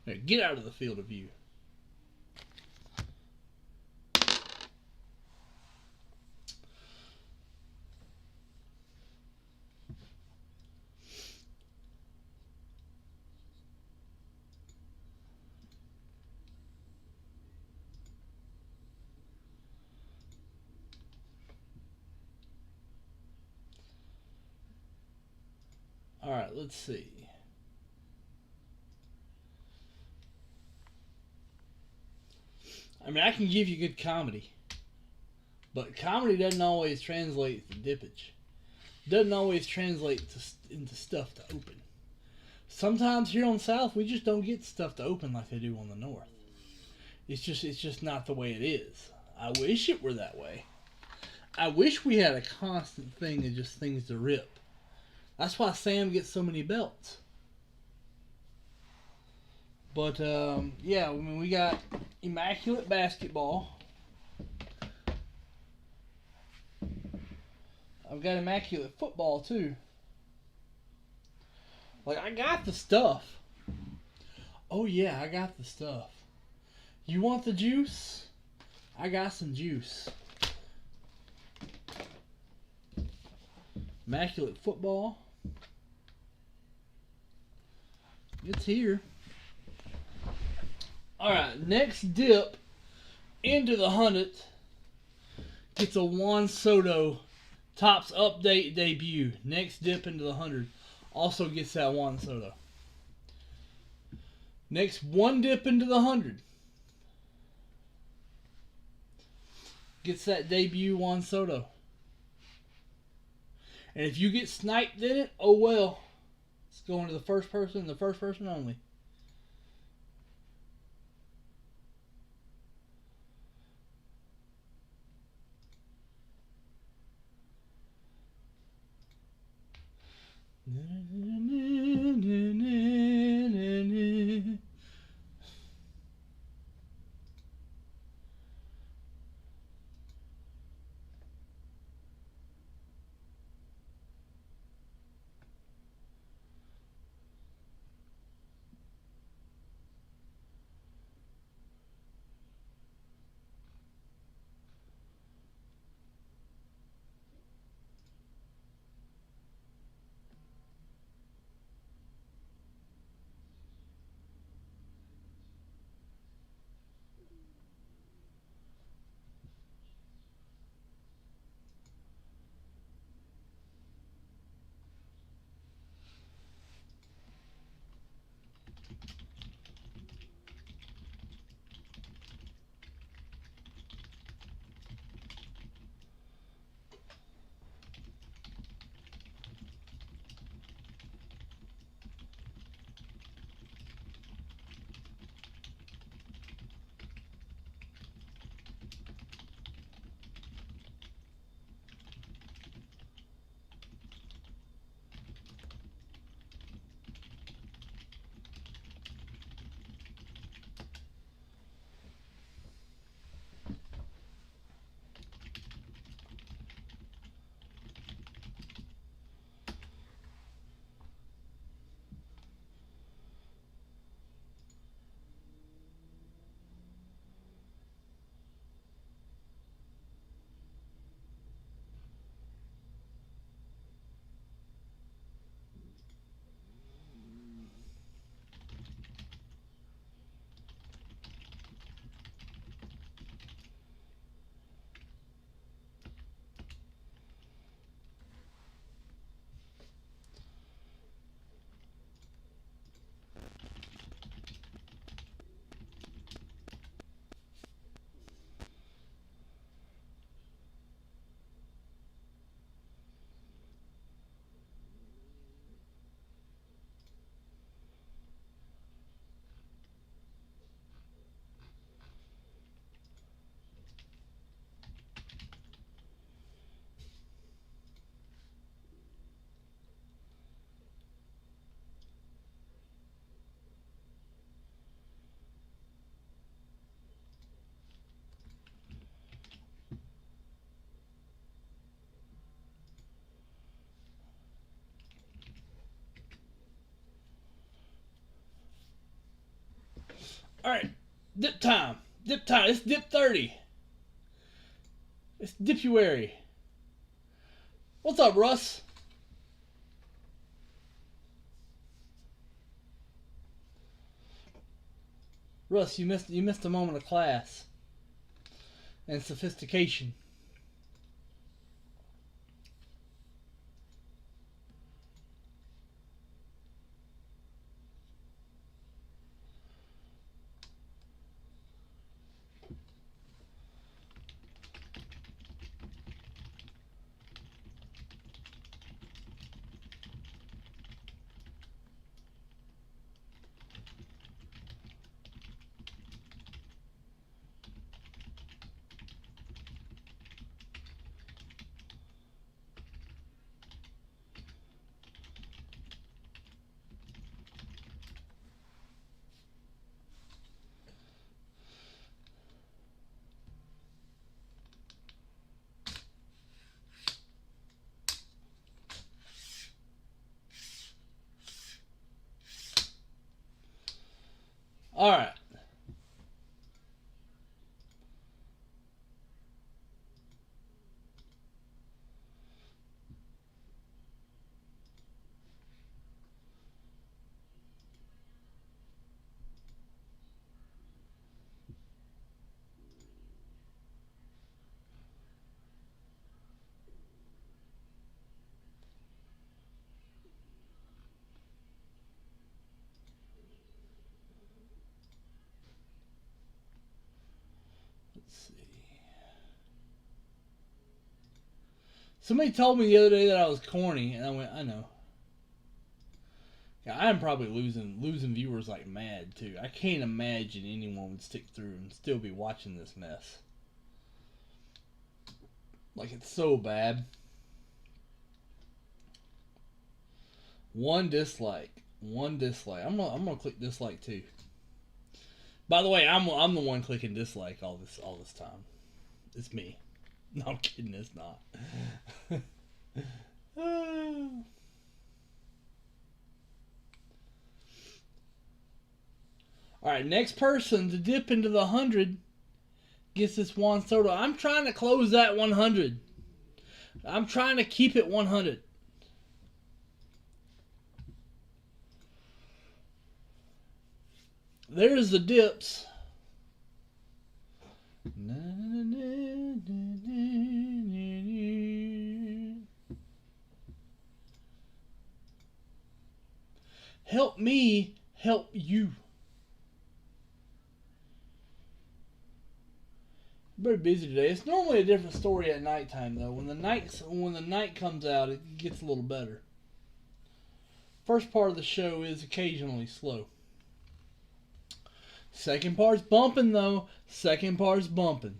Here, get out of the field of view. Alright, let's see. I mean, I can give you good comedy, but comedy doesn't always translate to dippage. Doesn't always translate into stuff to open. Sometimes here on South, we just don't get stuff to open like they do on the North. It's just not the way it is. I wish it were that way. I wish we had a constant thing of just things to rip. That's why Sam gets so many belts. But, yeah, I mean, we got Immaculate Basketball. I've got Immaculate Football, too. Like, I got the stuff. Oh, yeah, I got the stuff. You want the juice? I got some juice. Immaculate Football. It's here. Alright, next dip into the 100 gets a Juan Soto Topps Update debut. Next dip into the 100 also gets that Juan Soto. Next one dip into the 100 gets that debut Juan Soto. And if you get sniped in it, oh well. It's going to the first person only. Alright. Dip time. Dip time. It's dip 30. It's Dipuary. What's up, Russ? Russ, you missed a moment of class and sophistication. All right. Let's see. Somebody told me the other day that I was corny, and I went, I know. Yeah, I'm probably losing viewers like mad too. I can't imagine anyone would stick through and still be watching this mess. Like, it's so bad. One dislike. I'm gonna click dislike too. By the way, I'm the one clicking dislike all this time. It's me. No, I'm kidding. It's not. All right, next person to dip into the 100 gets this Juan Soto. I'm trying to close that 100. I'm trying to keep it 100. There's the dips. Help me help you. Very busy today. It's normally a different story at nighttime though. When the night comes out, it gets a little better. First part of the show is occasionally slow. Second part's bumping though. Second part's bumping.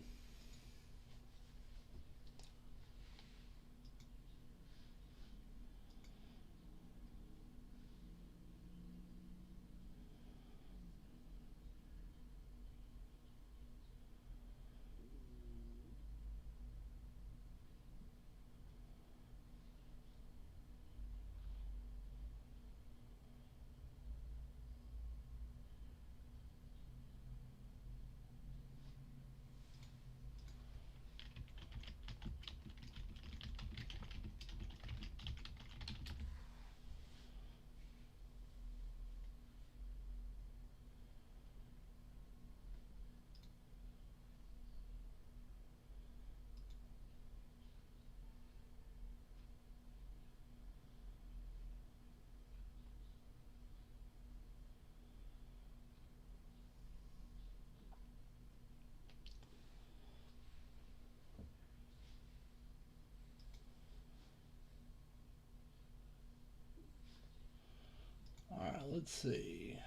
Alright, let's see.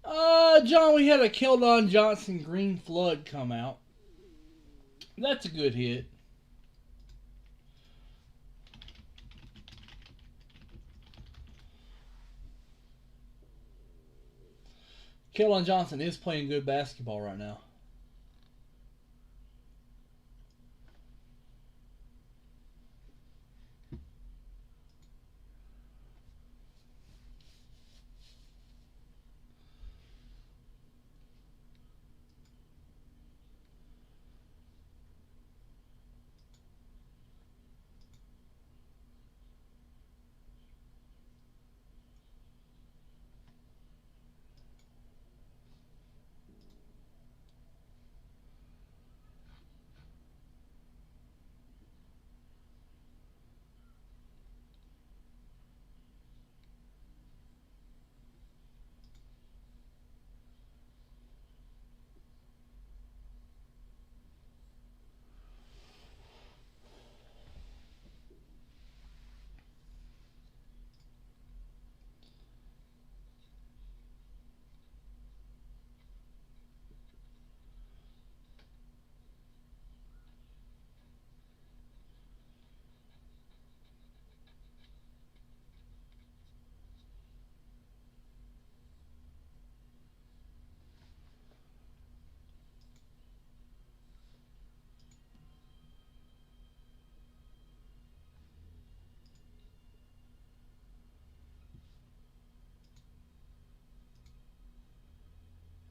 John, we had a Keldon Johnson Green Flood come out. That's a good hit. Keldon Johnson is playing good basketball right now.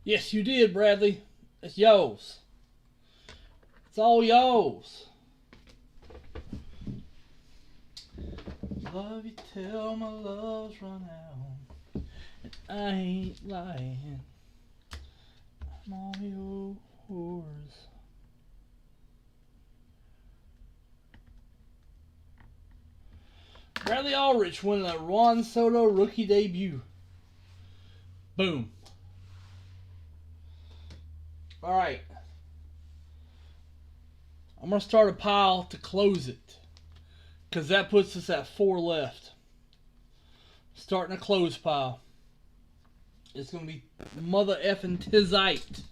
Yes, you did, Bradley. It's yours. It's all yours. Love you till my love's run out. And I ain't lying. I'm all yours. Bradley Ulrich winning a Juan Soto rookie debut. Boom. Alright. I'm going to start a pile to close it. Because that puts us at 4 left. Starting a close pile. It's going to be mother effing Tizite.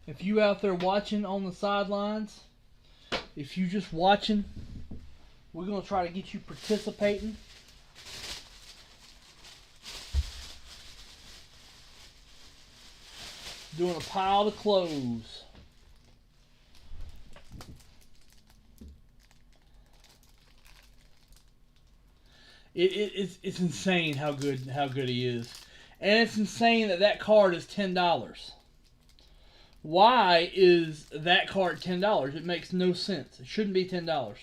If you out there watching on the sidelines, if you just watching, we're going to try to get you participating. Doing a pile to close. It's insane how good he is, and it's insane that card is $10. Why is that card $10? It makes no sense. It shouldn't be $10.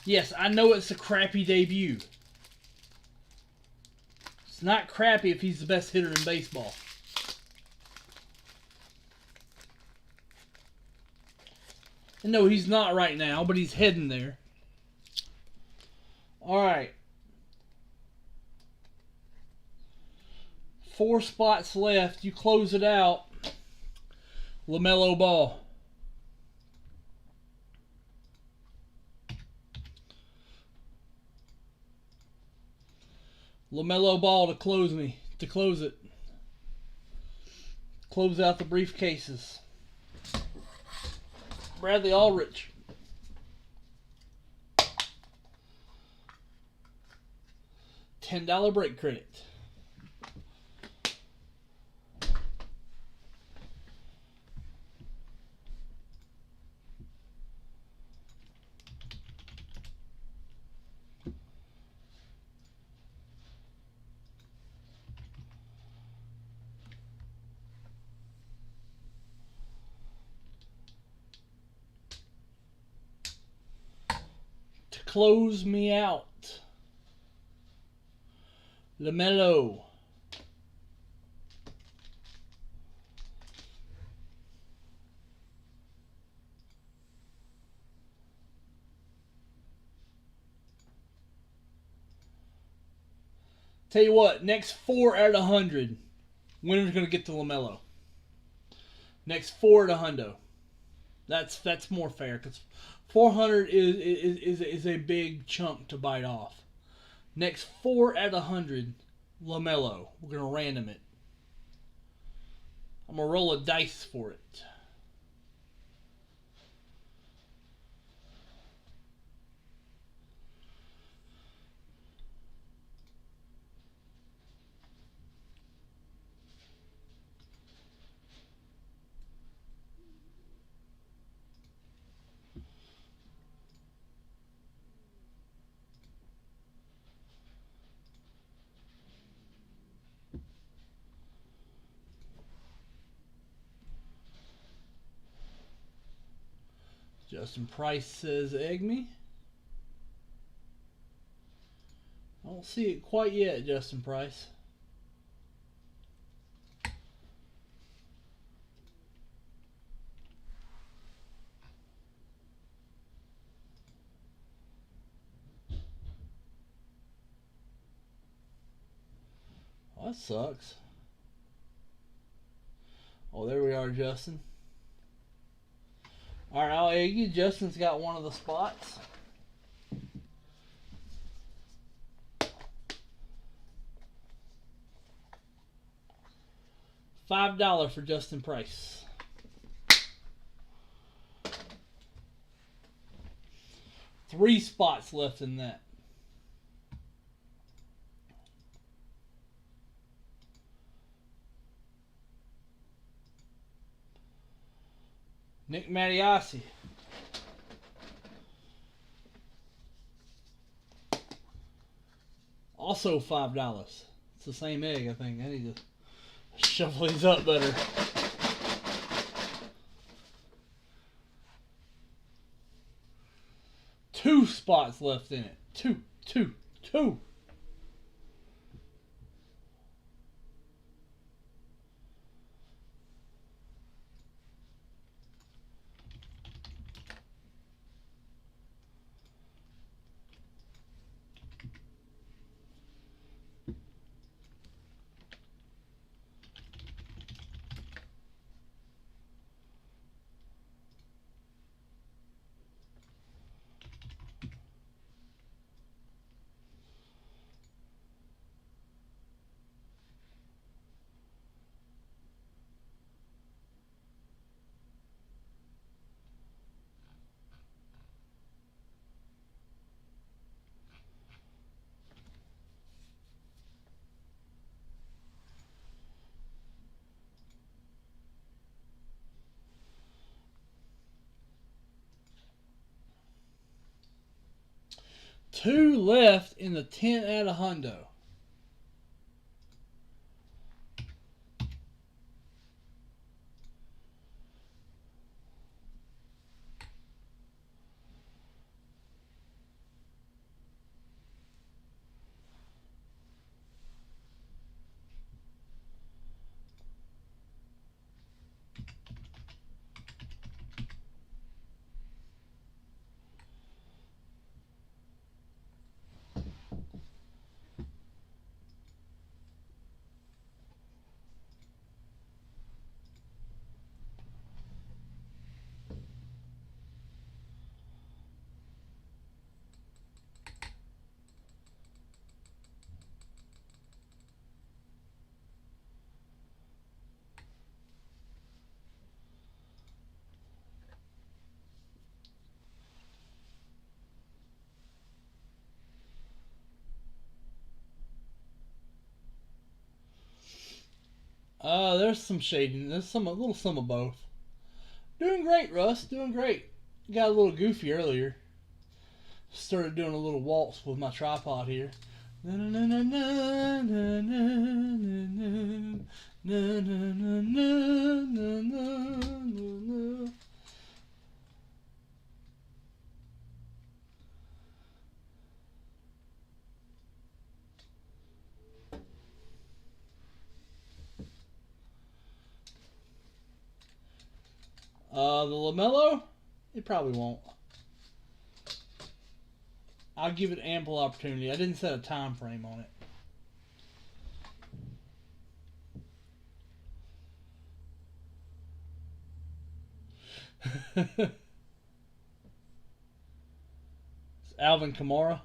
Yes, I know it's a crappy debut. It's not crappy if he's the best hitter in baseball. And no, he's not right now, but he's heading there. Alright. 4 spots left. You close it out. LaMelo Ball. LaMelo Ball to close it. Close out the briefcases. Bradley Ulrich. $10 break credit. Close me out. LaMelo. Tell you what, next 4 out of 100, winner's going to get to LaMelo. Next 4 out of 100. That's more fair because 400 is a big chunk to bite off. Next 4 out of 100, LaMelo. We're going to random it. I'm going to roll a dice for it. Justin Price says, egg me. I don't see it quite yet, Justin Price. Well, that sucks. Oh, there we are, Justin. Alright, I'll egg you. Justin's got one of the spots. $5 for Justin Price. Three spots left in that. Nick Mattiasi. Also $5. It's the same egg, I think. I need to shuffle these up better. Two spots left in it. Two. 2 left in the 10 out of hundo. There's some shading. There's a little some of both. Doing great, Russ. Doing great. Got a little goofy earlier. Started doing a little waltz with my tripod here. Na na na na na na na na na na na. The LaMelo, it probably won't. I'll give it ample opportunity. I didn't set a time frame on it. It's Alvin Kamara.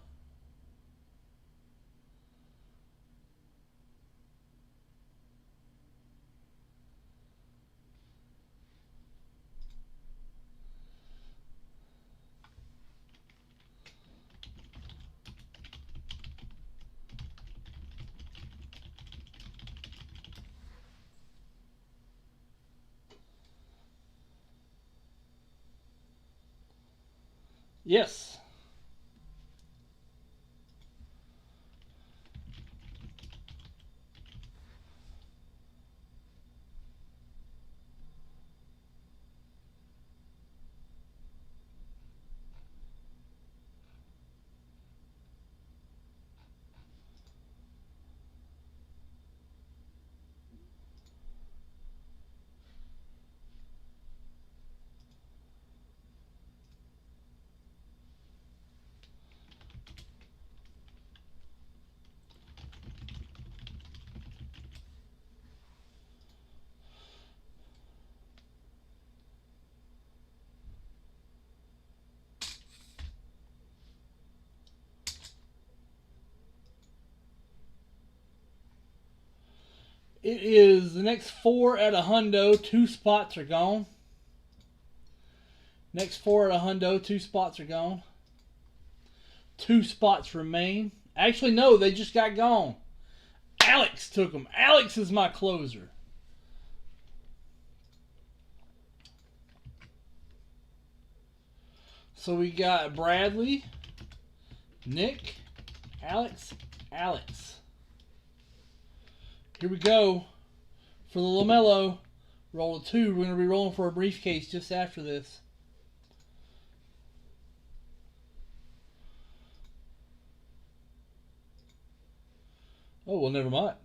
Yes. It is the next 4 at a hundo. 2 spots are gone. Next 4 at a hundo. 2 spots are gone. 2 spots remain. Actually, no, they just got gone. Alex took them. Alex is my closer. So we got Bradley, Nick, Alex, Alex. Here we go. For the LaMelo, roll a 2. We're going to be rolling for a briefcase just after this. Oh, well, never mind.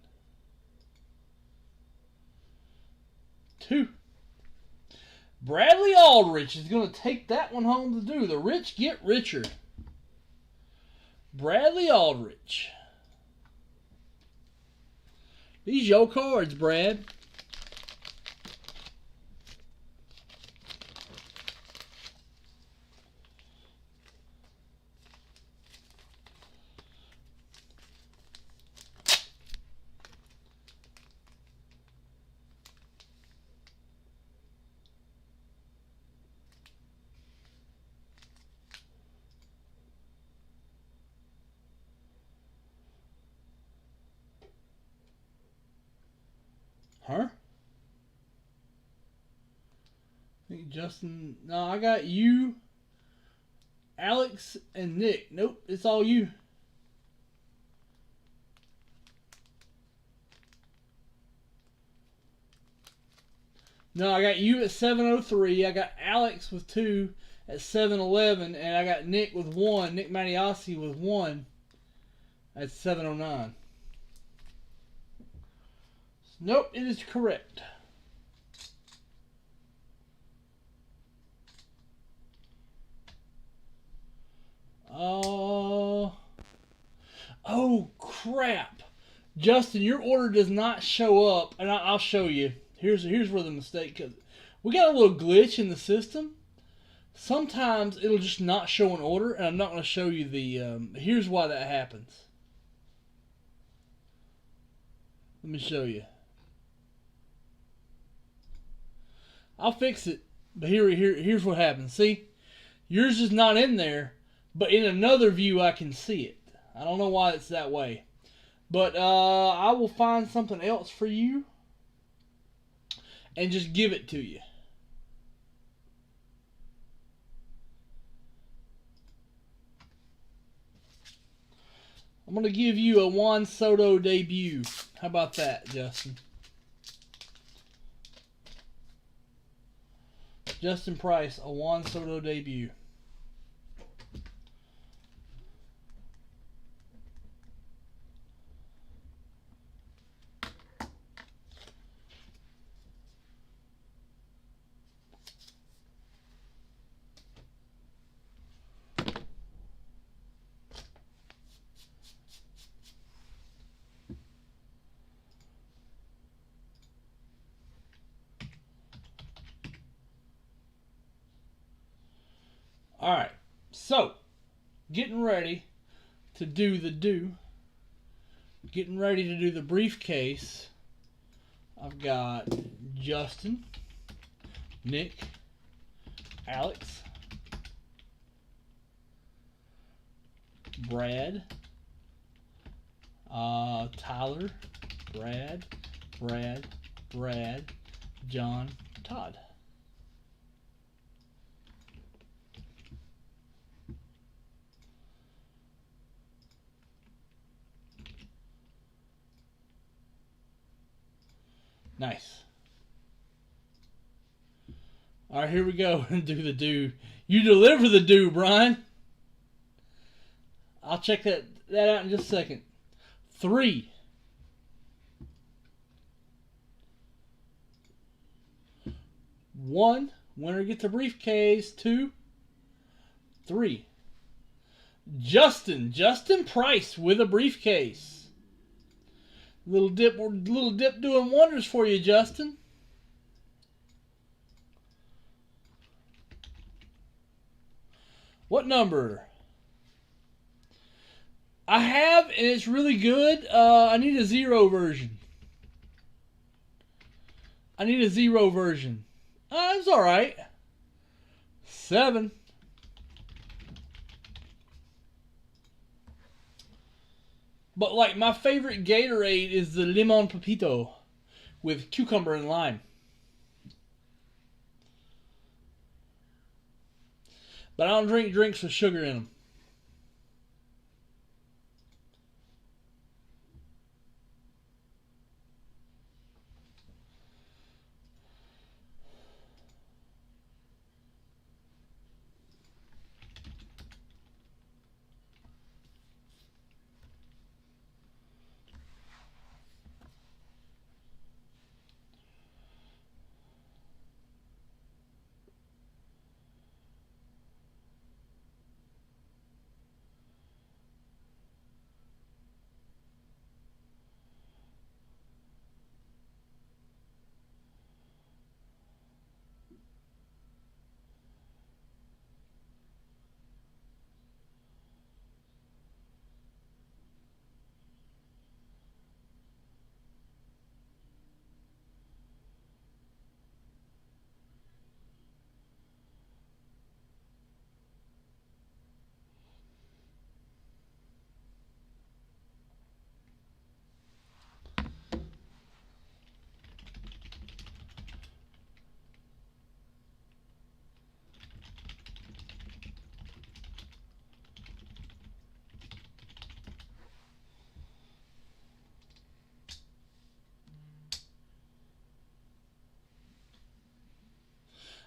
2. Bradley Aldrich is going to take that one home to do. The rich get richer. Bradley Aldrich. These your cards, Brad. Huh? I think Justin. No, I got you, Alex, and Nick. Nope, it's all you. No, I got you at 703. I got Alex with 2 at 711, and I got Nick with 1. Nick Mattiasi with 1 at 709. Nope, it is correct. Oh, crap. Justin, your order does not show up, and I'll show you. Here's where the mistake is. We got a little glitch in the system. Sometimes it'll just not show an order, and I'm not going to show you the... here's why that happens. Let me show you. I'll fix it, but here's what happens. See? Yours is not in there, but in another view I can see it. I don't know why it's that way. But I will find something else for you and just give it to you. I'm going to give you a Juan Soto debut. How about that, Justin? Justin Price, a Juan Soto debut. Alright, so, getting ready to do getting ready to do the briefcase. I've got Justin, Nick, Alex, Brad, Tyler, Brad, John, Todd. Nice. All right, here we go and do the do. You deliver the do, Brian. I'll check that out in just a second. 3. 1. Winner gets a briefcase. 2. 3. Justin Price with a briefcase. Little dip doing wonders for you, Justin. What number? I have, and it's really good. I need a 0 version. It's alright. 7. But like my favorite Gatorade is the Limon Pepito with cucumber and lime. But I don't drink drinks with sugar in them.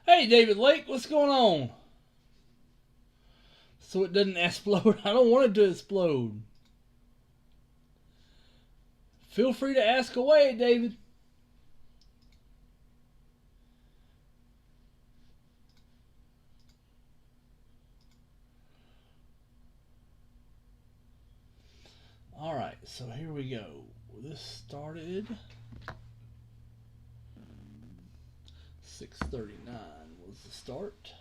Hey, David Lake, what's going on? So it doesn't explode. I don't want it to explode. Feel free to ask away, David. Alright, so here we go. This started 6:39 was the start.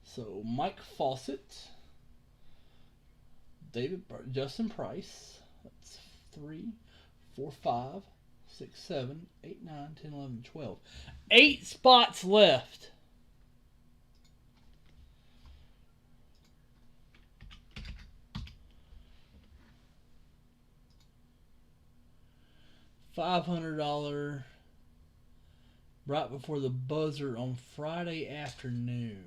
So Mike Fawcett, Justin Price. That's 3, 4, 5, 6, 7, 8, 9, 10, 11, 12. 8 spots left. $500 right before the buzzer on Friday afternoon.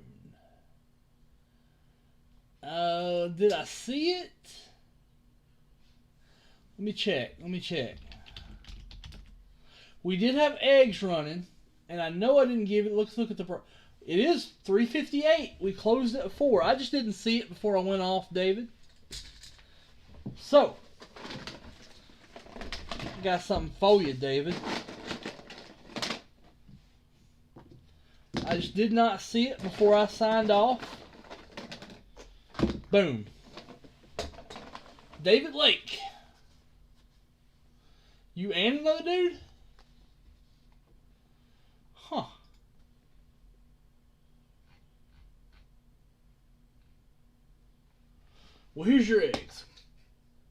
Did I see it? Let me check. We did have eggs running, and I know I didn't give it. Let's look at the. It is 3:58. We closed at 4. I just didn't see it before I went off, David. So, got something for you, David. I just did not see it before I signed off. Boom. David Lake. You and another dude? Huh. Well, here's your eggs.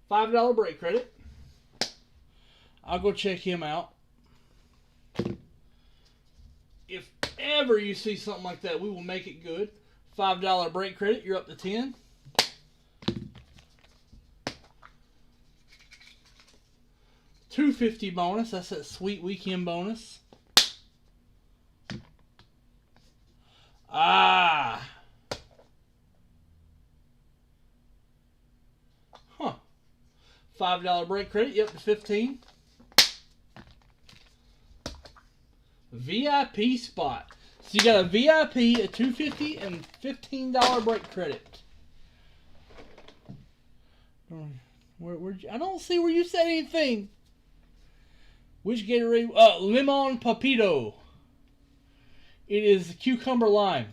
$5 break credit. I'll go check him out. If ever you see something like that, we will make it good. $5 break credit, you're up to 10. $250 bonus, that's that sweet weekend bonus. Ah. Huh. $5 break credit, you up to 15. VIP spot. So you got a VIP, a $250, and $15 break credit. I don't see where you said anything. Which Gatorade? Lemon Papito. It is cucumber lime.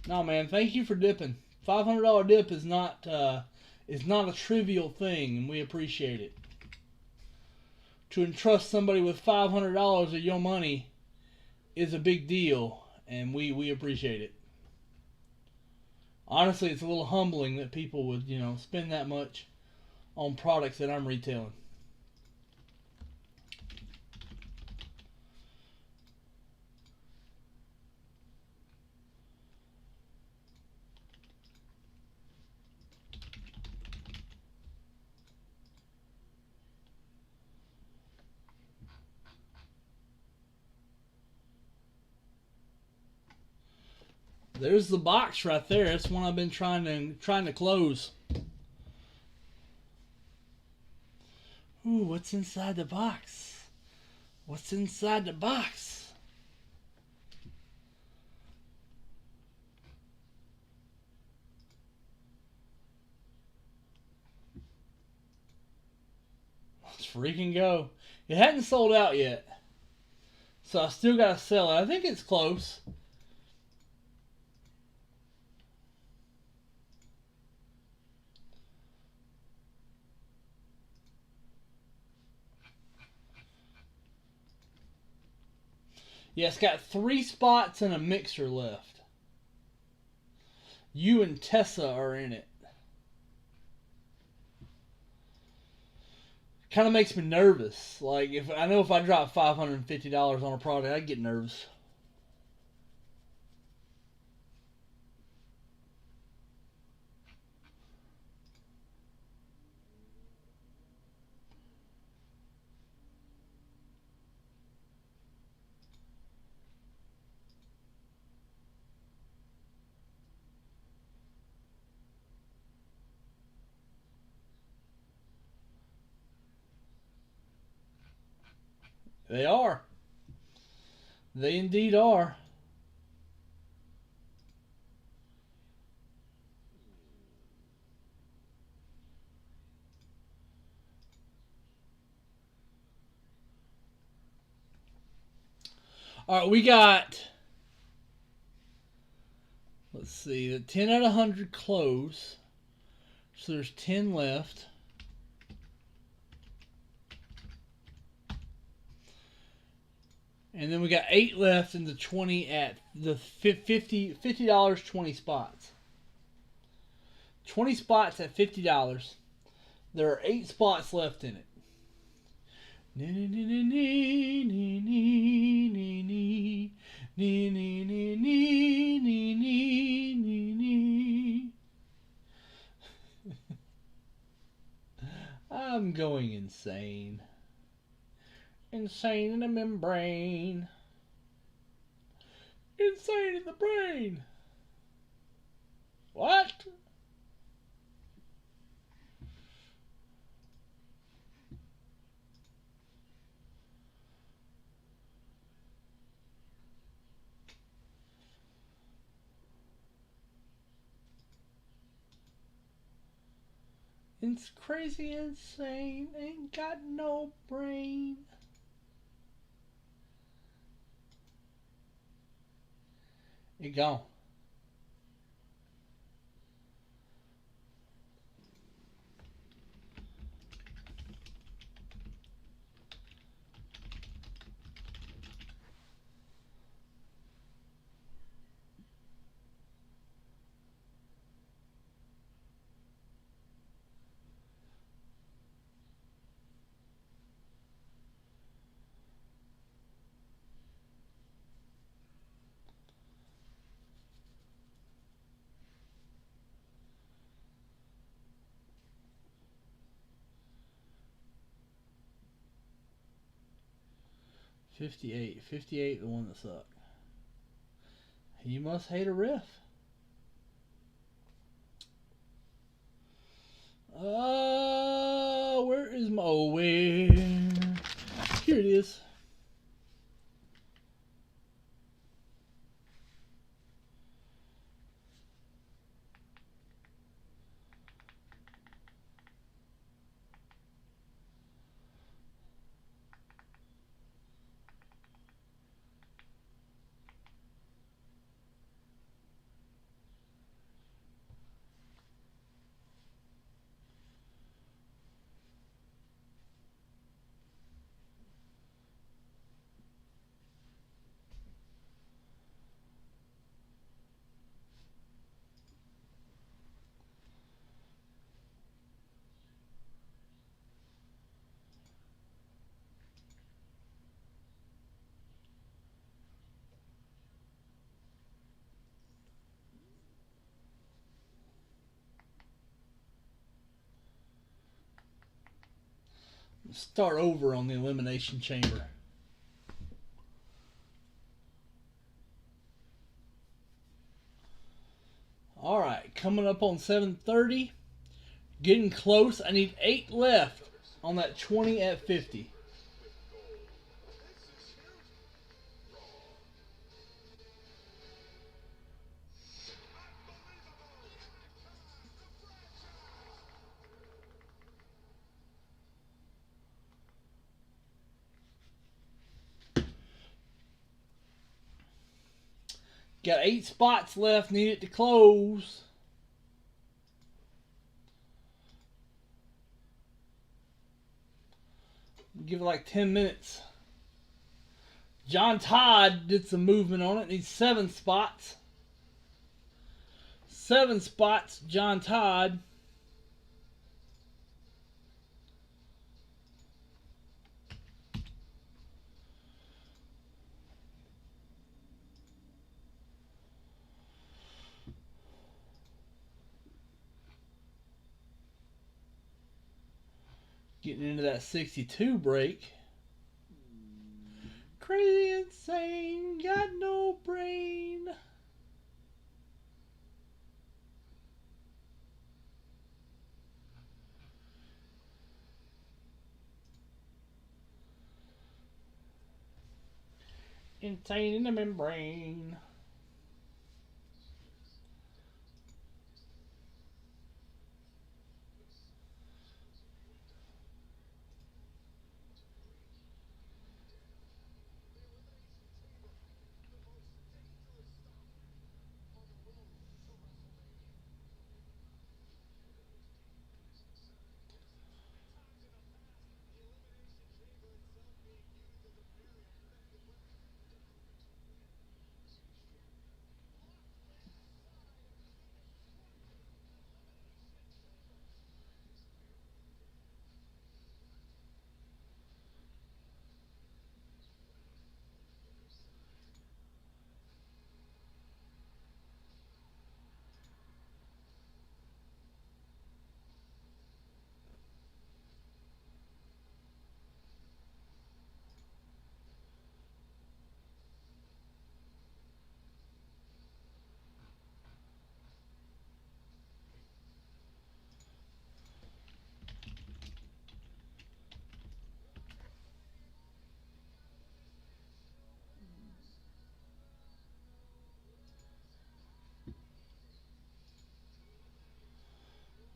No, man. Thank you for dipping. $500 dip is not a trivial thing, and we appreciate it. To entrust somebody with $500 of your money is a big deal, and we appreciate it. Honestly, it's a little humbling that people would, spend that much on products that I'm retailing. There's the box right there. That's one I've been trying to close. Ooh, what's inside the box? What's inside the box? Let's freaking go. It hadn't sold out yet, so I still gotta sell it. I think it's close. Yeah, it's got 3 spots and a mixer left. You and Tessa are in it. Kind of makes me nervous. Like, if I drop $550 on a product, I'd get nervous. They are. They indeed are. All right, we got, let's see, the 10 out of 100 close. So there's 10 left. And then we got 8 left in the 20 at the $50 20 spots. 20 spots at $50. There are 8 spots left in it. I'm going insane. Insane in the membrane. Insane in the brain. What? It's crazy insane. Ain't got no brain. It gone. $58, the one that sucked. You must hate a riff. Where is my... Oh, where? Here it is. Start over on the Elimination Chamber. Alright, coming up on 7:30. Getting close. I need 8 left on that 20 at 50. Got 8 spots left. Need it to close. Give it like 10 minutes. John Todd did some movement on it. Needs 7 spots. 7 spots, John Todd. Getting into that 62 break. Crazy insane, got no brain. Insane in the membrane.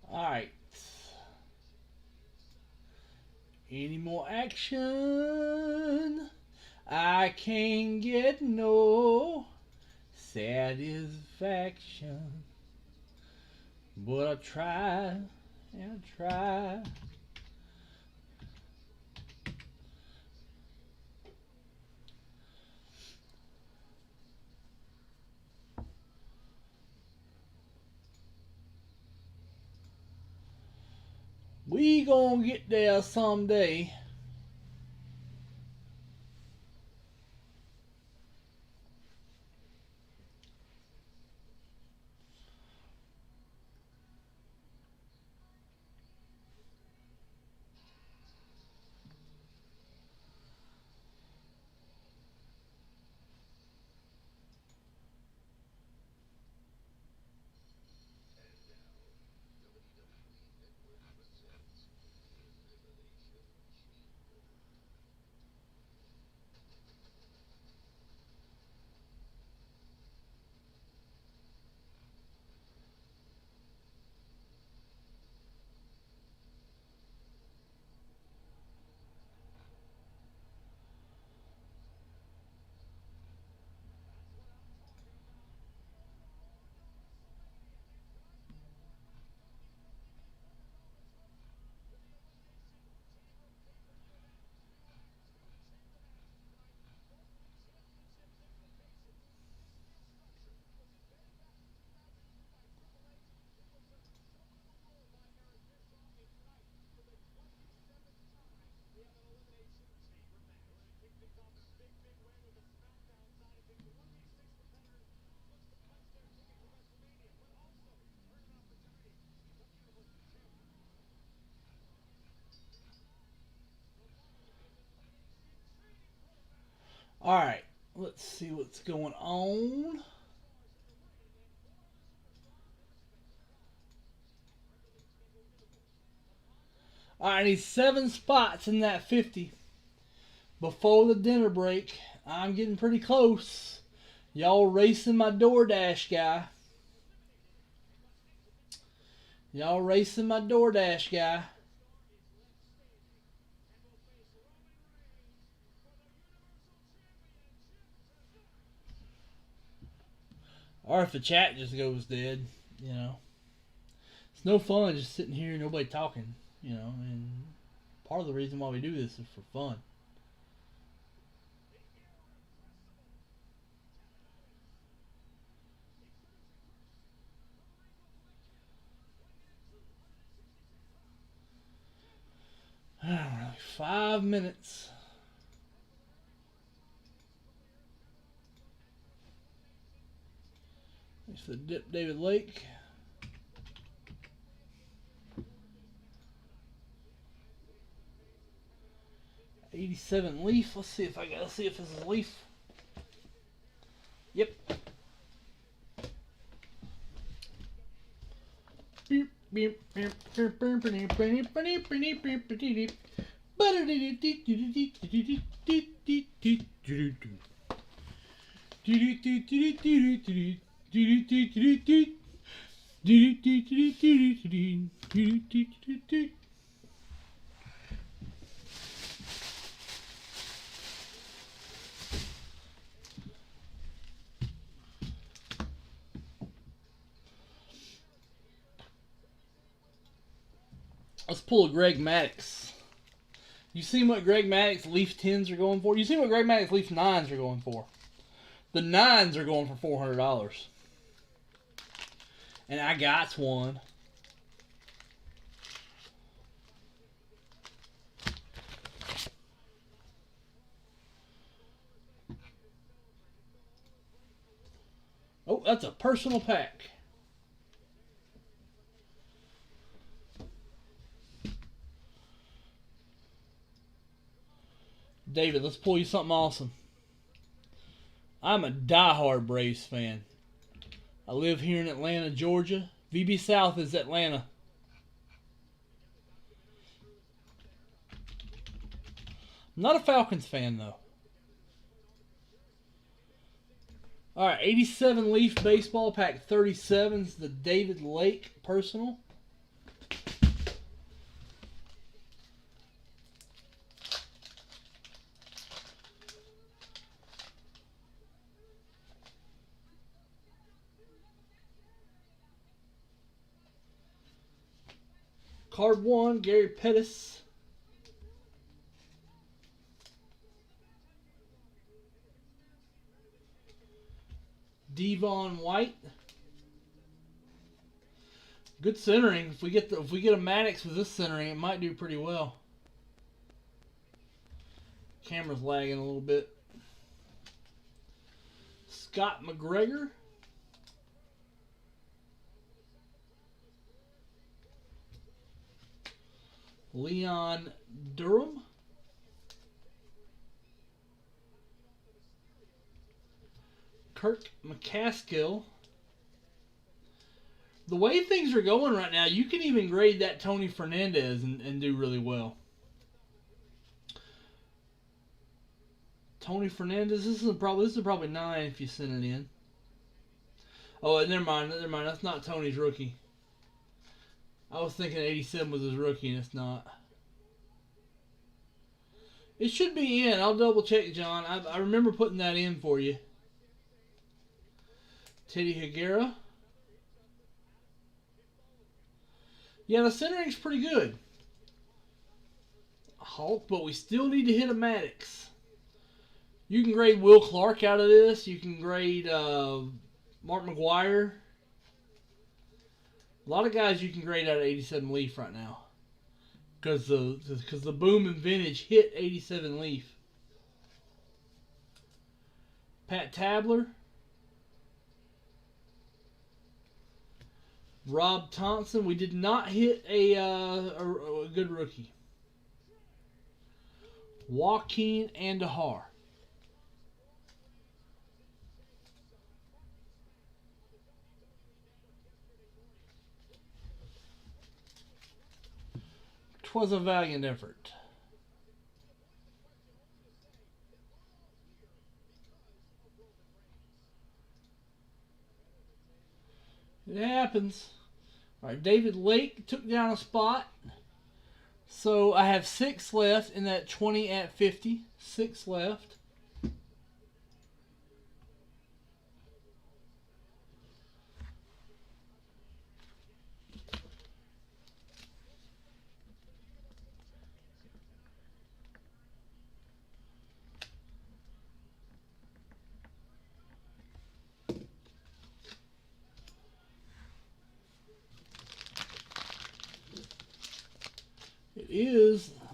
Alright. Any more action? I can't get no satisfaction. But I try and I try. We gonna get there someday. Alright, let's see what's going on. Alright, I need 7 spots in that 50 before the dinner break. I'm getting pretty close. Y'all racing my DoorDash guy. Y'all racing my DoorDash guy. Or if the chat just goes dead, you know. It's no fun just sitting here and nobody talking, you know. And part of the reason why we do this is for fun. Alright, 5 minutes. Thanks for the dip, David Lake. '87 Leaf. Let's see if this is Leaf. Yep. Let's pull a Greg Maddux. You seen what Greg Maddux Leaf 10s are going for? You seen what Greg Maddux Leaf 9s are going for? The 9s are going for $400. And I got one. Oh, that's a personal pack. David, let's pull you something awesome. I'm a diehard Braves fan. I live here in Atlanta, Georgia. VB South is Atlanta. I'm not a Falcons fan, though. All right, 87 Leaf Baseball, pack 37's the David Lake personal. Card 1, Gary Pettis. Devon White. Good centering. If we get a Maddux with this centering, it might do pretty well. Camera's lagging a little bit. Scott McGregor. Leon Durham. Kirk McCaskill. The way things are going right now, you can even grade that Tony Fernandez and do really well. Tony Fernandez, this is probably 9 if you send it in. Oh, never mind. That's not Tony's rookie. I was thinking 87 was his rookie, and it's not. It should be in. I'll double check, John. I remember putting that in for you. Teddy Higuera. Yeah, the centering's pretty good. Hulk, but we still need to hit a Maddux. You can grade Will Clark out of this. You can grade Mark McGwire. A lot of guys you can grade out of 87 Leaf right now. Because the boom and vintage hit 87 Leaf. Pat Tabler. Rob Thompson. We did not hit a good rookie. Joaquin Andahar. Was a valiant effort. It happens. Alright, David Lake took down a spot. So I have 6 left in that 20 at 50. 6 left.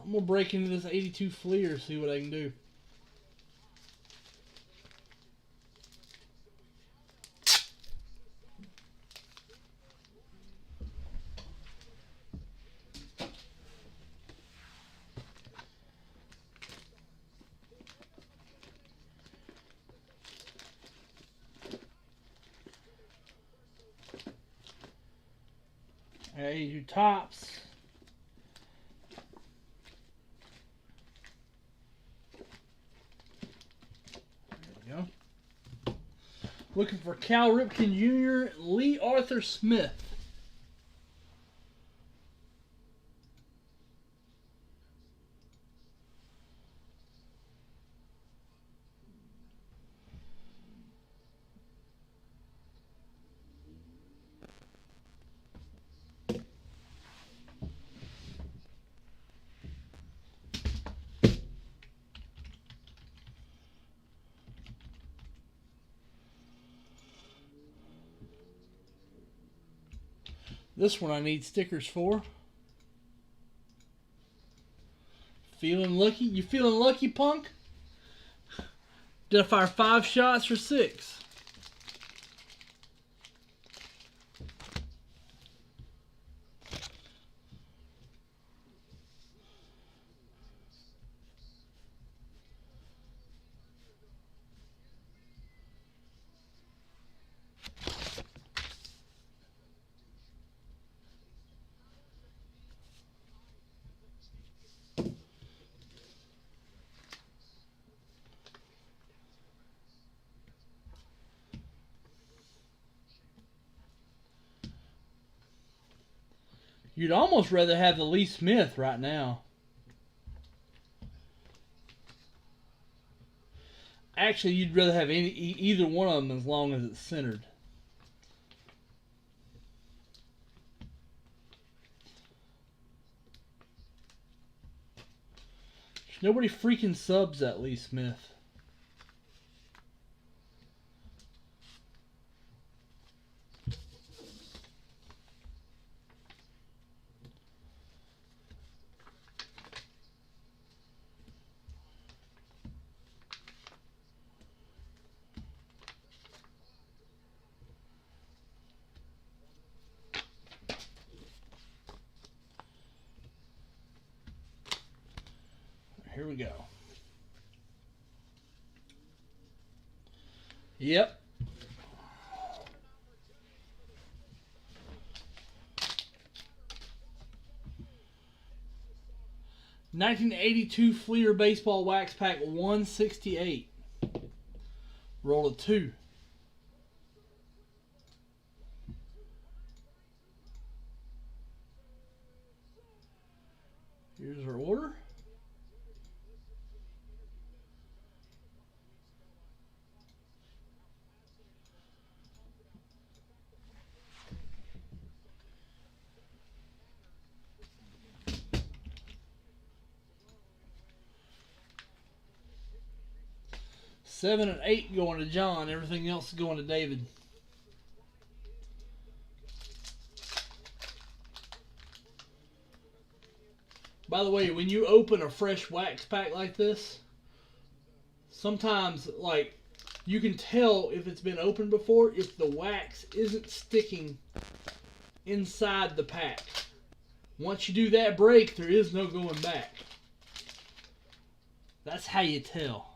I'm going to break into this 82 Fleer, see what I can do. Hey, you tops. There we go. Looking for Cal Ripken Jr., Lee Arthur Smith. This one I need stickers for. Feeling lucky? You feeling lucky, punk? Did I fire 5 shots or 6? You'd almost rather have the Lee Smith right now. Actually, you'd rather have either one of them as long as it's centered. Nobody freaking subs that Lee Smith. Here we go. Yep. ...1982 Fleer Baseball Wax Pack 168. Roll of 2. Here's our order. Seven and 8 going to John. Everything else is going to David. By the way, when you open a fresh wax pack like this, sometimes, like, you can tell if it's been opened before if the wax isn't sticking inside the pack. Once you do that break, there is no going back. That's how you tell.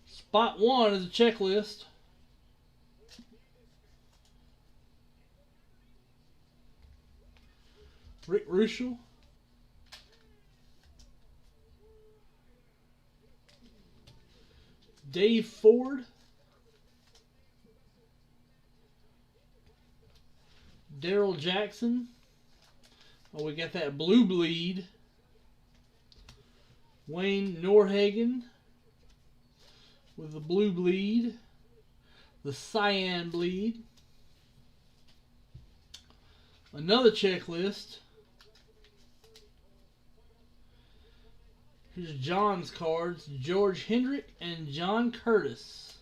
Spot 1 is a checklist. Rick Ruschel. Dave Ford. Daryl Jackson. Oh, we got that blue bleed. Wayne Norhagen with the blue bleed. The cyan bleed. Another checklist. Here's John's cards. George Hendrick and John Curtis.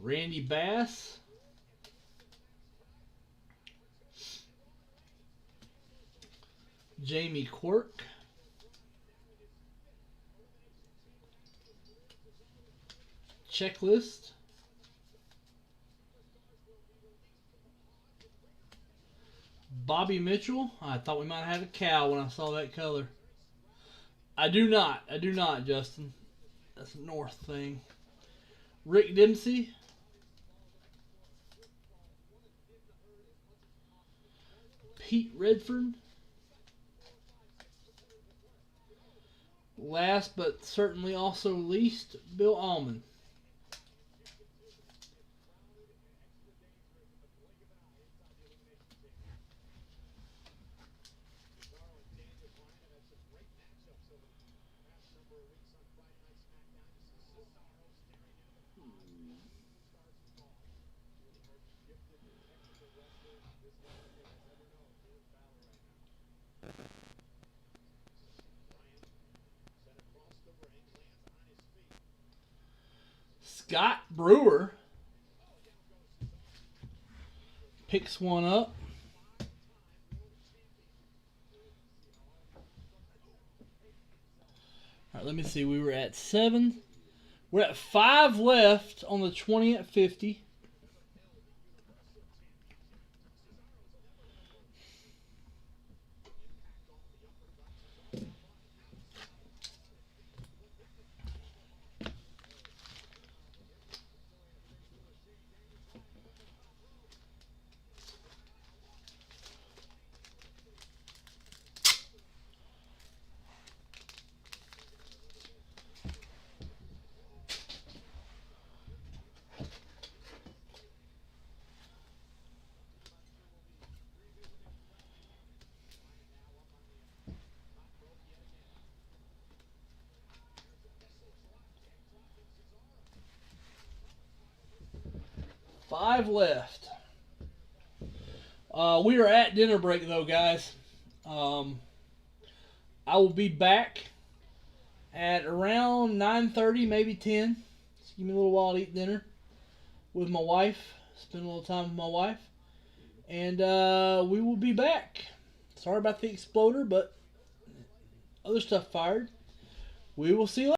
Randy Bass. Jamie Quirk. Checklist. Bobby Mitchell. I thought we might have had a cow when I saw that color. I do not, Justin. That's a North thing. Rick Dempsey. Pete Redfern. Last but certainly also least, Bill Allman. Scott Brewer picks one up. All right, let me see. We were at 7. We're at 5 left on the 20 at 50. Five left. We are at dinner break though, guys. I will be back at around 9:30, maybe 10. Just give me a little while to eat dinner with my wife. Spend a little time with my wife. And we will be back. Sorry about the exploder, but other stuff fired. We will see you later.